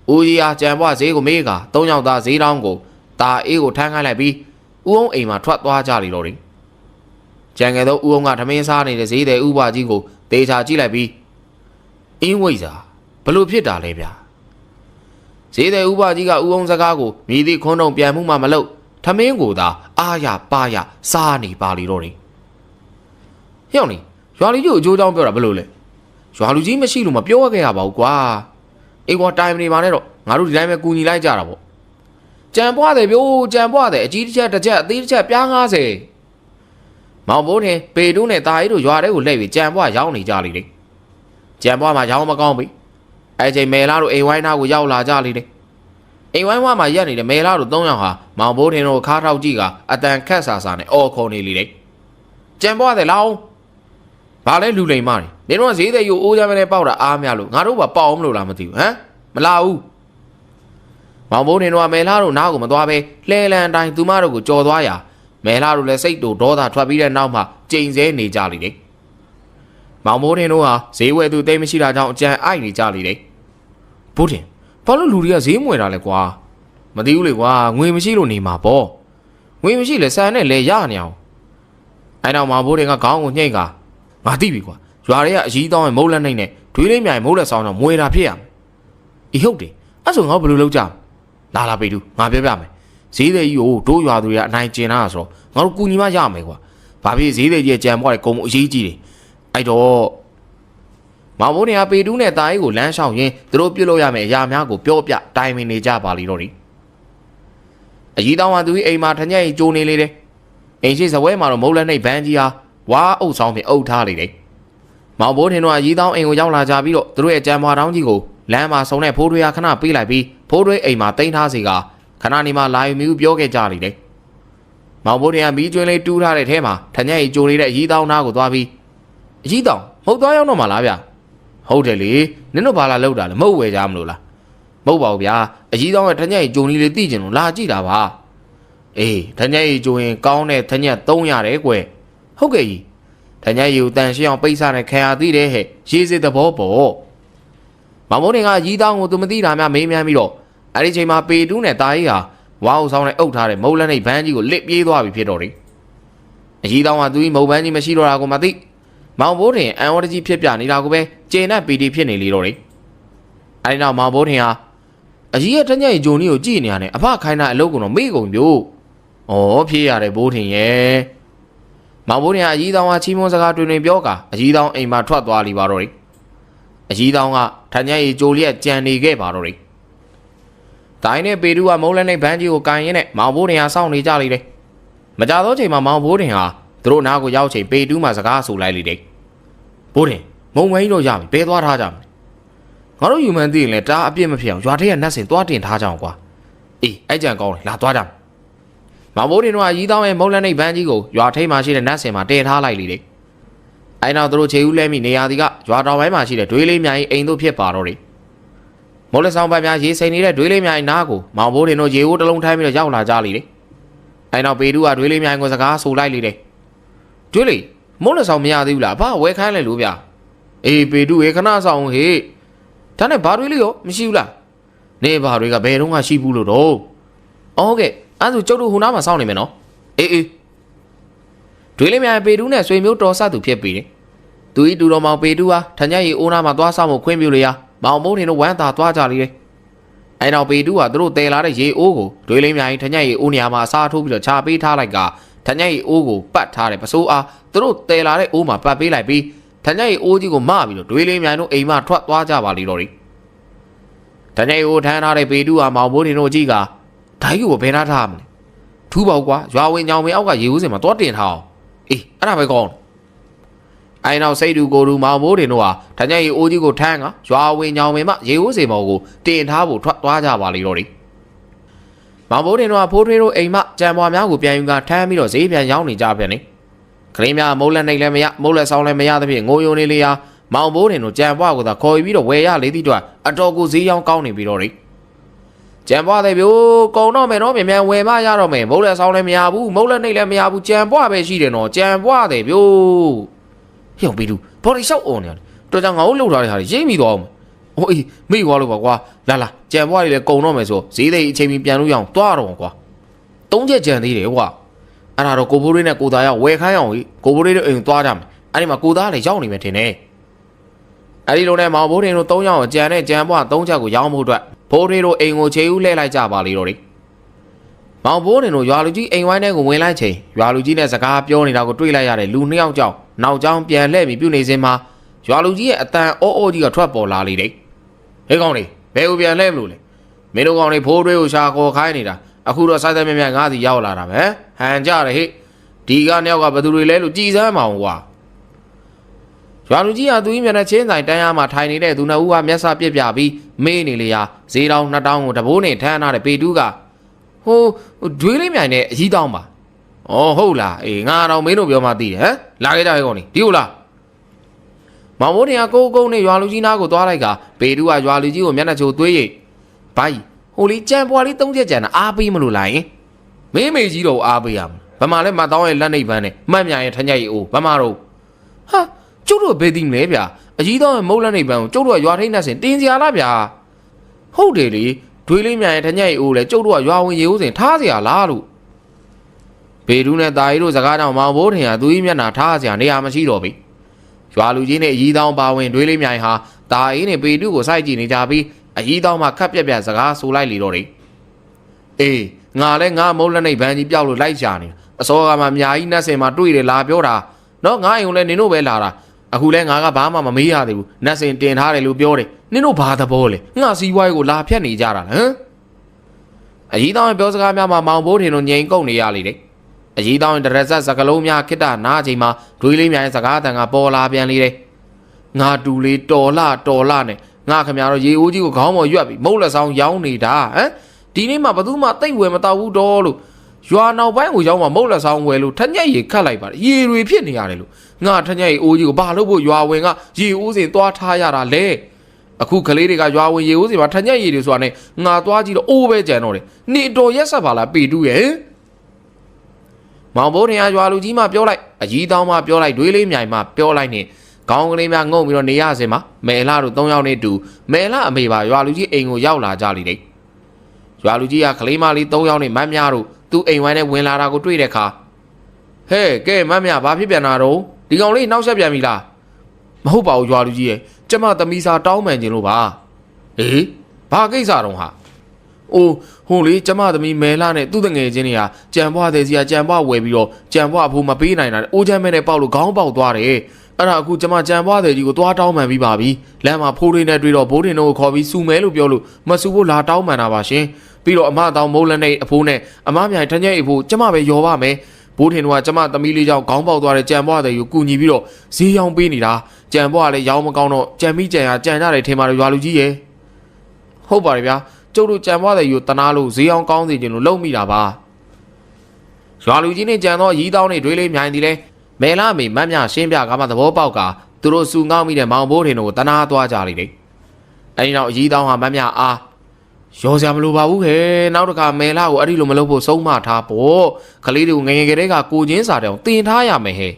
့ဦးကြီးအားကြံဘွားဈေးကိုမေးက3ယောက်သားဈေးတောင်းကိုတာအေးကိုထမ်းခိုင်းလိုက်ပြီးဦးအောင်အိမ်မှာထွက်သွားကြလိမ့်တော့တယ်ကြံငယ်သောဦးအောင်ကထမင်းစားနေတဲ့ဈေးသည်ဥပွားကြီးကိုတေချာကြည့်လိုက်ပြီးအင်းဝိဇ္ဇာဘလို့ဖြစ်တာလဲဗျာဈေးသည်ဥပွားကြီးကဦးအောင်စကားကိုမြည်သည့်ခွန်းတုံပြန်မှုမှမလုပ်ထမင်းကိုသာအားရပါရစားနေပါလိတော့တယ်ဟဲ့အောင်လေရွာလူကြီးကိုအကျိုးကြောင်းပြောတာဘလို့လဲရွာလူကြီးမရှိလို့မပြောခဲ့ရပါဘူးကွာအေးကွာတိုင်နေပါနဲ့တော့ငါတို့ဒီတိုင်းပဲကူညီလိုက်ကြတာပေါ့ကြံပွားတယ်ဗျိုးကြံပွားတယ်အကြီးတစ်ချက်တစ်ချက်အသေးတစ်ချက်ပြား90မောင်ဘိုးနဲ့ပေတူးနဲ့တာရီတို့ရွာထဲကိုလှည့်ပြီးကြံပွားရောက်နေကြလိမ့်တယ်ကြံပွားမှာရောင်းမကောင်းပြီအဲ့ချိန်မယ်လာတို့အိမ်ဝိုင်းသားကိုရောက်လာကြလိမ့်တယ်အိမ်ဝိုင်းဝါမှာရက်နေတဲ့မယ်လာတို့3ယောက်ဟာမောင်ဘိုးထင်တို့ခါထောက်ကြည့်ကအတန်ခက်ဆာဆာနဲ့အော်ခေါ်နေလိမ့်တယ်ကြံပွားတယ်လောင်းဘာလဲလူလိမ်မတွေနင်တို့ကဈေးသည်ယူအိုးကြမ်းနဲ့ပေါက်တာအားမရလို့ငါတို့ကပေါက်အောင်မလို့လားမသိဘူးဟမ်မလာဘူးမောင်ဘိုးထင်တို့ကမယ်လာတို့နားကိုမသွားပဲလှဲလန်တိုင်းသူမတို့ကိုကြော်သွားရာမယ်လာတို့လည်းစိတ်တူဒေါသထွက်ပြီးတဲ့နောက်မှာကြိမ်ဆဲနေကြလိမ့်တယ်မောင်ဘိုးထင်တို့ဟာဈေးဝယ်သူတိတ်မရှိတာကြောင့်အကြံအိုက်နေကြလိမ့်တယ်ဘိုးထင်ဘာလို့လူတွေကဈေးမွေတာလဲကွာမသိဘူးလေကွာငွေမရှိလို့နေမှာပေါ့ငွေမရှိလဲဆန်နဲ့လဲရနေအောင်အဲ့တော့မောင်ဘိုးထင်ကခေါင်းကိုညှိတ်ကငါသိပြီကွာရွာတွေကအကြီးတောင်းရဲ့မုတ်လက်နှိမ့်နဲ့ဒွေးလေးမြိုင်မုတ်လက်ဆောင်တော့မွေတာဖြစ်ရမယ်။ဤဟုတ်တယ်။အဲ့ဆိုငါဘယ်လိုလုပ်ကြ။လာပေတူငါပြောပြမယ်။ဈေးသည်ကြီးကိုတို့ရွာသူတွေကအနိုင်ကျင်တာဆိုတော့ငါတို့ကူညီမရမယ်ကွာ။ဘာဖြစ်ဈေးသည်ကြီးကြံပွားတဲ့ကုံမှုအရေးကြီးတယ်။အဲ့တော့မောင်ဘိုးနေကပေတူးနဲ့တာရီကိုလမ်းလျှောက်ရင်းသူတို့ပြုတ်လို့ရမယ်အရာများကိုပြောပြတိုင်ပင်နေကြပါလိမ့်တော့တယ်။အကြီးတောင်းကသူကြီးအိမ်မှာထညက်ကြီးကျိုးနေလေတယ်။အိမ်ရှိစပွဲမှာတော့မုတ်လက်နှိပ်ဘန်းကြီးဟာဝါအုပ်ဆောင်ပြီးအုပ်ထားလေတယ်။မောင်ဘိုးထင်တို့ကရီးတောင်းအိမ်ကိုရောက်လာကြပြီးတော့သူတို့ရဲ့ကြံပွားတောင်းကြီးကိုလမ်းမှာဆုံတဲ့ဖိုးတွေကခဏပေးလိုက်ပြီးဖိုးတွေအိမ်မှာတိန်းထားစီကခဏနေမှလာယူမီကိုပြောခဲ့ကြလေတယ်။မောင်ဘိုးတွေကမီးကျွင်းလေးတူးထားတဲ့ထဲမှာထညက်ကြီးကြိုနေတဲ့ရီးတောင်းသားကိုသွားပြီးရီးတောင်းမဟုတ်သွားရောက်တော့မှလားဗျ။ဟုတ်တယ်လေနင်တို့ဘာလာလောက်တာလဲမဟုတ်ဝယ်ကြမလို့လား။မဟုတ်ပါဘူးဗျာအရီးတောင်းရဲ့ထညက်ကြီးကြိုနေလေသိကျင်လို့လာကြည့်တာပါ။အေးထညက်ကြီးကြိုရင်ကောင်းတဲ့ထညက်300တယ်ကွယ်။ဟုတ်ကဲ့ကြီးထညက်ရီကိုတန်ရှင်းအောင်ပိတ်စားနဲ့ခံရသေးတယ်ဟဲ့ရေးစစ်သဘောပေါ့မောင်မိုးတင်ကရီးတောင်းကိုသူမသိတာများမေးမြန်းပြီးတော့အဲ့ဒီချိန်မှာပေတူးနဲ့တာရီဟာဝါအုပ်ဆောင်နဲ့အုပ်ထားတဲ့မုတ်လက်နဲ့ဘန်းကြီးကိုလစ်ပြေးသွားပြီဖြစ်တော့တယ်အရီးတောင်းကသူ့မုတ်ဘန်းကြီးမရှိတော့တာကိုမသိမောင်ဘိုးတင်အန်ဝရကြီးဖြစ်ပြနေတာကိုပဲကျေနပ်ပီတီဖြစ်နေလေတော့တယ်အဲ့ဒီနောက်မောင်ဘိုးတင်ဟာအကြီးရဲ့ထညက်ရီဂျုံကြီးကိုကြည့်နေရတယ်အဖခိုင်းတာအလုပ်ကတော့မေ့ကုန်ပြို့ဩဖြေးရတယ်ဘိုးတင်ရဲ့မောင်ဘိုးတင်ကအကြီးတောင်းကချီးမွမ်းစကားတွင်ပြောကအကြီးတောင်းအိမ်မှာထွက်သွားလိပါတော့တယ်အကြီးတောင်းကထညက်ရီကြိုလျက်ကြံနေခဲ့ပါတော့တယ်ဒိုင်းနဲ့ပေတူးကမုံလက်နဲ့ဘန်းကြီးကိုကန်ရင်းနဲ့မောင်ဘိုးတင်ဟာစောင့်နေကြလိမ့်တယ်မကြတော့ချိန်မှာမောင်ဘိုးတင်ဟာသူတို့နားကိုရောက်ချိန်ပေတူးမှစကားဆိုလိုက်လိမ့်တယ်ဘိုးတင်မုံဝင်းတို့ရပြီဘဲသွားထားကြမယ်ငါတို့ယူမှန်သိရင်လည်းတားအပြစ်မဖြစ်အောင်ရွာထဲကနတ်စင်သွားတင်ထားကြအောင်ကွာအေးအဲ့ကြံကောင်းတယ်လာသွားကြမယ်မောင်ဘိုးတင်တို့ကရီးတောင်းရဲ့မုံလက်နဲ့ဘန်းကြီးကိုရွာထိပ်မှာရှိတဲ့နတ်စင်မှာတည်ထားလိုက်လိမ့်တယ်အဲ့နောက်သူတို့ခြေဦးလဲမိနေရာဒီကရွာတော်ပိုင်းမှာရှိတဲ့ဒွေးလေးများကြီးအိမ်တို့ဖြစ်ပါတော့တယ်မိုးလက်ဆောင်ပိုင်းများရေစိန်နေတဲ့ဒွေးလေးများကြီးနားကိုမောင်ဘိုးတင်တို့ရေဦးတစ်လုံးထိုင်းပြီးတော့ရောက်လာကြလိမ့်တယ်အဲ့နောက်ပေတူးကဒွေးလေးများကိုစကားဆိုလိုက်လိမ့်တယ်ဒွေးလေးမိုးလက်ဆောင်မရသေးဘူးလားဘာဝဲခိုင်းလဲလို့ဗျအေးပေတူးရေခဏဆောင်ဟေးဒါနဲ့ဘာဒွေးလေးရောမရှိဘူးလား နေဘာတွေကဘယ်တော့မှရှိဘူးလို့တော့ဟုတ်ကဲ့အဲ့ဒါကျုပ်တို့ဟိုနားမှာစောင့်နေမယ်နော်အေးတွေးလေးများပေတူးနဲ့ဆွေမျိုးတော်ဆသူဖြစ်ပြီးတယ်သူဤတူတော်မောင်ပေတူးဟာထညက်ရီအိုးနားမှာသွားဆောင်မှုခွင့်ပြုလေရာမောင်မိုးထင်တို့ဝမ်းသာသွားကြလေတယ်အဲ့တော့ပေတူးဟာသူတို့တဲလာတဲ့ရေအိုးကိုတွေးလေးများထညက်ရီအိုးနေရာမှာအစားထိုးပြီးတော့ချပေးထားလိုက်ကထညက်ရီအိုးကိုပတ်ထားတယ်ပစိုးအားသူတို့တဲလာတဲ့အိုးမှာပတ်ပေးလိုက်ပြီးထညက်ရီအိုးကြီးကိုမပြီးတော့တွေးလေးများတို့အိမ်မှာထွက်သွားကြပါလိမ့်တော့တယ်ထညက်ရီအိုးထမ်းထားတဲ့ပေတူးဟာမောင်မိုးထင်တို့ကြီးကဓာတ်ကြီးကိုဘယ်နာထားမလဲထူးပေါ့ကွာရွာဝင်ညောင်မင်းအောက်ကရေဦးစင်မှာသွားတင်ထားအောင်အေးအဲ့ဒါပဲကောင်းအဲ့နောက်စိတ်တူကိုယ်တူမောင်မိုးတင်တို့ဟာထညက်ရီအိုးကြီးကိုထမ်းကရွာဝင်ညောင်မင်းမှရေဦးစင်ပေါ်ကိုတင်ထားဖို့ထွက်သွားကြပါလိမ့်တော့တယ်မောင်မိုးတင်တို့ဟာဖိုးထွေးတို့အိမ်မှကြံပွားများကိုပြန်ယူကထမ်းပြီးတော့ဈေးပြန်ရောက်နေကြပြန်နေကလေးများမိုးလက်နှိပ်လည်းမရမိုးလက်ဆောင်လည်းမရသဖြင့်ငိုယုံနေလေရာမောင်မိုးတင်တို့ကြံပွားကိုသာခေါ်ပြီးတော့ဝယ်ရလေသည့်အတွက်အတော်ကိုဈေးရောက်ကောင်းနေပြီးတော့တယ်ကြံပွားတယ်ဗျိုးကုံတော့မယ်နော်မြန်ဝယ်မရတော့မယ်မိုးလက်ဆောင်လည်းမရဘူးမိုးလက်နှိပ်လည်းမရဘူးကြံပွားပဲရှိတယ်နော်ကြံပွားတယ်ဗျိုးဟျောပြီးသူဘော်ဒီလျှောက်အောင်နေတယ်တော်ကြောင်ငါ့ကိုလှုပ်ထားတဲ့ဟာရိပ်မိသွားအောင်ဟိုအေးမိသွားလို့ပါကွာလာကြံပွားတွေလည်းကုံတော့မယ်ဆိုဈေးသိအချိန်ပြီးပြန်လို့ရအောင်သွားတော့ကွာ3ချက်ကြံသေးတယ်ကွာအဲ့ဒါတော့ကိုဘိုးလေးနဲ့ကိုသားရောက်ဝယ်ခိုင်းအောင်ကြီးကိုဘိုးလေးတို့အိမ်သွားကြမယ်အဲ့ဒီမှာကိုသားလည်းရောက်နေမယ်ထင်တယ်အဲ့ဒီလိုနဲ့မောင်ဘိုးတင်တို့3ယောက်ကြံနဲ့ကြံပွား3ချက်ကိုရောင်းဖို့အတွက်ဘိုးလေးတို့အိမ်ကိုခြေဦးလှည့်လိုက်ကြပါလေတော့တယ်မောင်ဘိုးတင်တို့ရွာလူကြီးအိမ်ဝိုင်းထဲကိုဝင်လိုက်ချိန်ရွာလူကြီးနဲ့စကားပြောနေတာကိုတွေ့လိုက်ရတဲ့လူ2ယောက်ကြောင့်နောက်ကျောင်းပြန်လှည့်ပြီးပြုတ်နေစင်းမှာရွာလူကြီးရဲ့အတန်အိုးကြီးကထွက်ပေါ်လာလေတယ်ဟေးကောင်လေးဘယ်ကိုပြန်လှည့်မလို့လဲမင်းတို့ကောင်လေးဖိုးတွေကိုရှာခေါ်ခိုင်းနေတာအခုတော့စိုက်တဲ့မြငါးစီရောက်လာတာပဲဟန်ကြတယ်ဟေ့ဒီကနှစ်ယောက်ကဘယ်သူတွေလဲလို့ကြည်စမ်းမအောင်ကွာရွာလူကြီးကသူကြီးမျက်နှာချင်းဆိုင်တန်းရမှာထိုင်နေတဲ့သူနှစ်ဦးကမျက်စာပြစ်ပြပြီးမေးနေလေရာဈေးတောင်း2000ကိုတဘိုးနဲ့ထမ်းထားတဲ့ပေတူးကဟိုဒွေးလေးမြိုင်နဲ့အကြီးတောင်းပါဩဟုတ်လားအေးငါတော့မင်းတို့ပြောမှသိတယ်ဟမ်လာခဲ့ကြရေကောင်နေဒီဟုတ်လားမောင်မိုးတင်ကကိုကုန်းနဲ့ရွာလူကြီးနားကိုသွားလိုက်ကပေတူးကရွာလူကြီးကိုမျက်နှာချိုသွေးရိပ်ဘိုင်းဟိုလေးကြံပွားလေး3ချက်ကြံတာအားပေးမလို့လားယင်မင်းမေကြီးတော့အားပေးရမှာဗမာလဲမတောင်းရဲ့လက်နှိပ်ပန်းနဲ့မှတ်မြရဲ့ထညက်ရီအိုးဗမာတော့ဟာကျုပ်တို့ဘယ်သိမလဲဗျာအကြီးတော့မုတ်လက်နှိပ်ပန်းကိုကျုပ်တို့ကရွာထိတ်နဲ့စင်တင်းစရာလားဗျာဟုတ်တယ်လေဒွေးလေးမြန်ရဲ့ထညက်ရီအိုးလဲကျုပ်တို့ကရွာဝင်ရေဦးစင်ထားစရာလားလို့ဘေဒူးနဲ့တာရီတို့စကားကြောင့်မောင်ဘိုးထင်ကသူကြီးမျက်နှာထားစရာနေရာမရှိတော့ပြီရွာလူကြီးနဲ့အကြီးတောင်းပါဝင်ဒွေးလေးမြိုင်ဟာတာရီနဲ့ပေတူးကိုစိုက်ကြည့်နေကြပြီးအကြီးတောင်းမှခက်ပြက်စကားဆိုလိုက်လေတော့တယ်အေးငါလဲငါမုတ်လက်နှိပ်ပန်းကြီးပျောက်လို့လိုက်ရှာနေအစောကမှအများကြီးနှက်စင်မှာတွေ့တယ်လာပြောတာနော်ငါအိမ်ကိုလည်းနင်တို့ပဲလာတာအခုလဲငါကဘာမှမမေးရသေးဘူးနှက်စင်တင်ထားတယ်လို့ပြောတယ်နင်တို့ဘာသဘောလဲငါစီးပွားရေးကိုလာဖြတ်နေကြတာဟမ်အကြီးတောင်းရဲ့ပြောစကားများမှာမောင်ဘိုးထင်တို့ငြိမ်ကုန်နေရလေတဲ့အကြီးတောင်းရဲ့တရက်ဆက်စကလုံးများခိတ္တနားချိန်မှာဒွေးလေးများရဲ့စကားတန်ကပေါ်လာပြန်လေတယ်ငါတူလေးတော်လာနဲ့ငါခင်ဗျားတို့ရေအိုးကြီးကိုခေါင်းပေါ်ရွက်ပြီးမုတ်လက်ဆောင်ရောင်းနေတာဟမ်ဒီနေ့မှဘသူမှတိတ်ဝယ်မတော့ဘူးတော့လို့ရွာနောက်ပိုင်းကိုရောက်မှမုတ်လက်ဆောင်ဝယ်လို့ထညက်ရီခတ်လိုက်ပါတယ်ရေတွေဖြစ်နေရတယ်လို့ငါထညက်ရီအိုးကြီးကိုဘာလို့ဖို့ရွာဝင်ကရေအိုးစင်သွားထားရတာလဲအခုကလေးတွေကရွာဝင်ရေအိုးစင်မှာထညက်ရီတွေဆိုတာနဲ့ငါသွားကြည့်တော့အိုးပဲကြံတော့တယ်နေတော်ရက်ဆက်ပါလားပေတူးရဲ့မောင်ဘိုးထင်ရွာလူကြီးမှပြောလိုက်အကြီးတောင်းမှပြောလိုက်ဒွေးလေးမြိုင်မှပြောလိုက်နဲ့ခေါင်းကလေးများငုံပြီးတော့နေရစင်မှာမဲလာတို့3ယောက်နဲ့တူမဲလာအမေပါရွာလူကြီးအိမ်ကိုရောက်လာကြလိမ့်တယ်ရွာလူကြီးကကလေးမလေး3ယောက်နဲ့မတ်များတို့သူ့အိမ်ဝိုင်းနဲ့ဝင်လာတာကိုတွေ့တဲ့အခါဟဲ့ကဲမတ်များဘာဖြစ်ပြန်တာတော့ဒီကောင်လေးနောက်ဆက်ပြန်ပြီလားမဟုတ်ပါဘူးရွာလူကြီးရဲ့ကျမသမီးစာတောင်းပန်ခြင်းလို့ပါအေးဘာကိစ္စတော့ဟာအိုးဟိုလေကျမသမီးမဲလာနဲ့သူ့တငယ်ချင်းတွေကကြံပွားတဲ့စီကကြံပွားဝယ်ပြီးတော့ကြံပွားအဖိုးမပေးနိုင်တာအိုးချမ်းမဲနဲ့ပေါက်လို့ခေါင်းပေါက်သွားတယ်အဲ့ဒါအခုကျမကြံပွားတဲ့ကြီးကိုသွားတောင်းပန်ပြီးပါပြီလမ်းမှာဖိုးရင်းနဲ့တွေ့တော့ဘိုးတင်တို့ကိုခေါ်ပြီးစူမဲလို့ပြောလို့မစူဖို့လာတောင်းပန်တာပါရှင်ပြီးတော့အမတောင်းမိုးလက်နဲ့အဖိုးနဲ့အမမြိုင်ထညက်အဖိုးကျမပဲယော်ပါမယ်ဘိုးထင်တို့ကကျမသမီးလေးကြောင့်ခေါင်းပေါက်သွားတဲ့ကြံပွားတဲ့ကိုကူညီပြီးတော့ဈေးရောင်းပေးနေတာကြံပွားလည်းရောင်းမကောင်းတော့ကြံမိကြံရကြံကြတယ်ထင်ပါတယ်ရွာလူကြီးရဲ့ဟုတ်ပါတယ်ဗျာကျုပ်တို့ကြံပွားတဲ့ကိုတနာလို့ဈေးရောင်းကောင်းစေခြင်းလို့လုပ်မိတာပါရွာလူကြီးနဲ့ကြံတော့ရီးတောင်းနဲ့တွေးလေးမြိုင်သည်လဲမဲလာမေမတ်မြရှင်းပြကမှသဘောပေါက်ကသူတို့စူငောင်းမိတဲ့မောင်ဘိုးထင်တို့ကိုတနာသွားကြလိမ့်တယ်အဲဒီနောက်ရီးတောင်းဟာမတ်မြအားရောစရာမလိုပါဘူးခဲနောက်တစ်ခါမဲလာကိုအဲ့ဒီလိုမလုပ်ဖို့ဆုံးမထားပေါ့ကလေးတွေကိုငငယ်ကလေးကကိုချင်းစာတောင်တင်ထားရမယ်ဟဲ့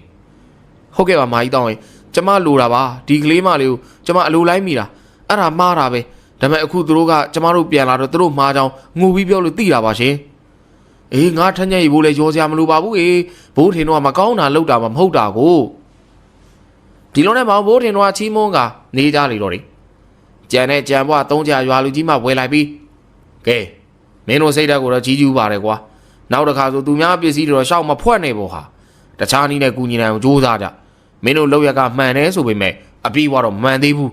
ဟုတ်ကဲ့ပါမာကြီးတောင်းရင်ကျမလိုတာပါဒီကလေးမလေးကိုကျမအလိုလိုက်မိတာအဲ့ဒါမှားတာပဲ ဒါပေမဲ့အခုသူတို့ကကျမတို့ပြန်လာတော့သူတို့မှားကြောင်းငိုပြီးပြောလို့သိတာပါရှင်အေးငါထက်ညက်ရီဖို့လဲရောစရာမလိုပါဘူးအေးဘိုးထင်တော့မကောင်းတာလုပ်တာမှမဟုတ်တာကိုဒီလိုနဲ့မောင်ဘိုးထင်တော့ချီးမွမ်းကနေကြလေတော့တယ်ကြံတဲ့ကြံဘွားသုံးကြရွာလူကြီးမှဝယ်လိုက်ပြီးကဲမင်းတို့စိတ်ဓာတ်ကိုတော့ကြီးကျူးပါတယ်ကွာနောက်တစ်ခါဆိုသူများပစ္စည်းတွေတော့ရှောက်မဖွက်နေပေါ့ဟာတခြားနည်းနဲ့ကူညီနိုင်အောင်ကြိုးစားကြမင်းတို့လောက်ရကမှန်တယ်ဆိုပေမဲ့အပြေးတော့မှန်သေးဘူး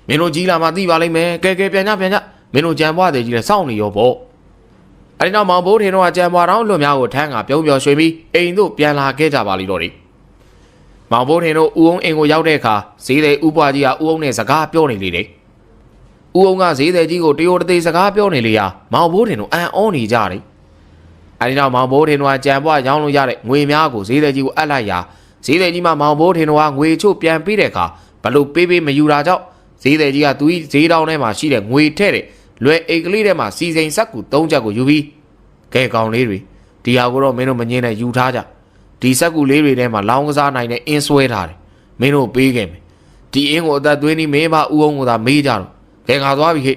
မင်းတို့ကြီးလာမှသိပါလိမ့်မယ်ကဲပြန်ကြမင်းတို့ကြံဘွားတွေကြီးလဲစောင့်နေရောပေါ့အဲဒီနောက်မောင်ဘိုးထင်တော့ကြံဘွားတော်လွတ်များကိုထမ်းကပြုံးပျော်ရွှင်ပြီးအိမ်တို့ပြန်လာခဲ့ကြပါလိမ့်တော့တယ်မောင်ဘိုးထင်တို့ဦးအောင်အိမ်ကိုရောက်တဲ့အခါဈေးသည်ဦးပွားကြီးကဦးအောင်နဲ့စကားပြောနေလေတယ်ဦးအောင်ကဈေးသည်ကြီးကိုတရိုတသေးစကားပြောနေလေရာမောင်ဘိုးထင်တို့အံ့ဩနေကြတယ်အဲဒီနောက်မောင်ဘိုးထင်တို့ကြံဘွားရောင်းလို့ရတဲ့ငွေများကိုဈေးသည်ကြီးကိုအပ်လိုက်ရာဈေးသည်ကြီးမှမောင်ဘိုးထင်တို့ကငွေချို့ပြန်ပေးတဲ့အခါဘလို့ပေးမယူတာကြောင့်ဈေးသည်ကြီးကသူ့ဈေးတောင်းထဲမှာရှိတဲ့ငွေထဲ့တဲ့လွယ်အိတ်ကလေးထဲမှာစီစိန်ဆက်ကူ၃ချက်ကိုယူပြီးကဲကောင်လေးတွေဒီဟာကိုတော့မင်းတို့မငင်းနဲ့ယူထားကြဒီဆက်ကူလေးတွေထဲမှာလောင်းကစားနိုင်တဲ့အင်းဆွဲထားတယ်မင်းတို့ပေးခဲ့မယ်ဒီအင်းကိုအသက်သွင်းပြီးမင်းမဦးအောင်ကိုသာမေးကြတော့ကဲငါသွားပြီဟဲ့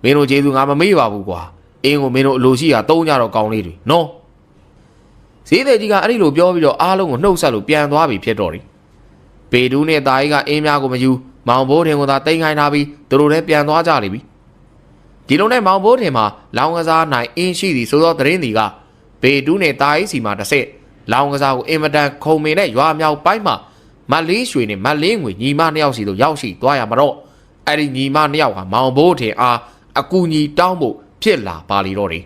မင်းတို့ကျေးဇူးငါမမေးပါဘူးကွာအင်းကိုမင်းတို့အလိုရှိတာသုံးကြတော့ကောင်လေးတွေနော်ဈေးသည်ကြီးကအဲ့ဒီလိုပြောပြီးတော့အားလုံးကိုနှုတ်ဆက်လို့ပြန်သွားပြီဖြစ်တော့တယ်ပေတူးနဲ့တာကြီးကအင်းများကိုမယူမောင်ဘိုးထင်ကသာတိန်ခိုင်းထားပြီးသူတို့လည်းပြန်သွားကြလိမ့်ပြီဒီလိုနဲ့မောင်ဘိုးထင်မှာလောင်းကစားနိုင်အင်းရှိသည်ဆိုသောသတင်းဒီကပေတူးနဲ့တာကြီးစီမှာတစ်ဆက်လောင်းကစားကိုအင်မတန်ခုံမင်နဲ့ရွာမြောက်ပိုင်းမှာမလေးရွှေနဲ့မလေးငွေညီမနှစ်ယောက်စီတို့ရောက်ရှိသွားရမှာတော့အဲ့ဒီညီမနှစ်ယောက်ကမောင်ဘိုးထင်အားအကူညီတောင်းဖို့ဖြစ်လာပါလိတော့တယ်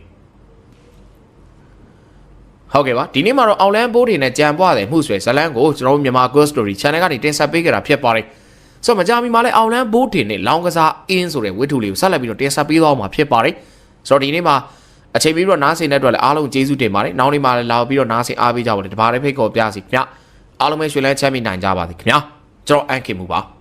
ဟုတ်ကဲ့ပါဒီနေ့မှာတော့အောင်လန်းဘိုးထင်နဲ့ကြံပွားတယ်မှုဆွဲဇလန်းကိုကျွန်တော်တို့မြန်မာ Ghost Story Channel ကနေတင်ဆက်ပေးကြတာဖြစ်ပါတယ်ဆိုတော့မကြမီမှာလဲအောင်လန်းဘိုးထင်နဲ့လောင်းကစားအင်းဆိုတဲ့ဝတ္ထုလေးကိုဆက်လက်ပြီးတော့တင်ဆက်ပေးသွားမှာဖြစ်ပါတယ်ဆိုတော့ဒီနေ့မှာအချိန်ပြီးတော့နားဆင်တဲ့အတွက်လည်းအားလုံးကျေးဇူးတင်ပါတယ်နောက်နေ့မှာလည်းလာပြီးတော့နားဆင်အားပေးကြပါလေတပါးလေးဖိတ်ခေါ်ပြစီခင်ဗျအားလုံးပဲရွှေလန်းချမ်းမြေနိုင်ကြပါစေခင်ဗျာကျွန်တော်အန်ခင်မူပါ